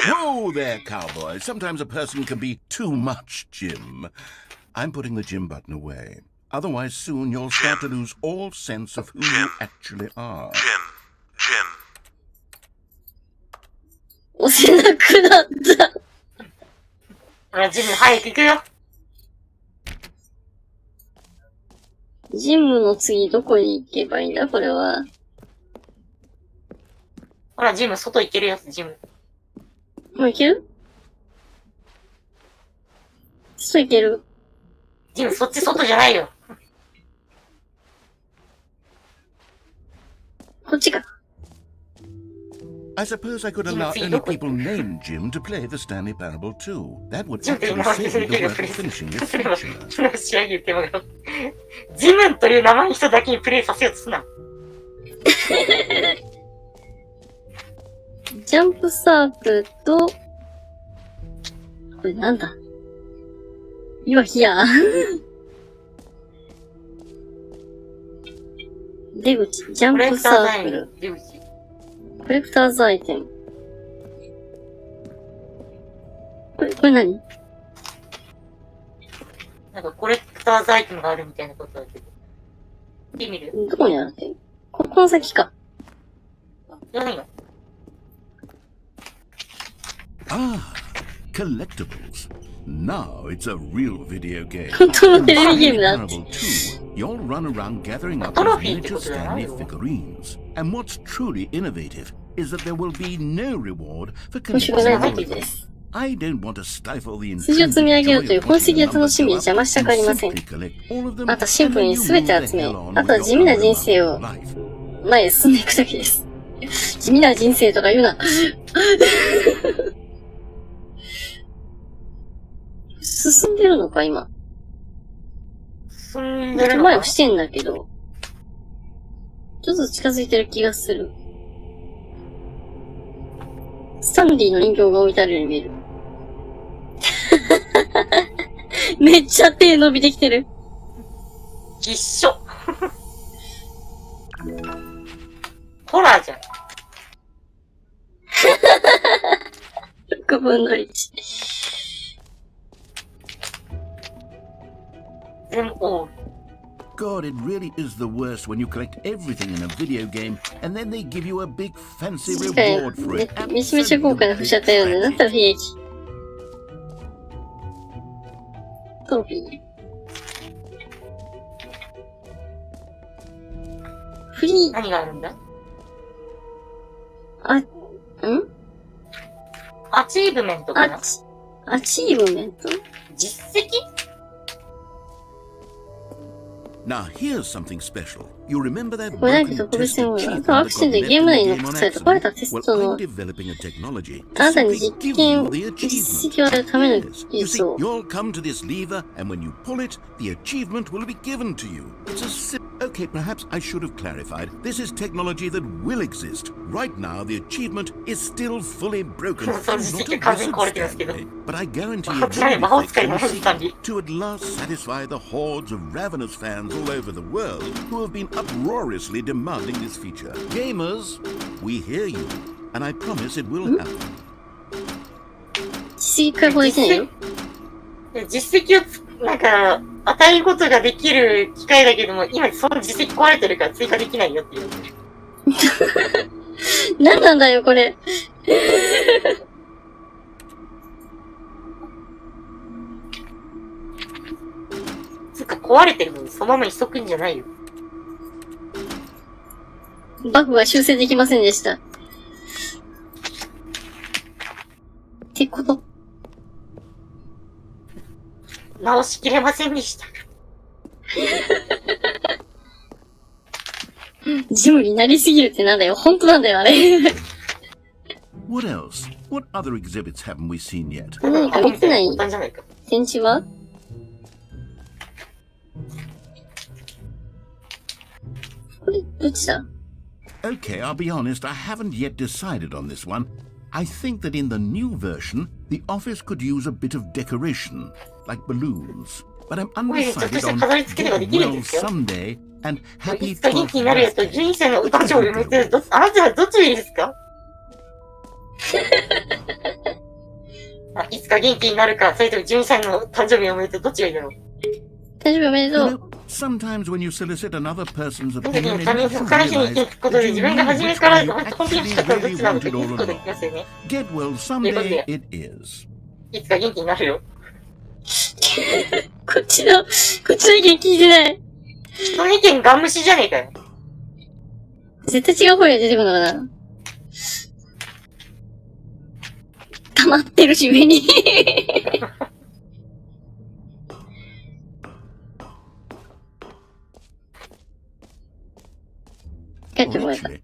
Whoa there, cowboy. Sometimes a person can be too much Jim. I'm putting the Jim button away. Otherwise, soon you'll start to lose all sense of who you actually are. Jim. 押せなくなった。ほら、ジム早く行くよ。ジムの次どこに行けばいいんだこれは。ほら、ジム、外行けるやつ、ジム。もう行ける？外行ける？ジム、そっち外じゃないよ。こっちか。I suppose I could allow any people named Jim to play the Stanley Parable too. That would ジムっていう actually 名前 save で me プ the レイ work of finishing す this る。feature. それは試合言ってもらう。ジムという名前の人だけにプレイさせようとすな。ジャンプサークルと、これなんだYou are here. 出口、ジャンプサークル。出口。コレクターズアイテム。これ何？なんかコレクターズアイテムがあるみたいなことだけど。見てみる？どこにあるって？この先か。何が？ Ah, collectibles. Now it's a real video game. 本当のテレビゲームだ。 Parable 2, you'll run around gathering up Trophy those miniature ってことじゃないよ。 Stanley figurines. And what's truly innovative is that there will be no reward for 面白くない collecting だ all け of で them. す。 I don't want to stifle the 数字を積み上げようという intrinsic 本質 joy 的 of な楽し watching みに numbers 邪魔したくありません。 go up. So simply collect all of them あとシンプルに and 全て then you 集め、 move the hell on あとは with 地味な your 人生 other を life. 前へ進んでいくだけです。地味な人生とか言うな。進んでるのか今。進んでるのか前をしてんだけど。ちょっと近づいてる気がする。スタンリーの人形が置いてあるように見える。めっちゃ手伸びてきてる。一緒。ホラーじゃん。6分の1。全部。 God, it really is the worst when you collect everything in a video game and then they give you a big fancy 確か reward for に it. めちゃめちゃ豪華な風車あったよね。だったら悲劇。トロフィー。フリー、何があるんだ？アチーブメントかな？アチーブメント？実績？ Now here's something special. You remember that これだけ broken 特別 test なもの。あ achievement とア that クシデン got トで left ゲー in ム the 内に game 残 on された壊れた accident? テス Well, ト I'm の developing a technology あなた to に simply 実 give 験 you the 実 achievement. 績を与えるための You 技 see, 術を。 you'll come to this lever, and when you pull it, the achievement will be given to you. It's a Okay, perhaps I should have clarified. This is technology that will exist. Right now, the achievement is still fully broken. I'm not a wizard, Stanley, but I guarantee it will be fixed in a secret to at last satisfy the hordes of ravenous fans all over the world who have been uproariously demanding this feature. Gamers, we hear you, and I promise it will happen. 実績解放できないよ。実績をなんか、与えることができる機械だけども、今その実績壊れてるから追加できないよっていう。何なんだよ、これ。つうか壊れてるのにそのままにしとくんじゃないよ。バグは修正できませんでした。ってこと直しきれませんでした。ジムになりすぎるってなんだよ。本当なんだよ、あれ。 What else? What other exhibits haven't we seen yet? 何か見てないなんじゃないか。展示はこれ、どっちだ Okay, I'll be honest, I haven't yet decided on this one. I think that in the new version, the office could use a bit of decoration, like balloons. But I'm undecided on Get Well Someday and い Happy つか元気になるやつと 12th 12歳のお誕生日をめて、あなたはどっちがいいですか？いつか元気になるか、それとも12歳の誕生日をめてどっちがいいだろう？大丈夫おめでと You う。 know, Sometimes when you solicit another person's その時 opinion, に it 他の makes 人の意見 you 聞 realize くことで that 自 you 分が初 knew め which から way you 本当に actually したかどっ really ちなのか wanted 聞く all ことできますよ along. ね。Get well ということ someday で、 it is. いつか元気になるよ。こっちの意見聞いてない。人の意見ガン無視じゃねえかよ。絶対違う声が出てくるのかな。溜まってるし、上に。帰ってこられた。 Actually,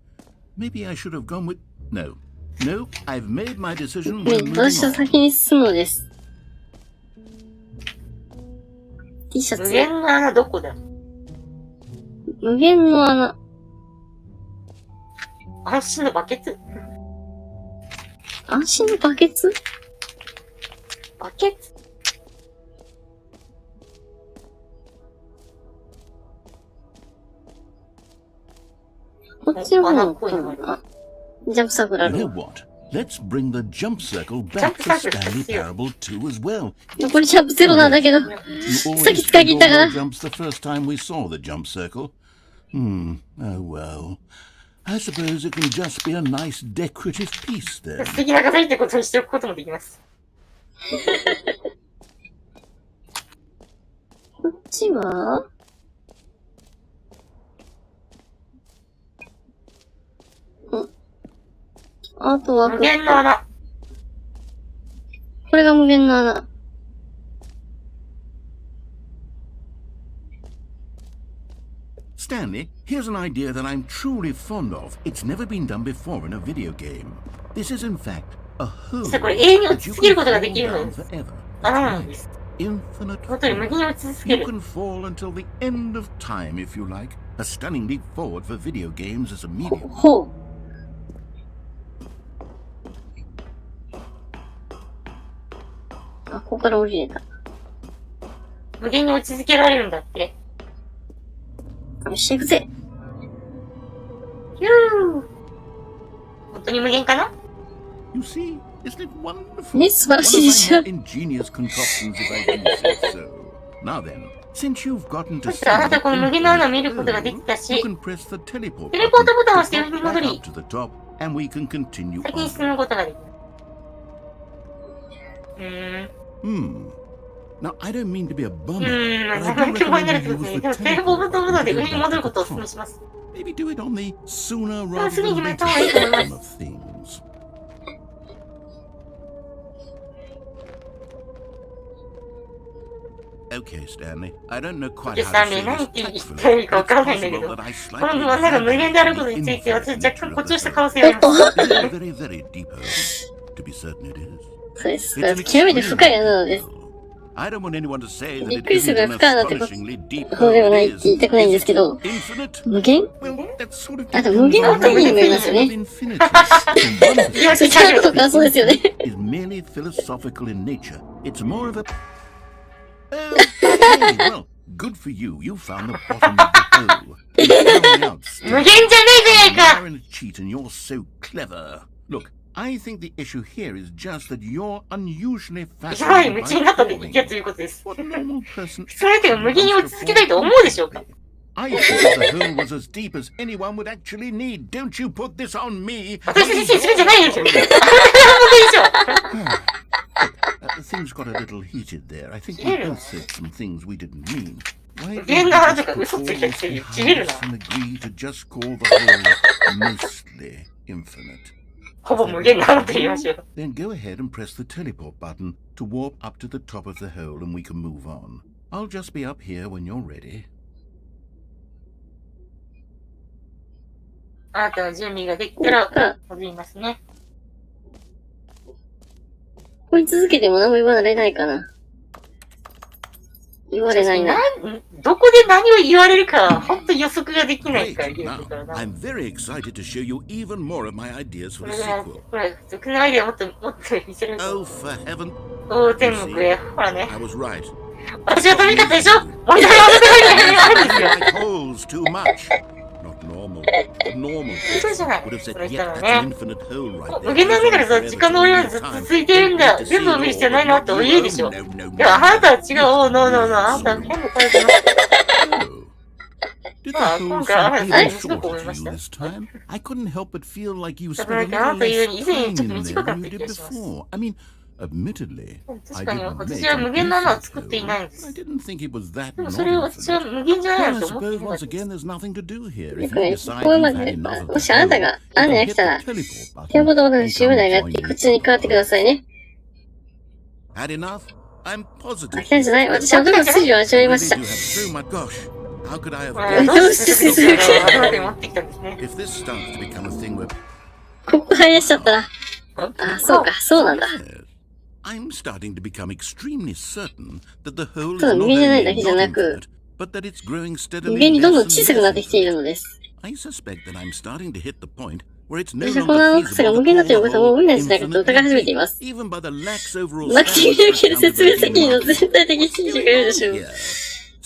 maybe I should have gone with... No. No, I've made my decision. ね、 We're 私 moving は on. 先に進むのです。T シャツ。無限の穴どこだ？無限の穴。安心のバケツ？安心のバケツ？バケツ？こっちの方の声があ、ジャンプサークルあ You る know。what? Let's bring the jump circle Jump back to circle, Stanley yeah. Parable 2 as well. 残りジャンプゼロなんだけど。 You さっ always き使い切 did ったか all ら the。jumps the first time we saw the jump circle. Oh well. I suppose it can just be a nice decorative piece then. 素敵な飾りってことにしておくこともできます。こっちはあとは、無限の穴。これが無限の穴。Stanley, here's an idea that I'm truly fond of. It's never been done before in a video game. This is in fact a hole これ永遠に落 that ち you 続ける can ことが fall できるの down です。 forever. 穴なんです。 Infinite 本当に無限に fall. 落ち続け You る。 can fall until the end of time if you like. A stunning leap forward for video games as a medium. ほう。あ、ここから降りれた。無限に落ち続けられるんだって。よっしゃ、行くぜ。ヒュー。本当に無限かな？ You see, isn't it wonderful? ね、素晴ら One しいで of し my ょ。 more ingenious concoctions, if I do say so. Now then, since you've gotten to そしたらあなたこの無限の穴を見ることができたし、テレポートボタンを押して上に戻り、 to the top, and we can continue 先に on. 進むことができる。Now, I don't mean to be a bummer, な but I ん do か今になる recommend ってこと you で、 use で the もテレポートボタンで teleport 上に戻ることをお to 勧め the します。 top. Maybe do it on the sooner まあ rather すぐに than 決め later た方がいいと思いま spectrum す。 of things. Okay, Stanley. I don't know quite で、 how スタ to ンリ say ー何 this って言って tactfully. いいかわ It's からないんだけ possible ど、 that I こ slightly の穴が無限であることについて私は若干誇張した可能性があります。おっと。 It's a very, very deep hole. To be certain it is. そうです。 It's an 極めて深い穴なの extremely で deep す。 hole. I don't want anyone to say that びっ it くりす isn't る an ぐらい深い穴ってこ astonishingly deep とで hole. はない It って言い is. たくないんで Is すけ it ど、 infinite? 無限 Well, that sort of あと無限の定義にもよりますよ of ね。 infinity, from one いや、そっちのとかそうですよね。 is merely philosophical in nature. It's more of a... Okay, well, good for you. You found the bottom of the hole. You found out, 無限じゃねえじゃないか You're in a cheat and you're so clever. Look, I think the issue here is just that you're unusually やばい、 fascinated 夢 by 中になったって言 falling. ったということです。 What normal person それだけど無限に落ち続けたいと思うでしょうか？ I thought the hole was as deep as anyone would actually need. Don't you put this on me. 私自身それじゃないですよ。あなたが無限でしょ。 Things got a little heated there. I think we both said some things we didn't mean. Why don't we 無限の穴 just とか put 嘘 all ついた this くせに behind ちぎるな。 us and agree to just call the hole mostly infinite? ほぼ無限の穴と言いましょう。 Then go ahead and press the teleport button to warp up to the top of the hole and we can move on. I'll just be up here when you're ready. あなたの準備ができたら戻りますね。追い続けても何も言われないかな。言われないな。どこで何を言われるか、本当に予測ができないから Great. 言う Now, からな。 I'm very excited to show you even more of my ideas こ for れ the が、 sequel. これ、僕のアイデアもっと見せる。 Oh, for heaven. おー、天国へ。ほらね。 I was right. 私は飛び方でしょ？モニターがあるんですよ。 Like holes too much. Not normal. Normal そうじゃない。 would have そ said, れした yeah, ら that's ね an。infinite hole right there. 無限の穴からさ、時間の折りはずっと続いてるんだ。全部を見る必要ないなって言うでしょ。でもあなたは違う。おー、ノーノーノー。あなたは変なタイプの。 Oh, Did the whole seem even shorter to you this time? I couldn't help but feel like you spent a little less time in there than you did before. I mean, admittedly, I didn't make a big I didn't think it was that novel. Well, I suppose once again there's nothing to do here. If you decide you've had enough of the もしあなたがアンナが来たら、テレポートボタンの塩台があって、こっちに変わってくださいね。Had enough? I'm 飽 positive. きたんじゃない？私はどの筋を味わいました。どうしてするか。If this starts to become a thing where ここ入らしちゃったら。あ、そうか、そうなんだ。I'm starting to become extremely certain that the hole is ただ not 無限じゃない only だけじゃ not なく、 infinite, but that it's growing 無 steadily 限にどんどん less 小 and さくなっ less てきているの infinite. です。I suspect that I'm starting to hit the point where it's no 私はこの longer 青草が feasible 無 to 限だという call こと the はもう hole 無理なんじゃないかと疑い始めてい infinite, ます。 even by the lax overall マキティにおける standards 説明責任の of 全体的知識がいるでしょう。 Yeah.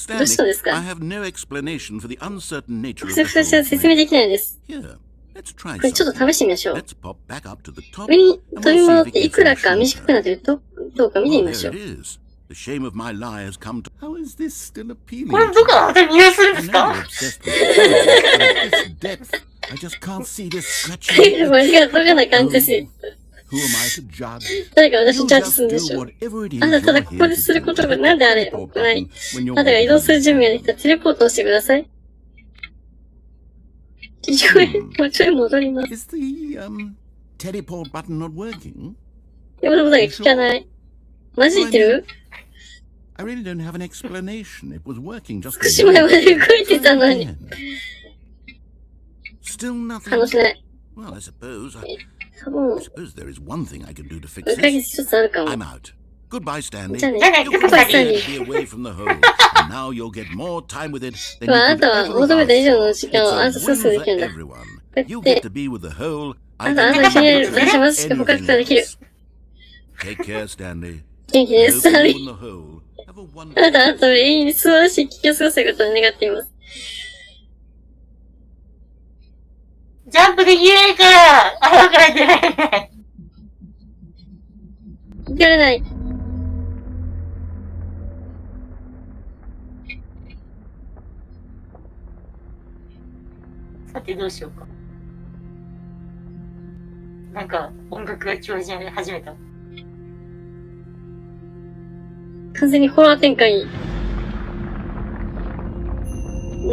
どうしたんです Stanley, か？ I have no explanation for the uncertain nature of 私 the は説明 hole. できないんです。 Here, let's try これちょっ something. と試してみましょう。 Let's pop back up to the top 上に and 飛び we'll 回 see っ if て it い gets くら any か短 shorter. くなっていると、どうか見て Oh, みまし there ょ it う。 is. The shame of my lie has come to. How is this still appealing? これどこまで見えするんで I す know か？ you're obsessed with but at this depth, I just can't see this scratching. これがどかな感じですよ。 Who am I to judge? 誰か私 You'll にジャッジ just するんで do しょう。 whatever it is あなたただ you're ここ here で to するこ do. とが何であれ Teleport ない。 button when you're あなたが移動する準備ができたらテレポートをしてください。地上へもうちょい戻ります。 Is the teleport button not working? でもボタンが効かない。マジ言ってる？ I really don't have an explanation. It was working just 少し前まで動いてたのに。 Still nothing. 反応しない。 Well, I suppose 多分、 there is one thing I can do to fix 解 this. 決一つあるかも。 I'm out. Goodbye, Stanley. じゃあね。 You グッバイスタンリ be ー。 away from the hole. And now you'll get more time with it than まあ、あ you な could たは ever 求めた以上の ask 時 for. 間をあな It's た a すぐ win できるん for だ。 everyone. こうや You っ get て to、be with the hole. あ I なた get は to 私に do 私はましく捕獲 anything ができる。 else. Take care, Stanley. 元気です、スタン Hope リ you ー。 in the hole. Have a あなた wonderful はあなたは永遠に素晴らしい危機を過ごせることを願っています。ジャンプできないから、だから出られない。出られない。さてどうしようか。なんか音楽が聴じ始めた。完全にホラー展開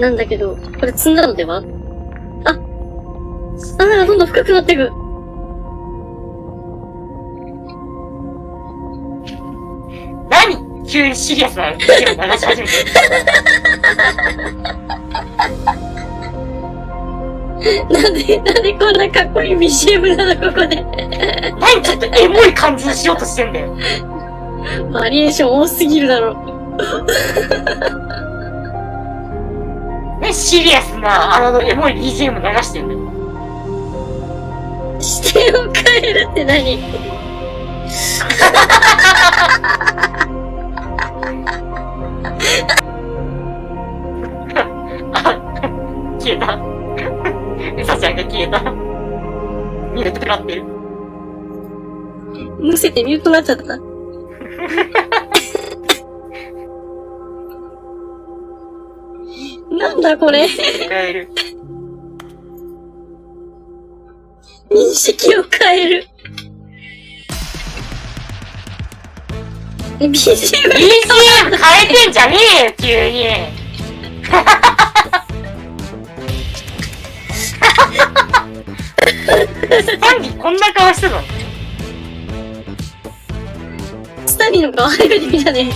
なんだけど、これ積んだのでは？あ、穴がどんどん深くなっていく。何急にシリアスなビデオ流し始めて。なんでこんなかっこいい BGM なのここで。何ちょっとエモい感じにしようとしてんだよ。バリエーション多すぎるだろ。ね、シリアスなエモい BGM 流してんだよ。視点を変えるって何？消えた。エサちゃんが消えた。ミュート食らってる。むせてミュートになっちゃった。なんだこれ。変える。認識を変える。BGM BGM 変えてんじゃねえよ、急に。スタンリーこんな顔してたの？スタンリーの顔初めて見たね。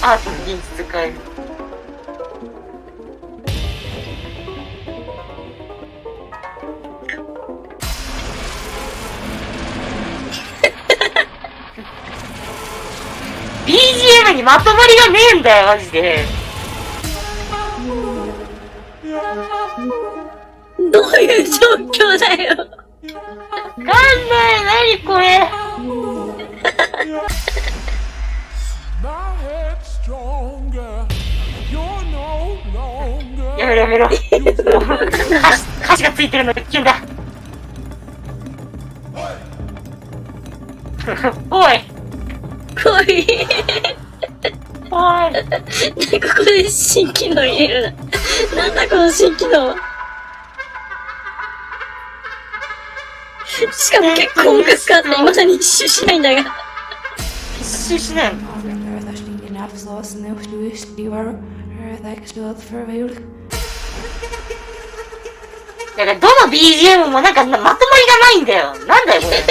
アートの現実変える。BGM にまとまりがねえんだよ、マジで。どういう状況だよ。わかんない、何これ。やめろやめろ。歌詞がついてるの危険だ。おい。来い。で、ここで新機能入れるな。なんだこの新機能。しかも結構音楽かってまだに一周しないんだが。一周しないの。だからどの BGM もなんかまとまりがないんだよ。なんだよこれ。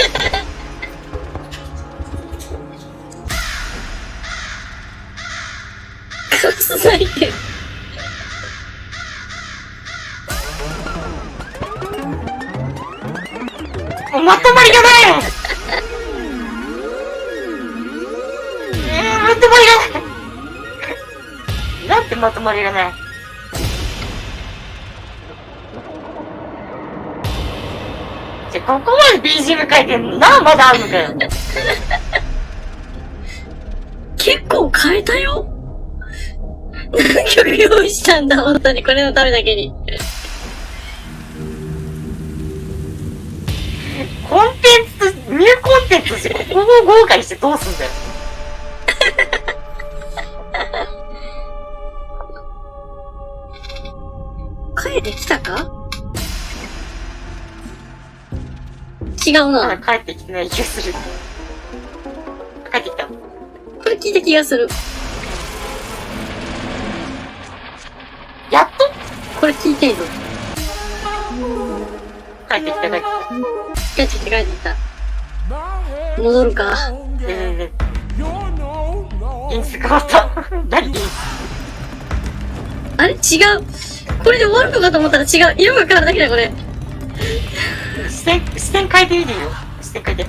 カス咲いてる。もうまとまりがないの。まとまりがない。なんてまとまりがない。じゃ、ここまで BGM 書いてんのな、まだあるのかよ。結構変えたよ。何曲用意したんだ、本当に。これのためだけに。コンテンツ、ニューコンテンツとしてここを豪華にしてどうすんだよ。帰ってきたか？違うな。まだ帰ってきてない気がする。帰ってきた。これ聞いた気がする。やっとこれ聞いてんの。帰ってきた、帰ってきた。帰ってきた、帰ってきた。戻るか。演出変わった。何？あれ違う。これで終わるのかと思ったら違う。色が変わるだけだ、これ。視点変えてみていいよ。視点変えて。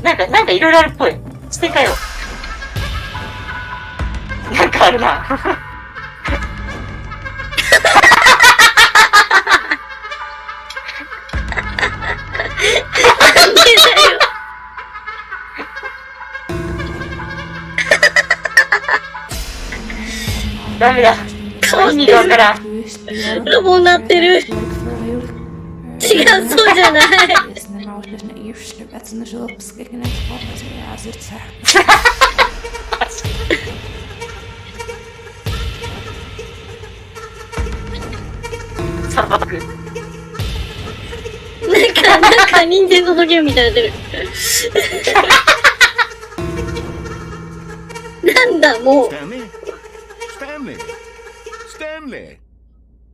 なんかいろいろあるっぽい。視点変えよう。なんかあるな。なんでだよ。ダメだ。意味がわからん。ロボになってる。違う、そうじゃない。サバク。なんか、任天堂のゲームみたいになってる。なんだ、もう。Stanley!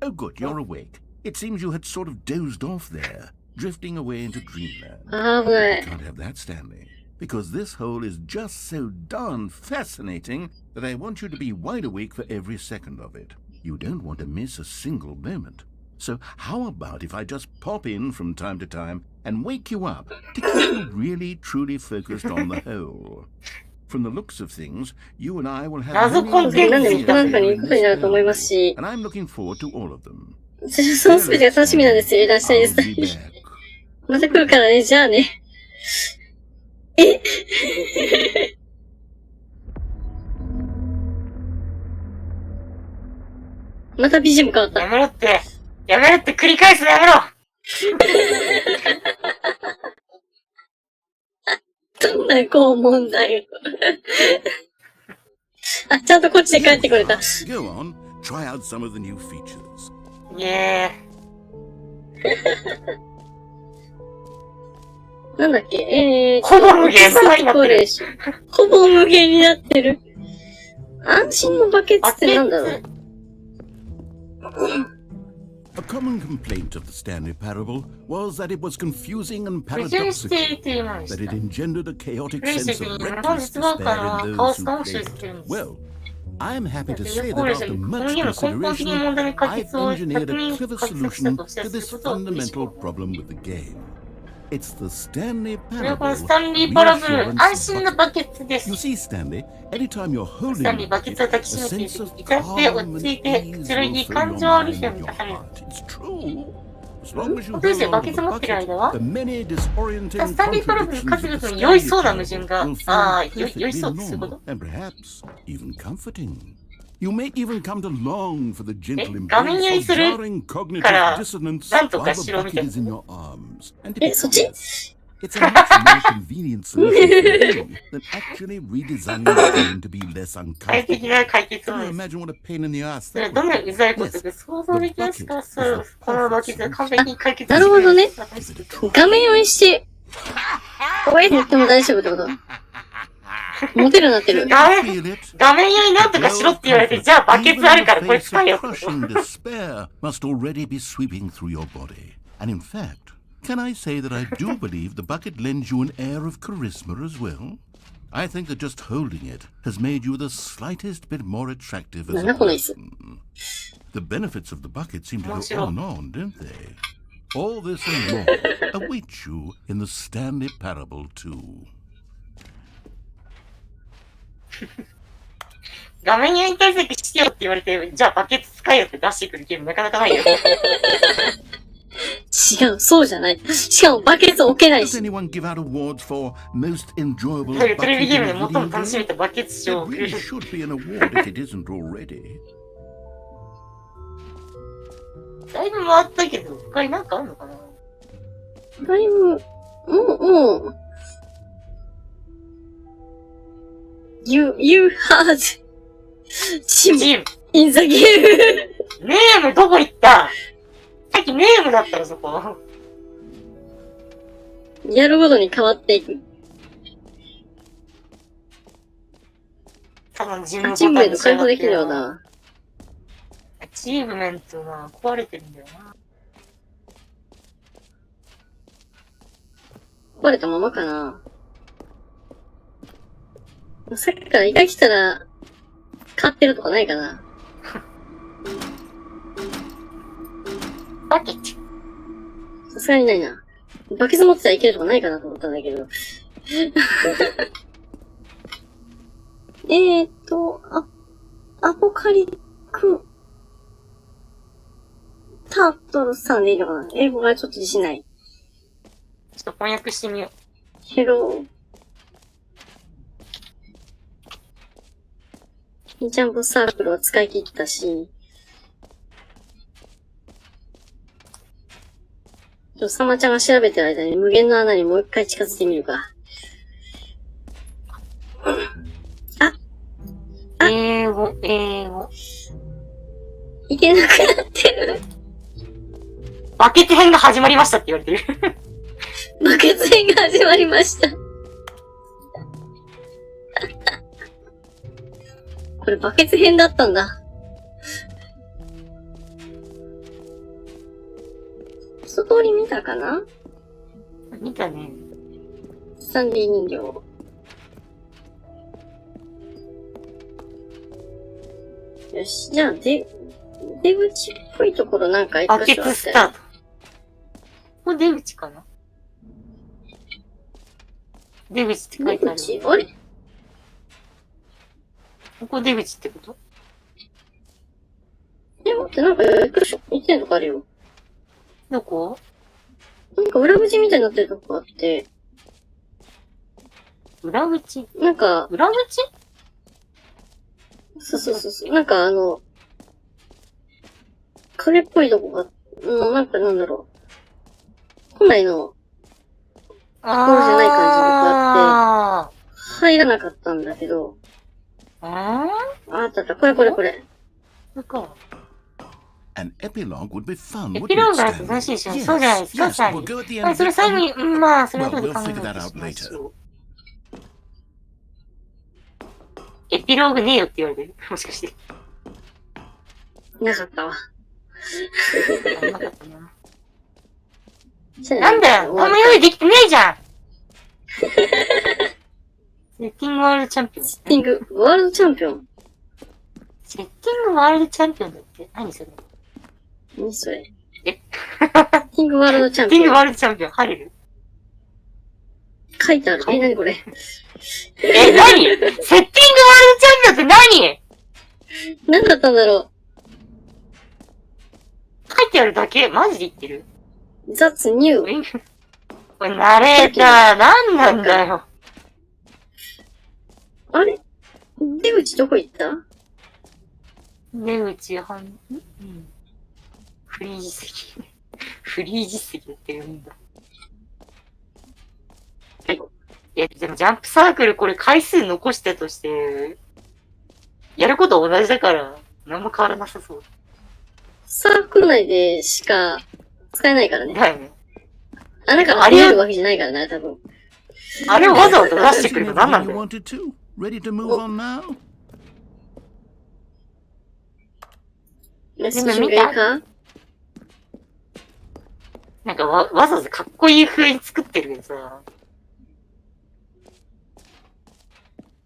Oh, good, you're awake. It seems you had sort of dozed off there, drifting away into dreamland. Can't have that, Stanley, because this hole is just so darn fascinating that I want you to be wide awake for every second of it. You don't want to miss a single moment. So how about if I just pop in from time to time and wake you up to keep you really, truly focused on the hole? From the looks of things, you and I will have 謎コンテンツなんでもなんかに行くことになると思いますし、 and I'm looking forward to all of them. その全てが楽しみなんですよ。いらっしゃいです。また来るからね、じゃあね。えまた BGM 変わった。やめろって繰り返すのやめろ。どんな拷問だよ。あ、ちゃんとこっちで帰ってくれた。Go on, try out some of the new features. イエなんだっけほぼ無限になってる。ほぼ無限になってる。安心のバケツってなんだろう。A common complaint of the Stanley Parable was that it was confusing and 矛盾している paradoxical, というものでし that it た。 engendered a chaotic プレイし sense てる of 時に reckless 実は despair から in カオ those ス who かもしれ played てるん it. です。 Well, I'm happy to 旅 say 行 that 列車 after にこの much ゲーム根本的 consideration, に問題の解 I've 決を engineered 巧み a に clever 解決した solution と知ら to せる this ことは嬉しい。 fundamental problem with the game. It's the Stanley それはこの Parable. スタンリーパラブル、 Reassurance 安心の Bucket. バケツです You。see, Stanley, anytime you're ス holding タ a ンリーバケ bucket, ツを抱き a しめてい sense る of 時、至って calm 落 and ち着いて、 ease くつろ will ぎ、 fill 感 your 情をリ mind フ and に your される。 heart. It's true. As long as you 私たち hold バ on ケ to ツ the 持ってる bucket, 間は the many disorienting スタンリーパラブルの contradictions 数 of the 々に酔い Stanley そうな矛盾 Parable が、will feel 酔い perfectly そうってそういうこと normal and perhaps even comforting. You may even come to long for the gentle 画面 embrace 酔い of する jarring から cognitive dissonance なんと while か the しろみたい bucket な。 is in your arms. And to be そっち honest, It's a much more convenient solution than actually redesigning the game to be less 快適 uncomfortable. な解決 Can を you です。 imagine what a pain in the ass それ that どんな would う be? ざいことか想像できますか？そう、このバケツ完璧に解決なるほどねしてくれる。画面用意して、こうやって言っても大丈夫ってこと？モテるなってる。画面用になんとかしろって言われて、じゃあバケツあるからこれ使えよ。 Crushing despair must already be sweeping through your body. And in fact, can I say that I do believe the bucket lends you an air of charisma as well? I think that just holding it has made you the slightest bit more attractive as a person. The benefits of the bucket seem to go on and on, don't they? All this and more await you in the Stanley Parable too. 画面用に対策してよって言われて、じゃあバケツ使えよって出してくるゲームなかなかないよ。違う、そうじゃない。しかもバケツ置けないし。 Does anyone give out awards for most enjoyable テレビゲームで bucket 最も in a 楽しめ video たバケツ賞 game? を There くれ really る。 should be an award if it isn't already. だいぶ回ったけど、他になんかあるのかな？だいぶ、もう、You had チーム in the game. ネームどこ行った？さっきネームだったらそこ。やるごとに変わっていく。多分自分のアチーブメント解放できるよな。アチーブメントな、壊れてるんだよな。壊れたままかな。さっきからイカ来たら、変わってるとかないかな。バケツ。さすがにないな。バケツ持ってたらいけるとかないかなと思ったんだけど。アポカリク、タートルさんでいいのかな？英語がちょっと自信ない。ちょっと翻訳してみよう。ヘロー。ジャンプサークルを使い切ったし、サマちゃんが調べてる間に無限の穴にもう一回近づいてみるか。英語。いけなくなってる。バケツ編が始まりましたって言われてる。バケツ編が始まりました。これバケツ編だったんだ。一通り見たかな？見たね。スタンリー人形。よし、じゃあ、出口っぽいところなんか一バケ箇所あったよ。ツスタート。これ出口かな？出口って書いてある。出口あれ？ここ出口ってこと？待って、なんか一箇所行ってんとこあるよ。どこ？なんか裏口みたいになってるとこあって。裏口？なんか、裏口？そう。なんか影っぽいとこが、なんかなんだろう。本来の、ところじゃない感じのがあって、入らなかったんだけど。あった。これ。これか。An epilogue would be fun, エ wouldn't ピロー it, グがあって Stanley? 楽しいでしょ。そうじゃないですか、さ We'll に。 go at the ま end あ、それ of 最後に、まあ、それは Well, 後で we'll 考え figure that て out しましょう。エピローグねえよって言われてる。もしかして。なかったわ。なかったな。なんだよ、この用意できてねえじゃん。セッティングワールドチャンピオン。セッティングワールドチャンピオン。セッティングワールドチャンピオンだって。何それ？何それ？セセッティングワールドチャンピオン。ッティングワールドチャンピオン、入れる？書いてある。何これ？何？セッティングワールドチャンピオンって何？何だったんだろう。書いてあるだけ？マジで言ってる？ That's new. これナレーター、何なんだよ。あれ？出口どこ行った？出口フリー実績。フリー実績やってるんだ。でもジャンプサークルこれ回数残してとして、やること同じだから、何も変わらなさそう。サークル内でしか使えないからね。だよね。なんかあり得るわけじゃないからな、多分。あれをわざわざ出してくるの何なんだよ。Ready to move on now? メッセージかなんかわざわざかっこいい風に作ってるけどさ。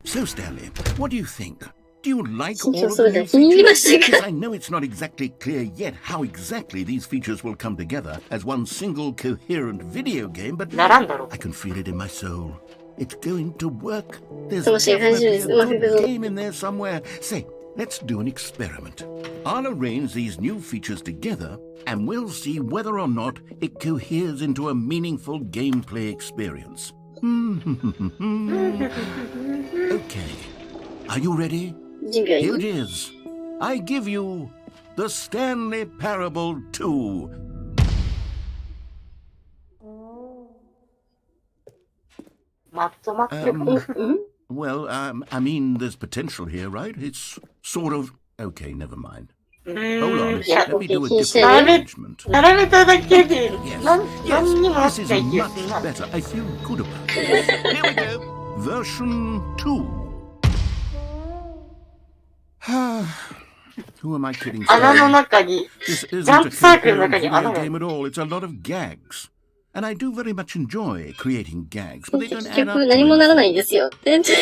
So, Stanley, what do you think? Do you like all 緊張 of する the で new 気に入りま features? した Because か I know it's not exactly clear yet how exactly these features will come together as one single coherent video game, but ならんだろ。 I can feel it in my soul. It's going to work. There's 楽しい感じで definitely す。う a まくいく good ぞ。 game in there somewhere. Say, let's do an experiment. I'll arrange these new features together, and we'll see whether or not it coheres into a meaningful gameplay experience. Okay. Are you ready? 準備はいい Here it is. I give you the Stanley Parable 2. まとまってる。Well, I mean, there's potential here, right? It's sort of... Okay, never mind. Hold on. いや、 Let me do a okay, different arrangement. 並べただけで、Yes, 何 yes, にもなっ this ちゃ is いけな much いな。 better. I feel good about it. Here we go. Version 2. Who am I kidding? 穴の中に、 This ジ isn't ャン a プサークルの coherent 中に video 穴が。 game at all. It's a lot of gags. And I do very much enjoy creating gags, but they don't 結 add up 局 to 何もなら anything. ないんですよ。全然。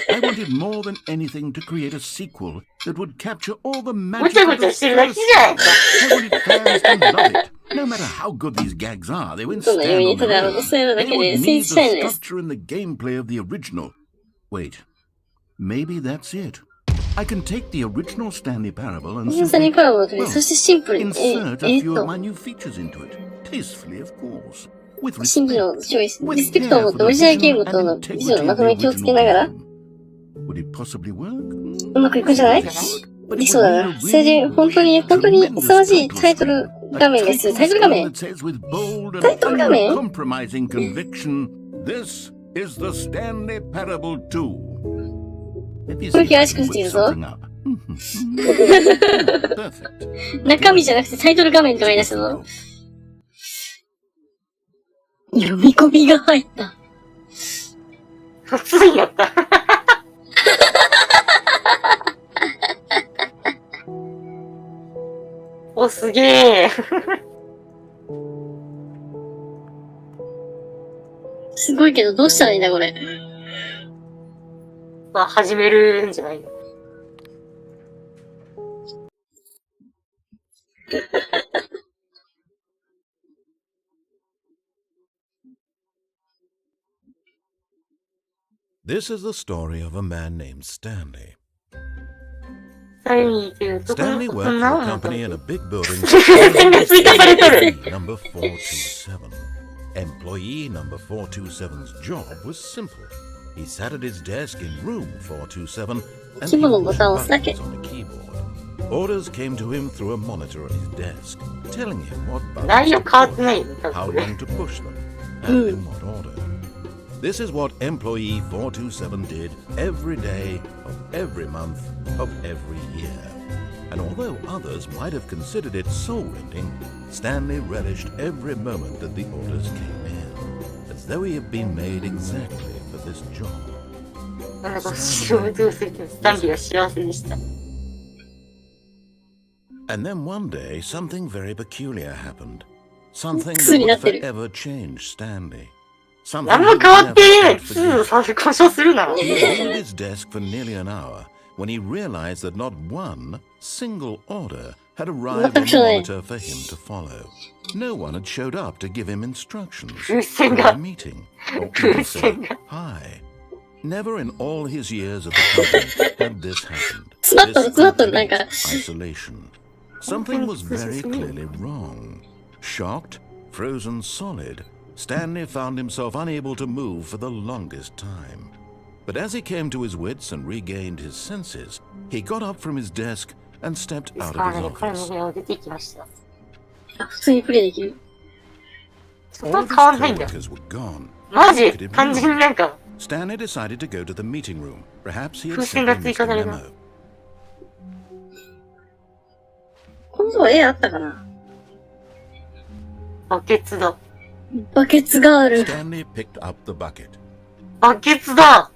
I wanted more than anything to create a sequel that would capture all the ご magic ちゃ of ごちゃ the してるだけ first じゃないか。 I wanted fans to love it. No matter how good these gags are, they wouldn't どんな stand ユ on ニットであろう their と own. そういうのだ They け would で成 need 立したい the んです。 structure and the gameplay of the original. Wait, maybe that's it. I can take the original Stanley Parable and スタンリー simply パラボの時に、そしてシンプルに、 insert a few of my new features into it. Tastefully, of course. With シンプル respect. のチョイス。 With リスペクトを care 持っ for てオ the リジナルゲー vision ムと and のビジョン integrity のま of とめ the に気をつけ original ながら、 game. Would it possibly work? うまくいくんじゃない But で it きそう would だ need な。 a それで、本当に、本当に tremendous ふさわしい title タイトル screen. 画面です。 A タイトル title 画面 that says with bold タイトル and 画面 uncompromising conviction, this is the Stanley Parable 2. Maybe これ see if I 怪しく can してい whip るぞ。 something up. Perfect. 中身じゃなくてタイトル画面とか言い出したの。読み込みが入った。ついやった。お、すげえ。すごいけど、どうしたらいいんだ、これ。まあ、始めるんじゃないの。This is the story of a man named Stanley. 最後に言うと、 Stanley こ worked ん for な a の company in a big building. 線が追加されとる。 Number 427. Employee number 427's job was simple. He sat at his desk in room 427 and he 規模のボ pushed タンを押すだけ。 buttons on a keyboard. Orders came to him through a monitor on his desk, telling him what 内 buttons 容 to 変わって push, ないよね、多 how 分ね。 long to push them, and in what order. This is what employee 427 did every day of every month of every year. And although others might have considered it soul-rending, Stanley relished every moment that the orders came in, as though he had been made exactly for this job. なんだか不思議とするけど、スタンリーは幸せでした。And then one day, something very peculiar happened. Something that 薬にな would ってる。 forever change Stanley. Something 何 he も would 変わって never ない。 forget. 2させ故障するな。 He had been at his desk for nearly an hour when he realized that not one single order had arrived on the monitor for him to follow. No one had showed up to give him instructions or a meeting or even say hi. Never in all his years at the company had this happened. This complete isolation. Something was very clearly wrong. Shocked, frozen solid, Stanley found himself unable to move for the longest time. But as he came to his wits and regained his senses, he got up from his desk and stepped です out か of ら his ね、これ office. の出てきました。あ、普通にプレイできる。そん All な of 変わんないん his だ。 coworkers were gone. マジ単純になんか、Stanley decided to go to the meeting room. Perhaps he had 風船が simply 追加 missed さ a れた。 memo. この絵あったかな。バケツだ。バケツがある。 Stanley picked up the bucket. バケツだ。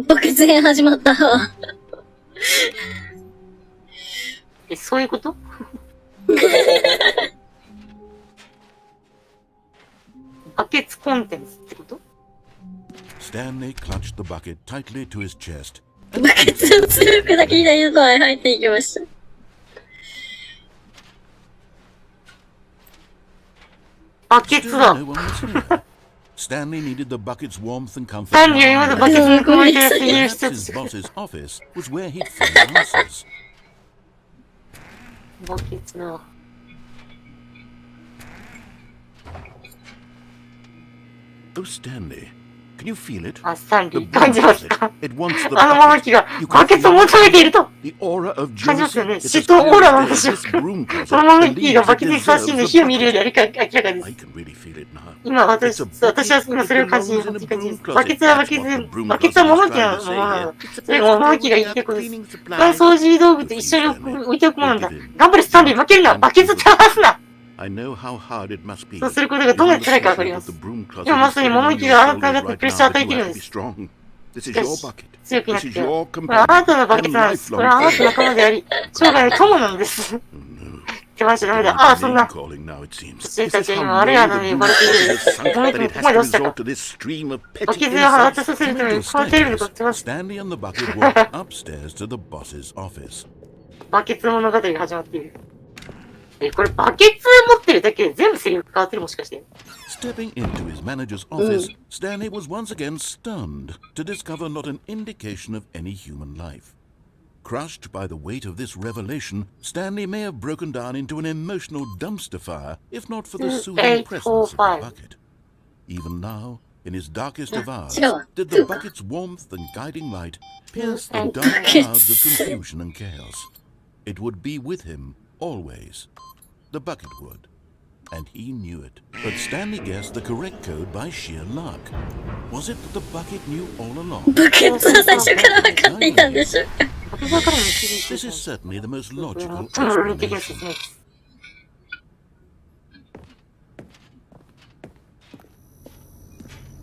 バケツ編始まったわ。そういうことバケツコンテンツってこと Stanley clutched the bucket tightly to his chest. バケツを強くだけ左のドアへ入っていきました。バケツ Still だ。 no one was here. Stanley needed the bucket's warmth and comfort. 単に今までバケツに囲まれてるっていう Perhaps 人た his ち。 boss's office was where he'd find answers. バケツだ。Oh, Stanley, can you feel it? あ、スタンリ The ー。感じます broom か it wants the あのまま bucket. きが You バ can ケツを feel 求めていると the aura of 感じますよ jealousy. ね。 It's 嫉 as 妬オーラ clear なんで as しょ this うか broom closet そのままきが believes バ it ケツにふさわしいの deserves 火を見 the るより明らかで bucket. す I。can really feel it now. 今私 It's a は今それを感じる感じです。バケツはバケツ、バケツは物置なのものなの。それが物置が言ってることです。乾掃除道具と一緒に置いておくものなんだ。頑張れスタンリー、負けるな。バケツ手離すな。 I know how hard it must be. そうすることがどんなに辛いかわかります。今まさに物置があなたにプレッシャーを与えているのです。しかし、強くなってよ。これはあなたのバケツなんです。これはあなたの仲間であり、生涯の友なんです。手放しちゃダメだ。ああ、そんな。私たちは今、あれやのに呼ばれているんです。この人もここまで落ちたか。バケツを放たさせるために、このテレビで撮ってます。バケツ物語が始まっている。これバケツ持ってるだけで全部セリフ変わってるもしかして。Stepping into his manager's office, Stanley was once again stunned to discover not an indication of any human life. Crushed by the weight of this revelation, Stanley may have broken down into an emotional dumpster fire if not for the soothing presence of the bucket. Even now, in his darkest of hours, did the bucket's warmth and guiding light pierce the dark clouds of confusion and chaos. It would be with him always. The bucket would. And he knew it. But Stanley guessed the correct code by sheer luck. Was it that the bucket knew all along? バケツは最初から分かっていたんでしょうか。 This is certainly the most logical explanation.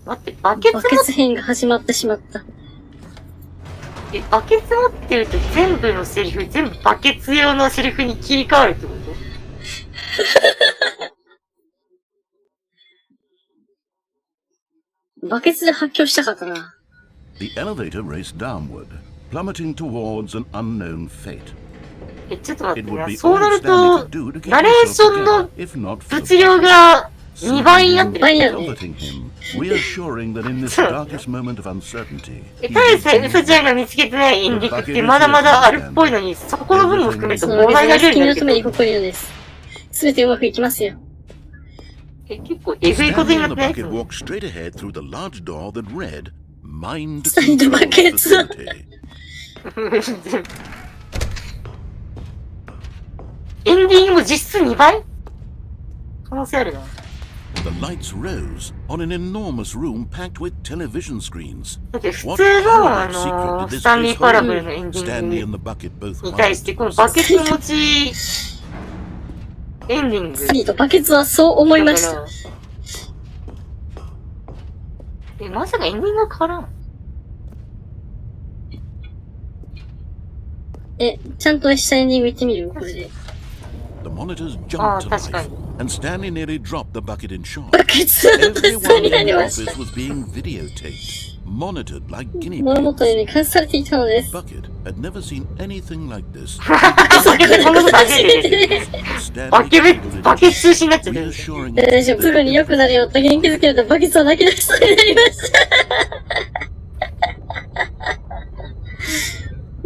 待って、バケツバケツ編が始まってしまった。バケツ持ってると全部のセリフ、全部バケツ用のセリフに切り替わるってことバケツで発狂したかったな。The elevator raced downward, plummeting towards an unknown fate. ちょっと待っ It て would な。 be そう all なる Stanley と、 could do to keep ナレーション himself の together, if not for 物量が2倍になってる。comforting him, reassuring that in this darkest moment of uncertainty, ただでさえウサちゃんが見つけてないエンディングってまだまだあるっぽいのに、そこの部分も含めてそのバ膨大な量になるけどケツは好きのために誇りのです。すべてうまくいきますよ。結構えぐいことに Stanley な and っ the てない bucket walked straight ahead through the large door that read, Mind Stanley Control buckets. Facility. エンディングも実質2倍可能性あるな。The lights rose on an enormous room packed with television screens. だって普 What 通の horrid secret did ス this タンリ place ーパラ hold? ブルのエンディ Stanley ング and the bucket both に対して、このバケツ持ちエンディング。スリーとバケツはそう思いました。だからまさかエンディングが変わらん。ちゃんとしたエンディング行ってみるこれで。The monitors jumped to life, 確かに。 and Stanley nearly dropped the bucket in shock. バケツは実 Everyone 際に in なり the ました。 office was being videotaped, monitored like guinea 物 pigs. 元に監視されていたので The す。bucket had never seen anything like this. こんなこと初めてです。 Stanley バケツ中止になっちゃった。 reassuring 大丈夫。すぐに良くなるよと元気づけるとバケツは泣き出しそうになりました。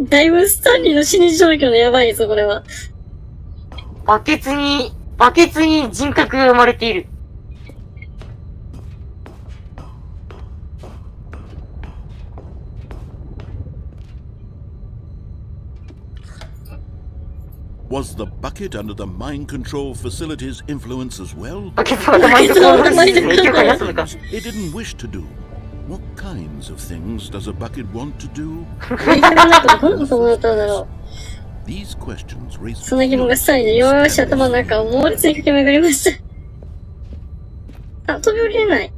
だいぶスタンリーの死に状況のやばいぞ、これは。バケツに人格が生まれている。Was the bucket under the mind control facility's influence as well? バケツはマインドコントロールシステムに影響がなったのか。It didn't wish to do. What kinds of things does a bucket want to do? なんかどんなこと思ったんだろ These questions う。 raise その疑問がさらに弱々しい頭の中を猛烈に駆け巡りました。あ、飛び降りれない。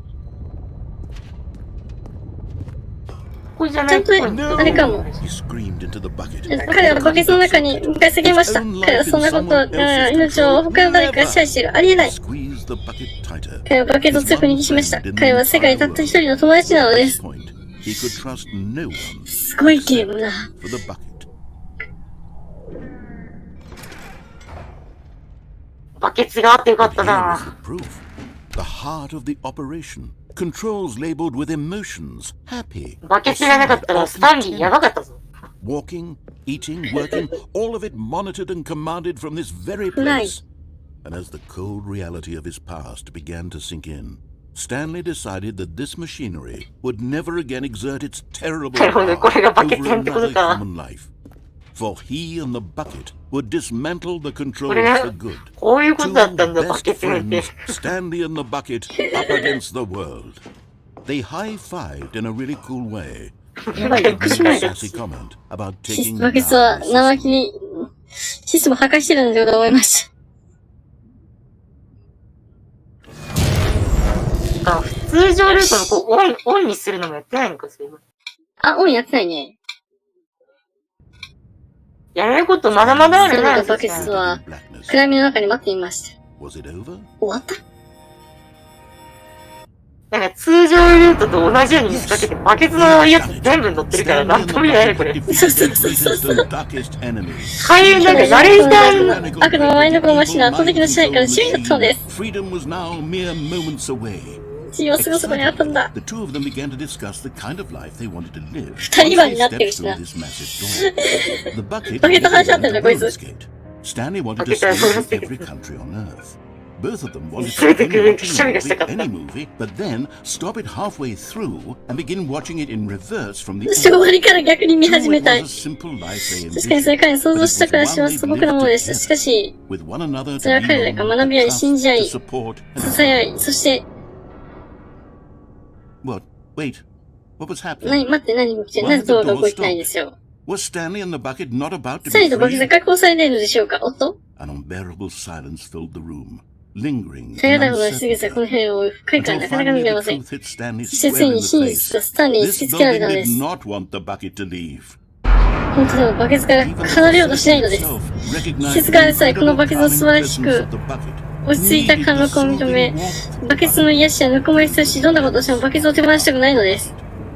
これじゃちゃんないっぽい。と、あれかも。 He screamed into the bucket. 彼はバケツの中に向かい叫びました。彼はそんなことは、命を他の誰かが支配している。ありえない。 Squeezed the bucket tighter. 彼はバケツを強く握りしました。彼は世界たった一人の友達なのです。 Point, he could trust no one すごいゲームだ。 for the bucket. バケツがあってよかった Here was な。 the proof. The heart of the operation. Controls labeled with emotions. Happy. バケツがなかったらスタンリーやばかったぞ。Walking, eating, working, all of it monitored and commanded from this very Right. place. And as the cold reality of his past began to sink in, Stanley decided that this machinery would never again exert its terrible なるほど、 power これがバケ over ツってこと another か。 human life. For he and the bucket would dismantle the こ controls れが for good. こういうことだ Two ったんだ、バ best ケツがいて。 friends, Stanley and the bucket, up against the world. They high-fived in a really cool way. やばい、びっくりしました。 Sassy comment about taking バケツは down the 生 system. 意気にシステムを破壊してるのではと思いました。通常ルートのこうオンにするのもやってないのか、それは。あ、オンやってないね。やれることまだまだあるな。そのバケツは暗闇の中に待っていました。 Was it over? 終わった？なんか通常ルートと同じように見せかけて、バケツのやつ全部乗ってるからなんとも言えないね、これ。Defeated their greatest and darkest enemy. 開演なんかナレーターの悪のマインドコンマシンの圧倒的な支配から首位だったのです。 Freedom was now mere moments away. 自由はすぐそこにあったんだ。 The two of them began to discuss the kind of life they wanted to live. 二人番になってる Once し they な。 stepped through this massive door, the bucket バケツ話し合ってんだ、こい roller つ。 skate. Stanley wanted to Bucket stay in 話して every country on Earth. Both of them wanted 連れ to てく begin る watching 一人がしたか a った。 movie, any movie, but then stop it halfway through and begin watching it in reverse from the 終わりから逆に見始めたい。 It was a simple life they 確かにそれ envisioned, 彼の想像 but した it 暮ら was しは one 素 they'd 朴なもの lived でした。しか together, し、 with one another それは to 彼ら lean が on, 学び合い、 to 信じ合 trust, い、 to support, 支え合い、そして、 What? Wait. What was happening? 待って、何が起きてる？なぜドアが動いてないんですよ。 Was Stanley and the bucket not about to スタ be リーとバケツが free? 確保されているのでしょうか？おっと？ An unbearable silence filled the room, lingering 耐え in 難いことがしすぎて、この uncertainty. 部屋を深いから Until なかなか finally 見れ the ません。 truth hit Stanley そしてつ square い in に the 真実が face. スタンリーに突 This きつけられ building たので did す。 not want the bucket to leave. 本当でもバケツから離れようとしないのです。季節からさえこのバケツの素晴らしく落ち着いた貫禄を認め、バケツの癒しやぬくもりさし、どんなことをしてもバケツを手放したくないのです。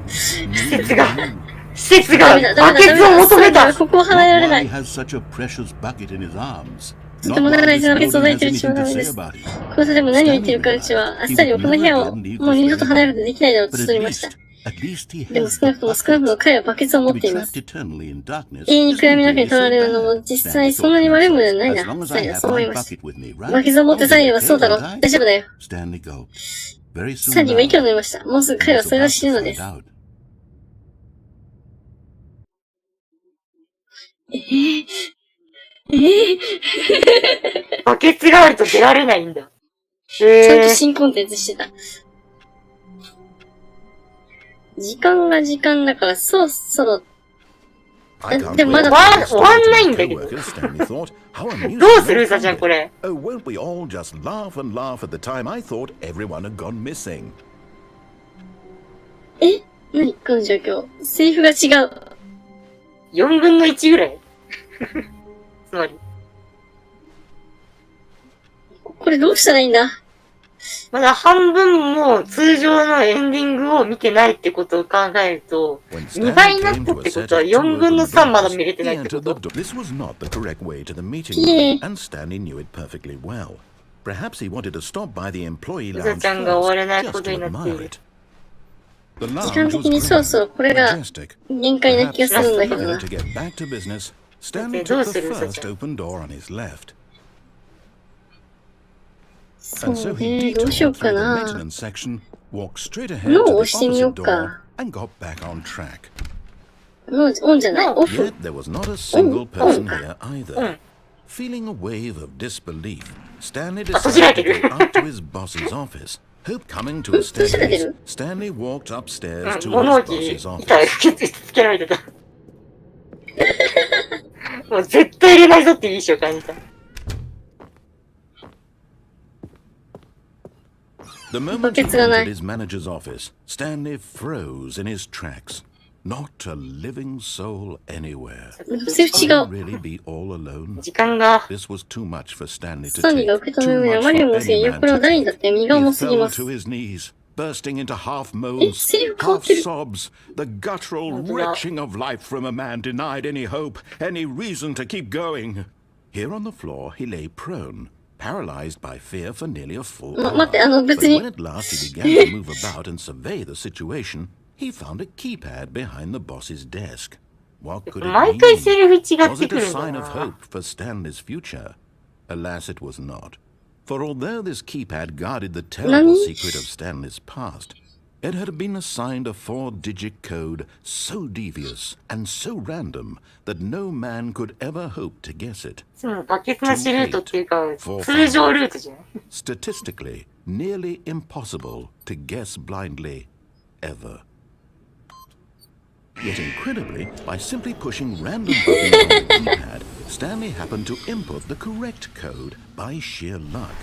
施設がダメだ、ダバケツをメだ、ダメだ、求めた。ここを離れられな Why い。 has such a precious bucket in his arms? とても大事なバケツを抱いているうちはダメです。この建物何を言っているかうちは、あっさりこの部屋をもう二度と離れることができないだろうと But 悟 at りました。 least he でも has 少なくとも彼はバケツを持 to っ be ています。 trapped eternally in darkness. 永遠に暗闇の中に取られるのも実際そんなに悪いものではないな。サリーはそう思いました。バケツを持ってサリーはそうだろう。大丈夫だよ。 Stanley gulped. Very サ soon リーは息を now, 飲みました。もうすぐ彼はそれを知るのです。 out. バケツがあると出られないんだ。ちゃんと新コンテンツしてた。時間が時間だから、そろそろ、 I can't でもまだ wait. 終わんないんだけど。 Coworkers, Stanley thought. How amusing どうするうさちゃんこれ。 Oh, won't we all just laugh and laugh at the time I thought everyone had gone missing? え？何この状況。セリフが違う。 4分の1ぐらいつまり。これどうしたらいいんだ？まだ半分も通常のエンディングを見てないってことを考えると、2倍になったってことは4分の3まだ見れてないってこと。 This was not the correct way to the meeting Yeah. room, and Stanley knew it perfectly well. Perhaps he wanted to stop by the employee うさ lounge ちゃんが終われない first, こと just に to なってい admire る。 it. The 時 lounge 間 was 的にそろそろこれが majestic. 限界な気がするんだけど Eager な。 to get back to business, Stanley Okay, took the どうする？ first open door on his left. そう And so he ね、どうしよう detoured か through the な。 maintenance section, walked straight ahead 脳 to を the 押してみよう opposite か door,。and got back on track. オンじゃない、オフ。 Yet there was not a single person oh. here either. Feeling a wave of disbelief, Stanley 閉じられて decided to る。 go out to his boss's office, Hope coming to a staircase, Stanley walked upstairs to 物 his 置 boss's 板 office. 受けつけられてた。もう絶対入れないぞっていう意思を感じた。The moment he entered his manager's office, Stanley froze in his tracks. Not a living soul anywhere. Could he really be all alone? 時間が。 This was too much for Stanley ス to タンリーが take. 受け止めるにあまりにもせい、これは誰にだって身が He 重すぎ fell ます。 to his knees, bursting into half moans, セリフ変わっ half てる。 sobs, the guttural retching of life from a man denied any hope, any reason to keep going. Here on the floor, he lay prone, paralyzed by fear for nearly a full hour. But when at last he began to move about and survey the situation, he found a keypad behind the boss's desk. What could it 毎回セ mean? リフ違っ Was て it く a るんだ sign of な。 hope for Stanley's future? Alas, it was not. For although this keypad guarded the terrible secret of Stanley's past, it had been assigned a 4-digit code so devious and so random that no man could ever hope to guess it. そのバケツなしルートっていうか、通常ルートじゃない。Statistically, nearly impossible to guess blindly, ever. Yet incredibly, by simply pushing random buttons on the keypad, Stanley happened to input the correct code by sheer luck.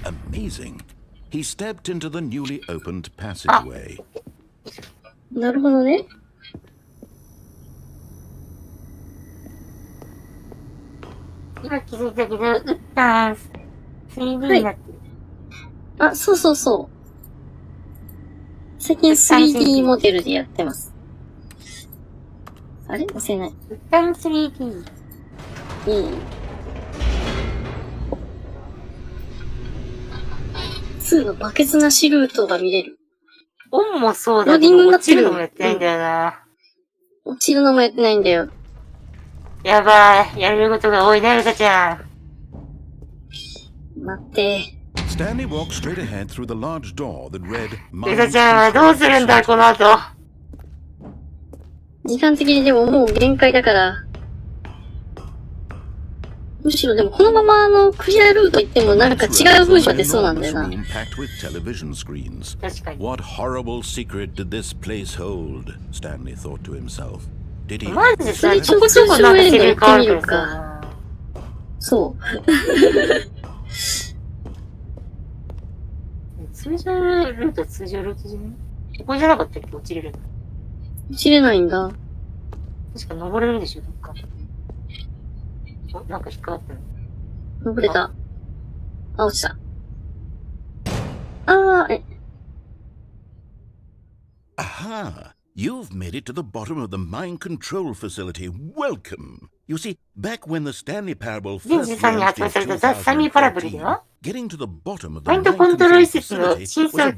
Amazing. He stepped into the newly opened passageway. なるほどね。今気づいたけど、打ったん 3D になってる。あ、そうそうそう。最近 3D モデルでやってます。あれ忘れない。打ったん 3D。2のバケツなしルートが見れる。オンもそうだけど、落ちるのもやってないんだよな。落ちるのもやってないんだよ。やばい。やれることが多いな、ルカちゃん。待って。Stanley walked straight ahead through the large door that read, ルカちゃんはどうするんだ、この後。時間的にでももう限界だから。むしろでもこのままクリアルート行ってもなんか違う文章が出そうなんだよな。確かに。What horrible secret did this place hold? Stanley thought to himself. Did he? マジでそれちょこちょこなんかセリフ変わるからさ。そう。通常ルートは通常ルートじゃない？ここじゃなかったっけ？落ちれるの。落ちれないんだ。確か登れるでしょ、どっか。なんか引っかかったの。登れた。あ、落ちた。Aha! You've made it to the bottom of the mind control facility. Welcome! You see, back when the Stanley Parable first launched in 2013, getting to the bottom of the mind control facility was a bug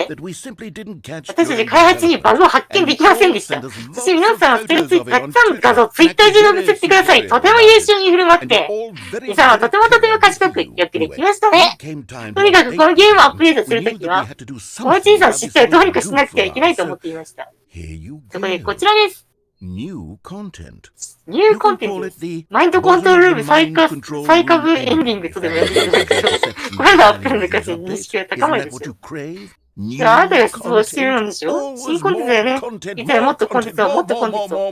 that we simply didn't catch. 私たち開発にバグを発見できませんでした。そして皆さんはそれについてたくさんの画像をツイッター上で送ってください。とても優秀に振る舞って、リさんはとても賢くよくできましたね。とにかくこのゲームをアップデートするときは、この小さな失態をどうにかしなくてはいけないと思っていました。そこでこちらです。New content. ニューコンテンツです。マインドコントロールーム最下部エンディングとでもやってるんだけど、これがアップルの価値に認識が高まるでしょ。いや、あなたが失望してるんでしょ？新コンテンツだよね。いつももっとコンテンツを、もっとコンテンツを。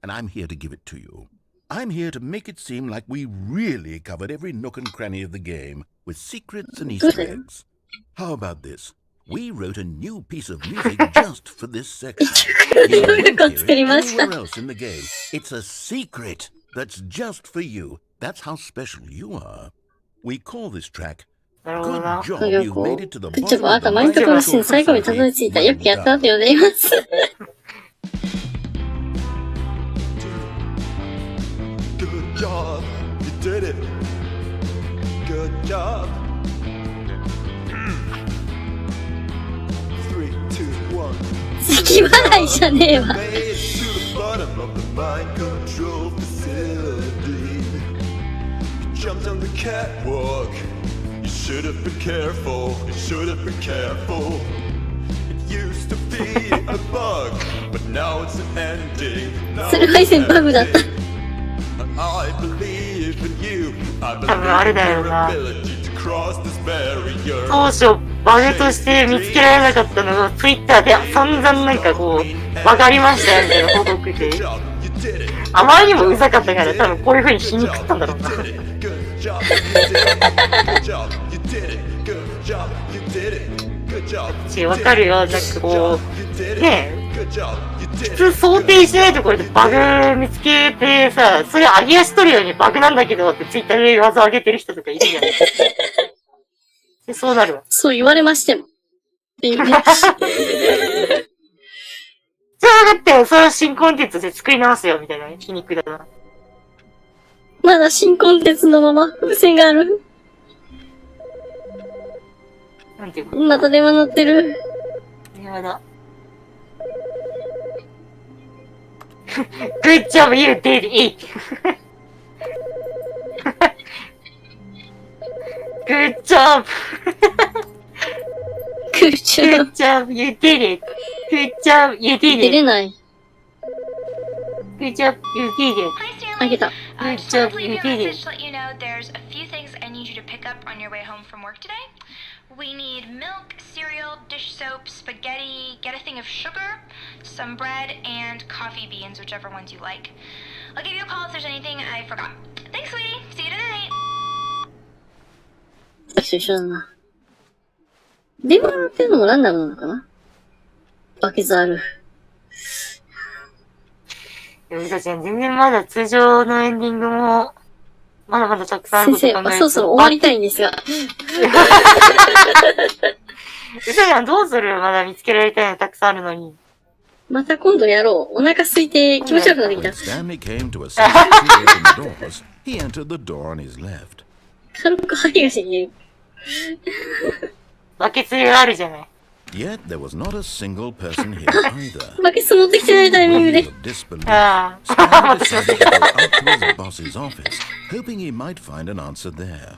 And I'm here to give it to you. I'm here to make it seem like we really covered every nook and cranny of the game with secrets and Easter eggs. How about this? We wrote a new piece of music just for this section. You won't hear it anywhere else in the game. It's a secret that's just for you. That's how special you are. We call this track Good Job You Made It to the Bottom of the Mind Control Facility. Good job, you did it. Good job. 3, 2, 1. 咳払いじゃねえわ。 Made it to the bottom of the mind control facility. You jumped on the catwalk. You should have been careful. You should have been careful. It used to be a bug, but now it's an ending. Now それ配線バグだった。I believe in you. I 多分あれ believe だ in よ your な。 ability to cross this barrier. 当初バグとして見つけられなかったのを Twitter で散々なんかこう、わかりましたよみたいな報告で、あまりにもうざかったから多分こういう風に皮肉ったんだろうな。わかるよ、なんかこう、ねえ、普通想定しないところでバグ見つけてさ、それ上げ足取るようにバグなんだけどってツイッターで技上げてる人とかいるじゃないでそうなるわ。そう言われましても。っていうね。じゃあ分かったよ、それは新コンテンツで作り直すよ、みたいな皮肉だな。まだ新コンテンツのまま風船がある。なんていうか。また電話乗ってる。電話だ。Good job, you did it! Good job! Good job. Good job, you did it! Good job, you 出 did れ it! ない。Good job, you did it! Hi, あげ Stanley. た。Good Just wanted job, to you leave you a did message it! to let you know there's a few things I need you to pick up on your way home from work today. We need milk, cereal, dish soap, spaghetti, get a thing of sugar, some bread, and coffee beans, whichever ones you like. I'll give you a call if there's anything I forgot. Thanks, sweetie. See you tonight. 私と一緒だな。電話乗ってるのもランダムなのかな？バケツある。うさちゃん、全然まだ通常のエンディングも、まだまだたくさんある先生、こと考えると。そろそろ終わりたいんですが。うさちゃんどうする？まだ見つけられたいのたくさんあるのに。また今度やろう。お腹空いて気持ち悪くなってき When た。 Stanley came to a side to open the doors, he entered the door on his left. 軽く針がしにる。バケツがあるじゃない。Yet there was not a single person here either. バケツ持ってきてないタイミングで。 Of disbelief, ああ。 Stanley decided to go up to his boss's office, hoping he might find an answer there.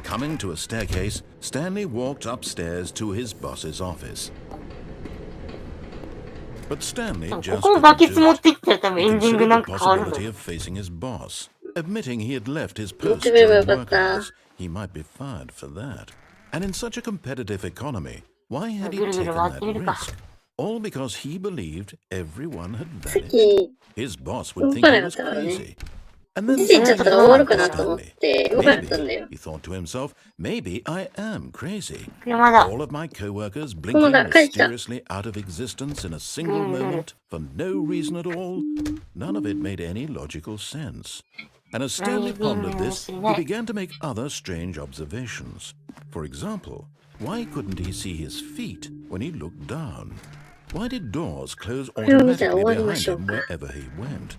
Coming to a staircase, Stanley walked upstairs to his boss's office. But Stanley こ just こもバケ couldn't ツ do 持 it. ってきたら多分 He エンディング considered なん the か変わるの。 possibility of facing his boss. Admitting he had left his post 持ってくればよ during かった。 work hours, he might be fired for that. And in such a competitive economy, why had he taken that risk? All because he believed everyone had さっ vanished. き、 His boss 動 would か think な he かっ was たからね。 crazy. And then 出て行っちゃったら終わるかな Stanley, と思って、動かなかったんだよ。 he thought to himself, maybe I am crazy. 車だ。 All of my co-workers こ blinking の中帰ってきた。 mysteriously out of existence in a single moment for no reason at all. None of it made any logical sense. And as Stanley pondered this, he began to make other strange observations. For example, why couldn't he see his feet when he looked down? Why did doors close automatically behind him wherever he went?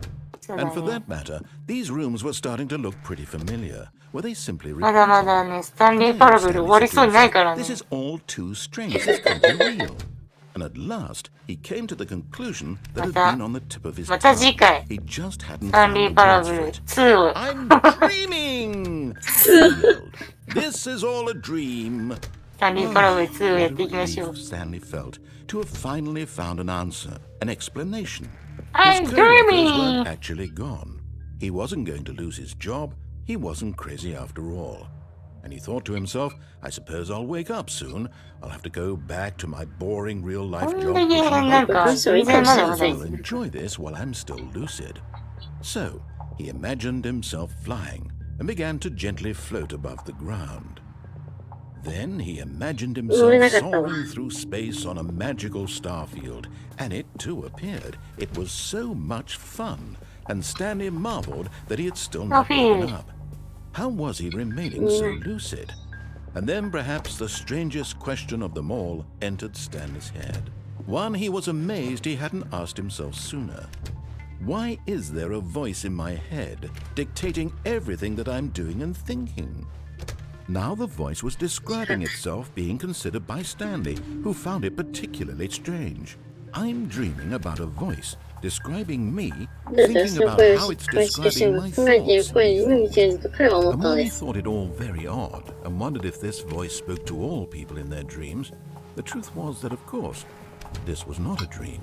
And for that matter, these rooms were starting to look pretty familiar. Were they simply まだまだね、スタンリーパラブル終わりそうにないからね This。is all too strange. This can't be real. And at last, he came to the conclusion that had been on the tip of his また tongue. 次回、 He just hadn't スタン found リ the ーパラ words ブ for ル it. 2を。 I'm dreaming! Failed. This is all a dream. スタンリーパラブル2をやっていきましょう。 Stanley felt to have finally found an answer, an explanation. I'm His co-workers dreaming! weren't actually gone. He wasn't going to lose his job. He wasn't crazy after all. And he thought to himself, I suppose I'll wake up soon. I'll have to go back to my boring real-life こん job. だけ pushing なんか、 buttons. 全然まだまだ I'll enjoy this while I'm still lucid. So, he imagined himself flying and began to gently float above the ground. Then he imagined himself soaring through space on a magical starfield, and it too appeared. It was so much fun, and Stanley marveled that he had still not woken up. How was he remaining so lucid? And then perhaps the strangest question of them all entered Stanley's head. One he was amazed he hadn't asked himself sooner. Why is there a voice in my head dictating everything that I'm doing and thinking? Now the voice was describing itself being considered by Stanley, who found it particularly strange. I'm dreaming about a voice describing me, どうしたら thinking その about 声を how し it's っかりしてし describing まう。 my 考えている thoughts. 声に夢見ていると彼は思っ The たの more で he す。 thought it all very odd and wondered if this voice spoke to all people in their dreams, the truth was that, of course, this was not a dream.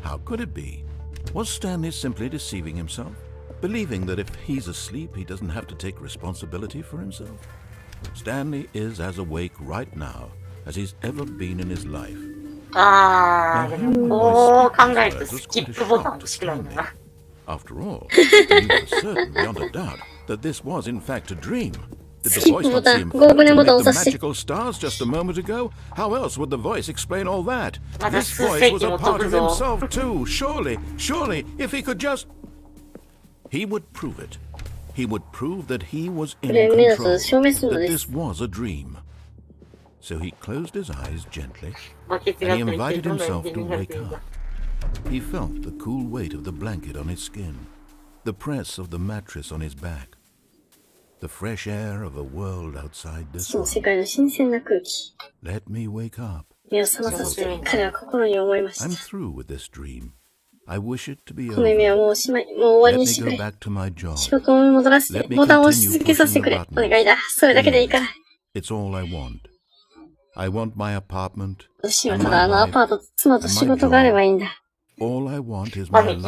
How could it be? Was Stanley simply deceiving himself, believing that if he's asleep, he doesn't have to take responsibility for himself? Stanley is as awake right now as he's ever been in his life. でもこう考えるとスキップボタン欲しくないな。After all, you were certain beyond a doubt that this was in fact a dream. Did the voice not seem to make the magical stars just a moment ago? How else would the voice explain all that? This voice was a part of himself too. Surely, if he could just... He would prove it. He would prove that he was in control, that this was a dream. So he closed his eyes gently, and he invited himself to wake up. He felt the cool weight of the blanket on his skin, the press of the mattress on his back, the fresh air of a world outside this world. Let me wake up. I'm through with this dream. I wish it to be over. Let me go back to my job. Let me continue pushing the buttons. It's all I want. I want my apartment. And my wife, and my job. All I want is my life.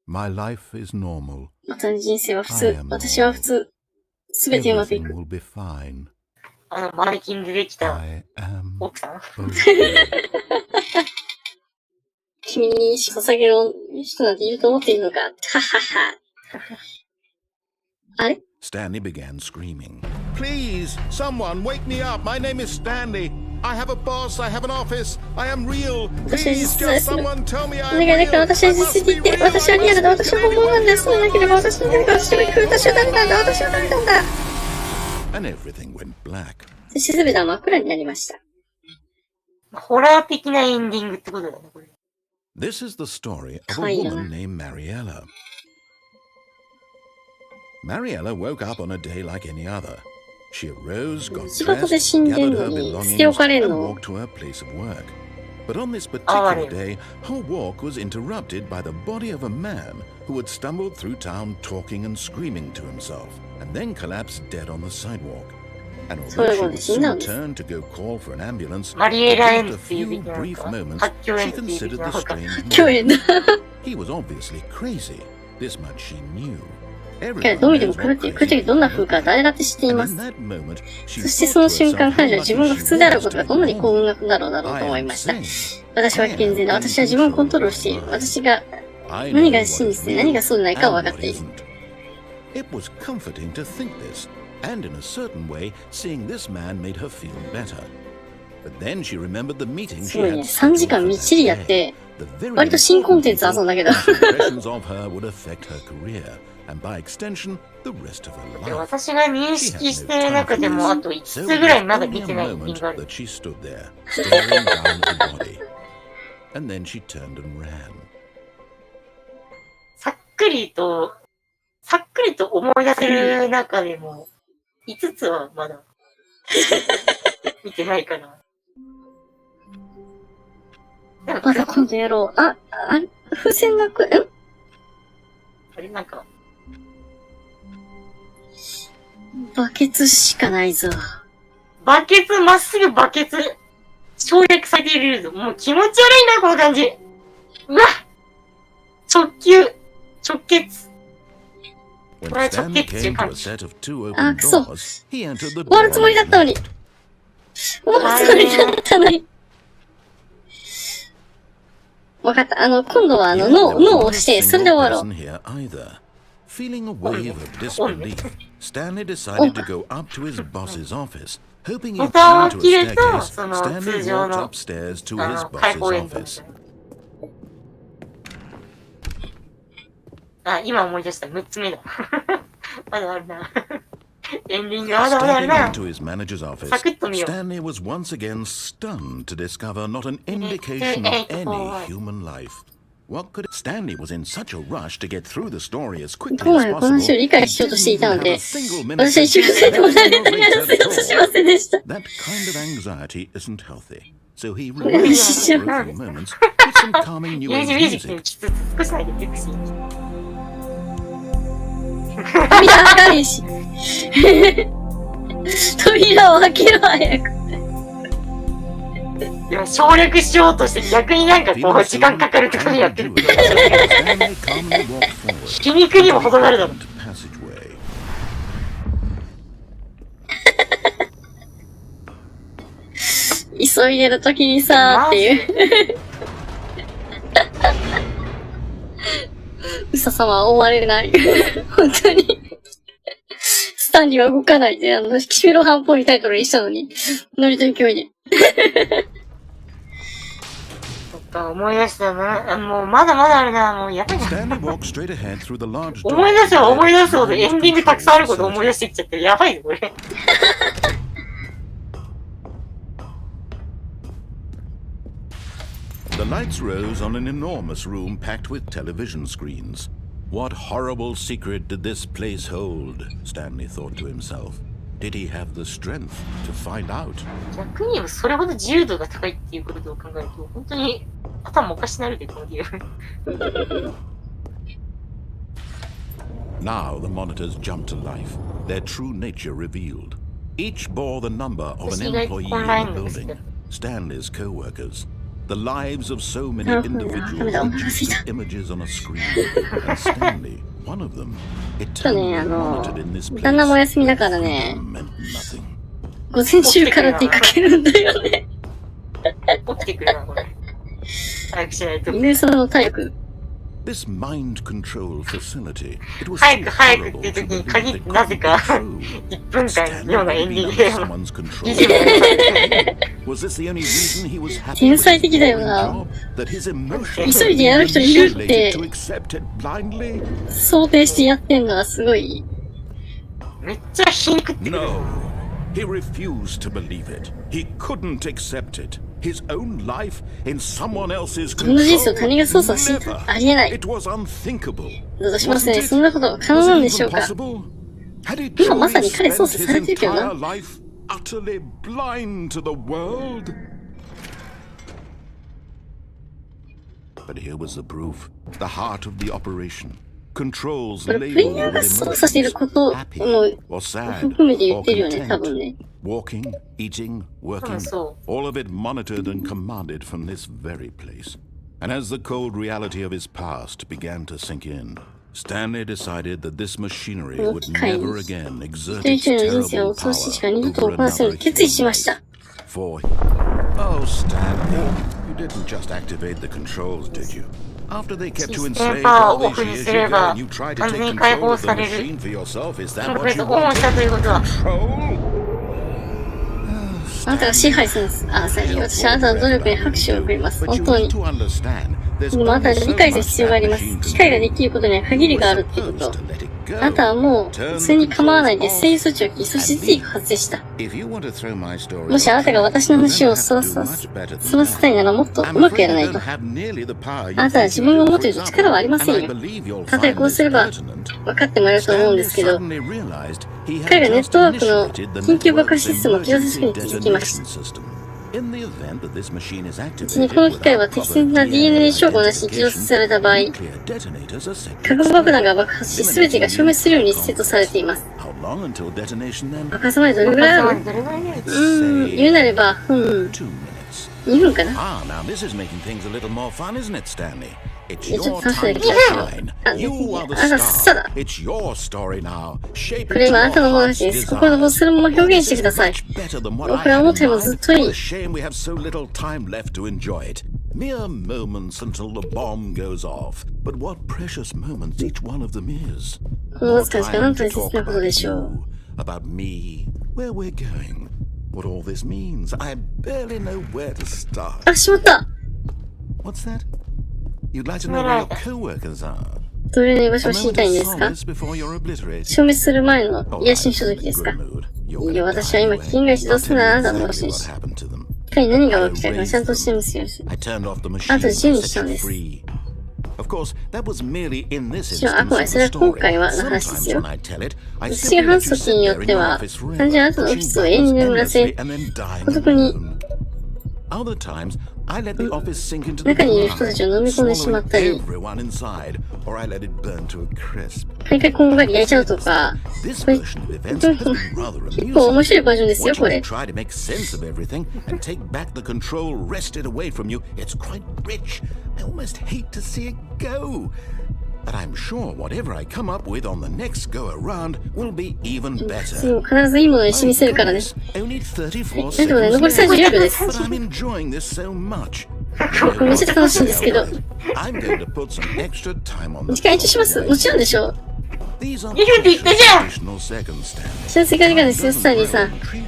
My life is normal. Everything will be fine. マネキンでできた I am 奥さん okay. 君に捧げる人なんていると思っているのか。ははは。あれ Stanley began screaming. Please, someone, wake me up. My name is Stanley. I have a boss. I have an office. I am real. Please, just someone tell me I am お願いだから real. 私は実際に言って、私はリアルだ、私は本物なんだ、そうでなければ私は何か私は行く、私は誰なんだ、私は誰なんだ。And everything went black. そして全ては真っ暗になりました。ホラー的なエンディングってことだね、これ。This is the story of a woman named Mariella. Mariella woke up on a day like any other. She arose, got dressed, gathered her belongings, and walked to her place of work. But on this particular day, her walk was interrupted by the body of a man who had stumbled through town talking and screaming to himself, and then collapsed dead on the sidewalk. And although she would soon turn to go call for an ambulance, after a few brief moments, she considered the strange man. He was obviously crazy. This much she knew. どう見ても狂っている。来るときどんな風か誰だって知っています。そしてその瞬間、彼女は自分が普通であることがどんなに幸運なことだろうと思いました。私は健全だ。私は自分をコントロールしている。私が何が真実で何がそうでないかは分かっている。It was comforting to think this, and in a certain way, seeing this man made her feel better. But then she remembered the meeting she すごいね。 had 3時間みっちりやって、割と新コンテンツ遊んだけど。impressions of her would affect her career, and by extension, the rest of her life. 私が認識している中でもあと5つぐらいまだ見てないエンディングがある。 that she stood there, staring down at the body, and then she turned and ran. さっくりと思い出せる中でも、5つはまだ見てないかな。まだ今度やろう。風船があれなんか、バケツしかないぞ。バケツ、まっすぐバケツ、省略されているぞ。もう気持ち悪いな、この感じ。うわ直結。これ直結中感じ。くそ。終わるつもりだったのに。わかった。今度はノーを押して、それで終わろう。Feeling a wave of disbelief, Stanley decided to go up to his boss's office. Hoping he'd climb to a staircase, Stanley walked upstairs to his boss's office. 今思い出した。6つ目だ。まだあるな。エンディングまだあるな。 Stepping into his manager's office, Stanley was once again stunned to discover not an indication of any human life. What could Stanley was in such a rush to get through the story as quickly as possible. この話を理解しようとしていたので、私は一瞬でも誰々やらせようとしませんでした。 That kind of anxiety isn't healthy. So he relaxed for a few moments with some calming new age music. 少しだけセクシー。扉開かねえし。扉を開けろ、早く。でも省略しようとして逆になんかこう時間かかるところにやってる。皮肉にも程があるだろ。急いでる時にさーっていう。うささまは追われない。本当に。スタンリーは動かないで、岸辺露伴っぽいタイトルにしたのに、ノリと勢いで。思い出したな。もうまだまだあるな。もうやばいな。思い出すほどエンディングたくさんあること思い出してきちゃってやばいよこれ。The lights rose on an enormous room packed with television screens. What horrible secret did this place hold? Stanley thought to himself. Did he have the strength to find out? 逆にそれほど自由度が高いっていうことを考えると本当に頭おかしなるでこのゲーム。Now the monitors jumped to life, their true nature revealed. Each bore the number of an employee in the building, Stanley's co-workers. The lives of so many individuals were images on a screen, and Stanley, one of them, eternally monitored in this place, 旦那も休みだからね、 meant nothing. 午前中から出かけるんだよね。起きてくれな、これ。早くしないと。ね、その体力。This mind control facility, it was 早く早くっていう時に限ってなぜか1分間ようなエンディングで天才的だよな。急いでやる人いるって想定してやってんのはすごい。めっちゃ皮肉ってくる。 No, he refused to believe it. He couldn't accept it. His own life in someone else's control. 自分の人生を他人が操作してありえない。 It was unthinkable. どうしますね。そんなことが可能なんでしょうか。今まさに彼操作されてるけどな。 Utterly blind to the world. But here was the proof, the heart of the operation. Controls これプレイヤーが操作していることも含めて言ってるよね、多分ね。 Walking, eating, working, all of it monitored and commanded from this very place. And as the cold reality of his past began to sink in, Stanley decided that this machinery would never again exert its terrible power over another human. For, oh, Stanley, you didn't just activate the controls, did you? After they kept you enslaved all these years ago, and you tried to take control of the machine for yourself, is that what you want? Control? あなたが支配するんです。あ、さり、私はあなたの努力に拍手を送ります。本当に。でもあなたは理解する必要があります。機械ができることには限りがあるっていうこと。あなたはもう、それに構わないで制御措置を切り、そして事実が発生した。もしあなたが私の話をそらせたいならもっとうまくやらないと。あなたは自分が持っている力はありませんよ。たとえこうすれば分かってもらえると思うんですけど、彼がネットワークの緊急爆破システムを起動させるに気づきました。うちにこの機械は適切な DNA 証拠なしに起動された場合、核爆弾が爆発し全てが消滅するようにセットされています。爆発までどれぐらいあるの？言うなれば、2分かな。ちょっと楽しんできましょう。あなたさだ。これ今あなたのものです。心のことそのまま表現してください。僕は思ったよりもずっといい。Mere moments until the bomb goes off. But what precious moments each one of them is. What time to talk about you, about me, where we're going, what all this means. I barely know where to start. あ、しまった。What's that? You'd like to know where your co-workers are? どれの居場所を知りたいんですか？消滅する前の癒しの所時ですか？いや、私は今危険が一度するならあなたの星にし。彼に何が起きたかちゃんとしてますよ。あと自由にしたんです。もちろんあくまでそれは今回はの話ですよ。私が話す時によっては、単純にあなたのオフィスを永遠に眠らせ、孤独に中にいる人たちを飲み込んでしまったり、毎回こんがり焼いちゃうとか、これ結構面白いバージョンですよ、これ。But I'm sure whatever I come up with on the next go around will be even 次 better. も必ずいいものにしみせるからね。 Only 34でもね、残り seconds 34秒です。 but I'm enjoying this so much. これめっちゃ楽しいんですけど。 I'm going to put some extra time on 時間延長します。もちろんでしょう。 These are 2分って言ったじゃん。 additional seconds, Stanley. 幸せが時間ですよ、スタンリーさん。 Trees.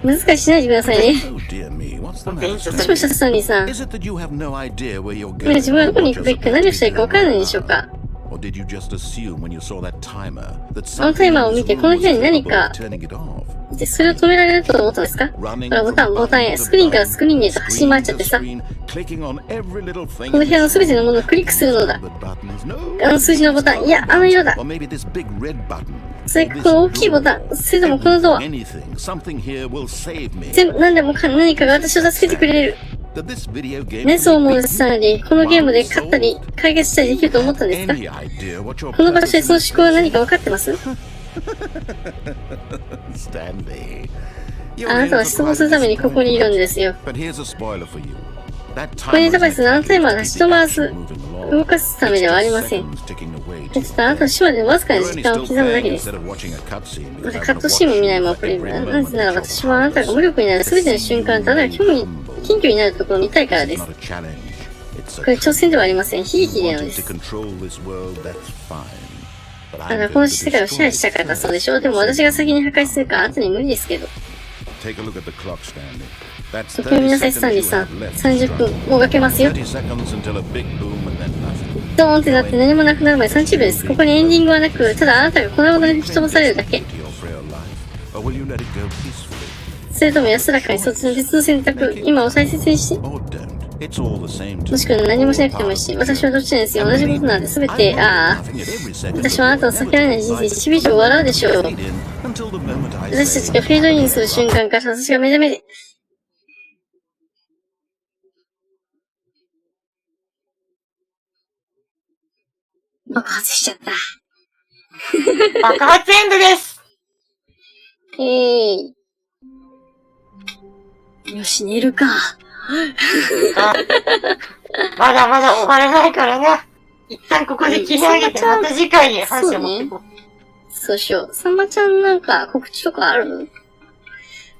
難ししないでくださいね。 Oh dear me, what's the 電 matter? 車どうしました、スタンリーさん。 Is it that you have no idea where you're 今 going? 自分はどこに行くべきか何をしたらいいか分からないでしょうか。 Or did you just assume when you saw that timer that あのタイマーを見て、この部屋に何か、 turning it off? で、それを止められると思ったんですか？ほら、ボタンへ、スクリーンからスクリーンへと走り回っちゃってさ、この部屋の全てのものをクリックするのだ。あの数字のボタン、いや、あの色だ。それかこの大きいボタン、それともこのドア。全部、何でもか何かが私を助けてくれる。ね、そう思うスタンリー。このゲームで勝ったり、解決したりできると思ったんですか？この場所でその思考は何か分かってます？あなたは質問するためにここにいるんですよ。これに高橋さん、あのタイマーがひと回す動かすためではありません。ちょっとあなたの手話でわずかに時間を刻むだけです。またカットシーンも見ないままプレイ。なぜなら私はあなたが無力になる全ての瞬間、ただ謙虚になるところを見たいからです。これ挑戦ではありません。悲劇でのです。だからこの世界を支配したかったそうでしょう。でも私が先に破壊するから後に無理ですけど。時計を見なさい、スタンリーさん。30分、もうかけますよ。ドーンってなって何もなくなるまで30秒です。ここにエンディングはなく、ただあなたが粉々に吹き飛ばされるだけ。それとも安らかにそっちの別の選択、今を大切にして。もしくは何もしなくてもいいし、私はどっちなんですよ。同じことなんで全て、私はあなたを避けられない人生にしびじを笑うでしょう。私たちがフェードインする瞬間から私が目覚めて、爆発しちゃった。爆発エンドです。よし、寝るか。まだまだ終われないからな。一旦ここで切り上げて、また次回に話を持ってこう。そうしよう。さんまちゃんなんか告知とかある？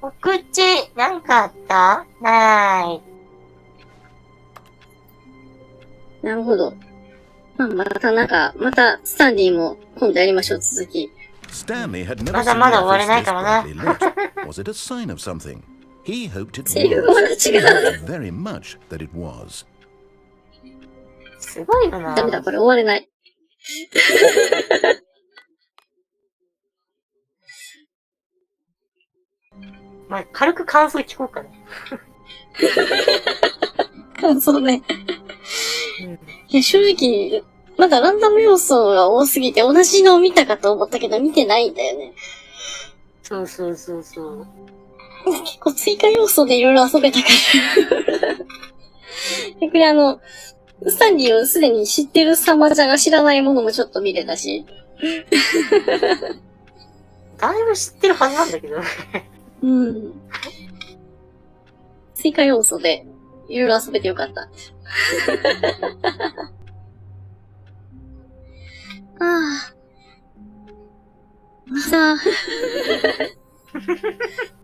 告知、なんかあった？なーい。なるほど。またスタンリーも今度やりましょう、続き。まだまだ終われないからな。セリフがまだ違う。すごいよな。ダメだ、これ終われない。まあ、軽く感想聞こうかね。感想ね。いや、正直、まだランダム要素が多すぎて同じのを見たかと思ったけど見てないんだよね。そう。結構追加要素でいろいろ遊べたから。逆にスタンリーをすでに知ってるサマちゃんが知らないものもちょっと見れたし。だいぶ知ってるはずなんだけど。うん。追加要素でいろいろ遊べてよかった。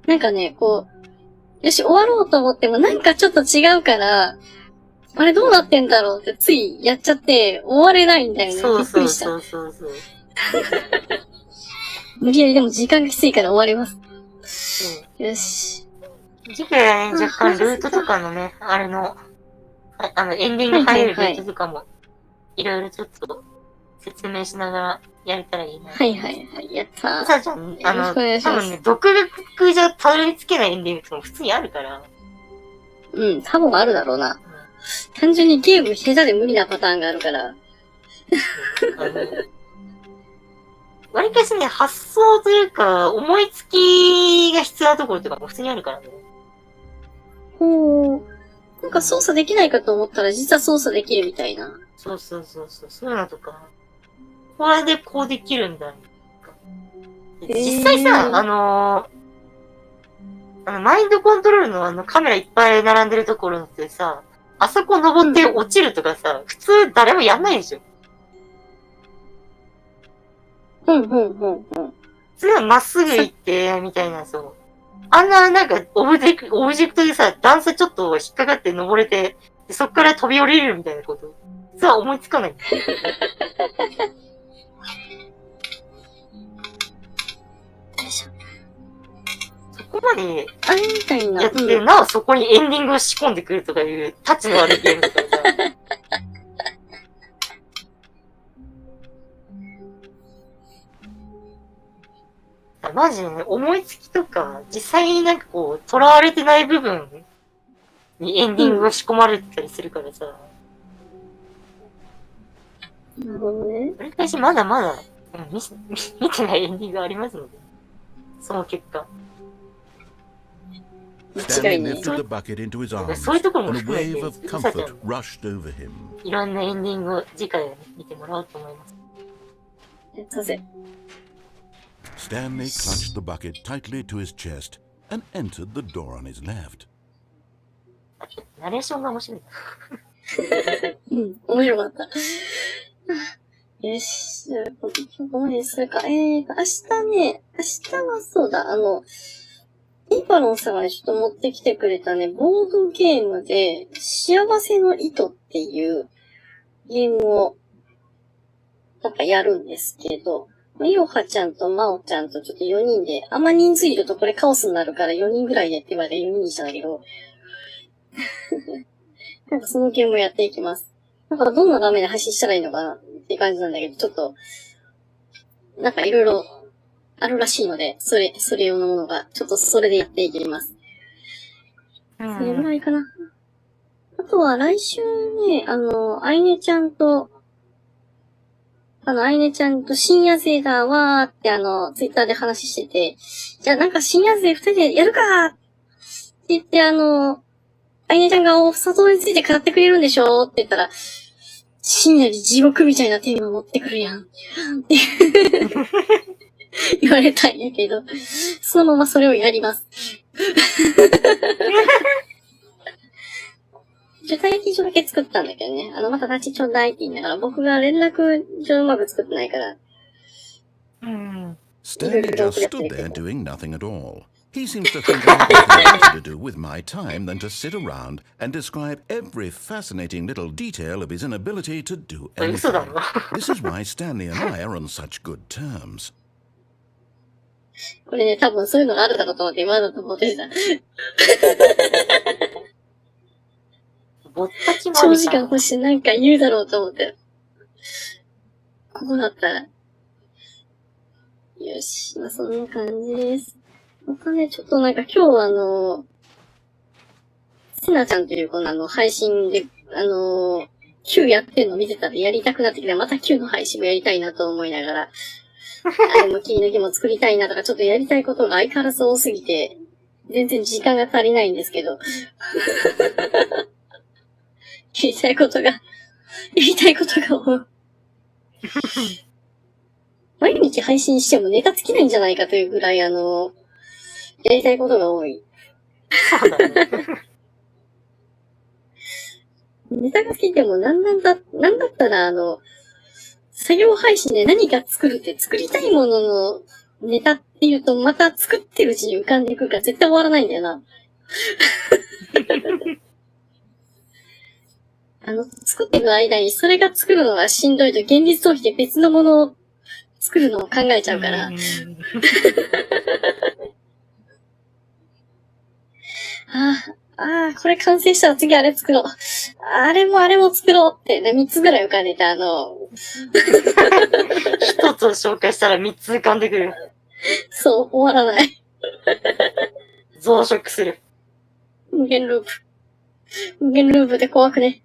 なんかね、こう、よし、終わろうと思ってもなんかちょっと違うから、あれどうなってんだろうってついやっちゃって終われないんだよね。びっくりした。無理やりでも時間がきついから終わります。よし。次回はね、若干ルートとかのね、あれの、エンディング入るルートとかも、いろいろちょっと説明しながらやれたらいいな。はい、やったー。さあちゃん、多分ね、独学じゃたどり着けないエンディングとかも普通にあるから。うん、多分あるだろうな。単純にゲーム下手で無理なパターンがあるから。割かしね、発想というか、思いつきが必要なところとかも普通にあるからね。なんか操作できないかと思ったら実は操作できるみたいな。そう。そういうのとか。これでこうできるんだ。実際さ、マインドコントロールのカメラいっぱい並んでるところってさ、あそこ登って落ちるとかさ、普通誰もやんないでしょ。うんうんうんうん。それはまっすぐ行って、みたいな、そう。あんな、なんか、オブジェクトでさ、段差ちょっと引っかかって登れて、でそっから飛び降りれるみたいなこと。それは思いつかない。よいしょ。そこまで、あれみたいな。やって、なおそこにエンディングを仕込んでくるとかいう、タチの悪いゲームとかさ。マジでね、思いつきとか、実際になんかこう、囚われてない部分にエンディングが仕込まれてたりするからさ。なるほどね。私まだまだ、見てないエンディングがありますので。その結果。Stanley lifted the bucket into his arms, and a wave of comfort rushed over him. いろんなエンディングを次回見てもらおうと思います。やったぜ。Stanley clutched the bucket tightly to his chest and entered the door on his left. ナレーションが面白い。うん、面白かった。よし、じゃあ、ここまでするか。明日はそうだ、イーパロンさんがね、ちょっと持ってきてくれたね、ボードゲームで、幸せの糸っていうゲームを、なんかやるんですけど、いろはちゃんとまおちゃんとちょっと4人で、あんま人数いるとこれカオスになるから4人ぐらいでって言われて4人にしたんだけど、なんかそのゲームをやっていきます。だからどんな画面で配信したらいいのかなっていう感じなんだけど、ちょっと、なんかいろいろあるらしいので、それ用のものが、ちょっとそれでやっていきます。それぐらいかな。あとは来週ね、アイネちゃんと深夜勢だわーってツイッターで話してて、じゃあなんか深夜勢二人でやるかーって言ってアイネちゃんがお砂糖について語ってくれるんでしょって言ったら、深夜に地獄みたいなテーマ持ってくるやん。って言われたんやけど、そのままそれをやります。待機所だけ作ったんだけどね。また立ちちょうだいって言いながら、僕が連絡上うまく作ってないから。Stanley just stood there doing nothing at all. He seems to think I have nothing to do with my time than to sit around and describe every fascinating little detail of his inability to do anything. This is why Stanley and I are on such good terms. これね、多分そういうのがあるだろうと思って今だと思ってた。長時間欲しいなんか言うだろうと思って。ここだったら。よし、まあそんな感じです。またね、ちょっとなんか今日せなちゃんという子の配信で、Q やってるの見てたらやりたくなってきて、また Q の配信もやりたいなと思いながら、切り抜きも作りたいなとか、ちょっとやりたいことが相変わらず多すぎて、全然時間が足りないんですけど。やりたいことが多い。毎日配信してもネタ尽きないんじゃないかというぐらいやりたいことが多い。そうだね。ネタが尽きてもなんだったら作業配信で何か作るって作りたいもののネタっていうとまた作ってるうちに浮かんでいくから絶対終わらないんだよな。作ってる間にそれが作るのがしんどいと現実逃避で別のものを作るのを考えちゃうから。これ完成したら次あれ作ろう。あれも作ろうってね、3つぐらい浮かんでた一つを紹介したら3つ浮かんでくる。そう、終わらない。増殖する。無限ループで怖くね。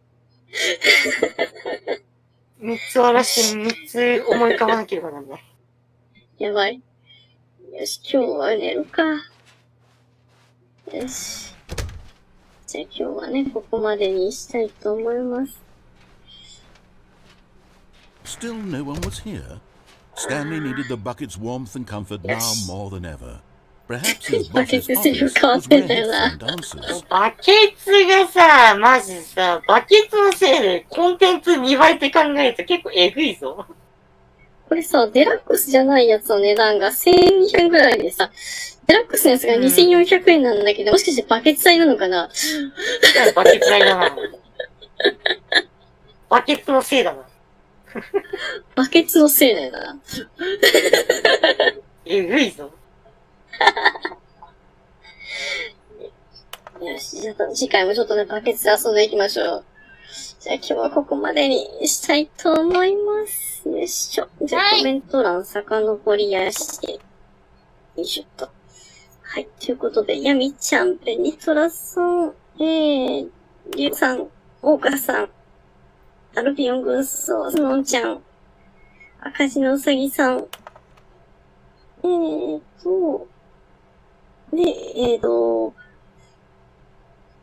3つ終わらして3つ思い浮かばなければなんだ。やばい。よし、今日は寝るか。よし。じゃあ今日はね、ここまでにしたいと思います。Still no one was here. Stanley needed the bucket's warmth and comfort now more than ever. Perhaps his boss's office was where he'd find answers. バケツがさ、マジさ、バケツのせいでコンテンツ2倍って考えると結構エグいぞ。これさ、デラックスじゃないやつの値段が1200円ぐらいでさ、デラックスのやつが2400円なんだけど、もしかしてバケツ代なのかな？バケツ代だな。バケツのせいだな。バケツのせいだよな。えぐいぞ。よし、じゃあ次回もちょっとね、バケツで遊んでいきましょう。じゃあ今日はここまでにしたいと思います。よいしょ。じゃあコメント欄遡りやして。よいしょっと。はい。ということで、ヤミちゃん、ベニトラさん、リュウさん、オーカさん、アルビオン軍曹、スノンちゃん、赤字のうさぎさん、で、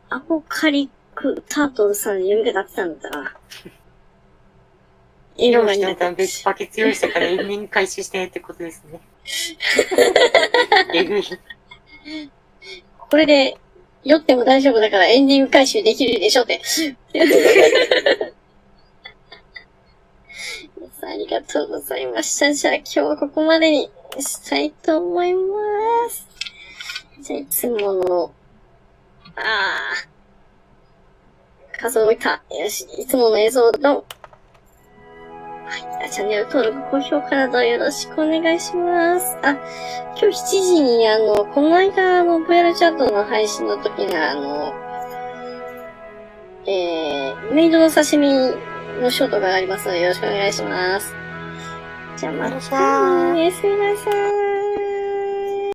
アポカリックタートルさんで読み方合ってたんだな。用意してたんで、バケツ用意したからエンディング開始してってことですね。えぐい。これで、酔っても大丈夫だからエンディング回収できるでしょって。ありがとうございました。じゃあ今日はここまでにしたいと思います。じゃあいつもの、数を置いた。よし、いつもの映像の、はい、チャンネル登録、高評価などよろしくお願いします。今日7時にこの間VR チャットの配信の時のメイドの刺身のショートがありますのでよろしくお願いします。じゃあまた、おやすみなさい。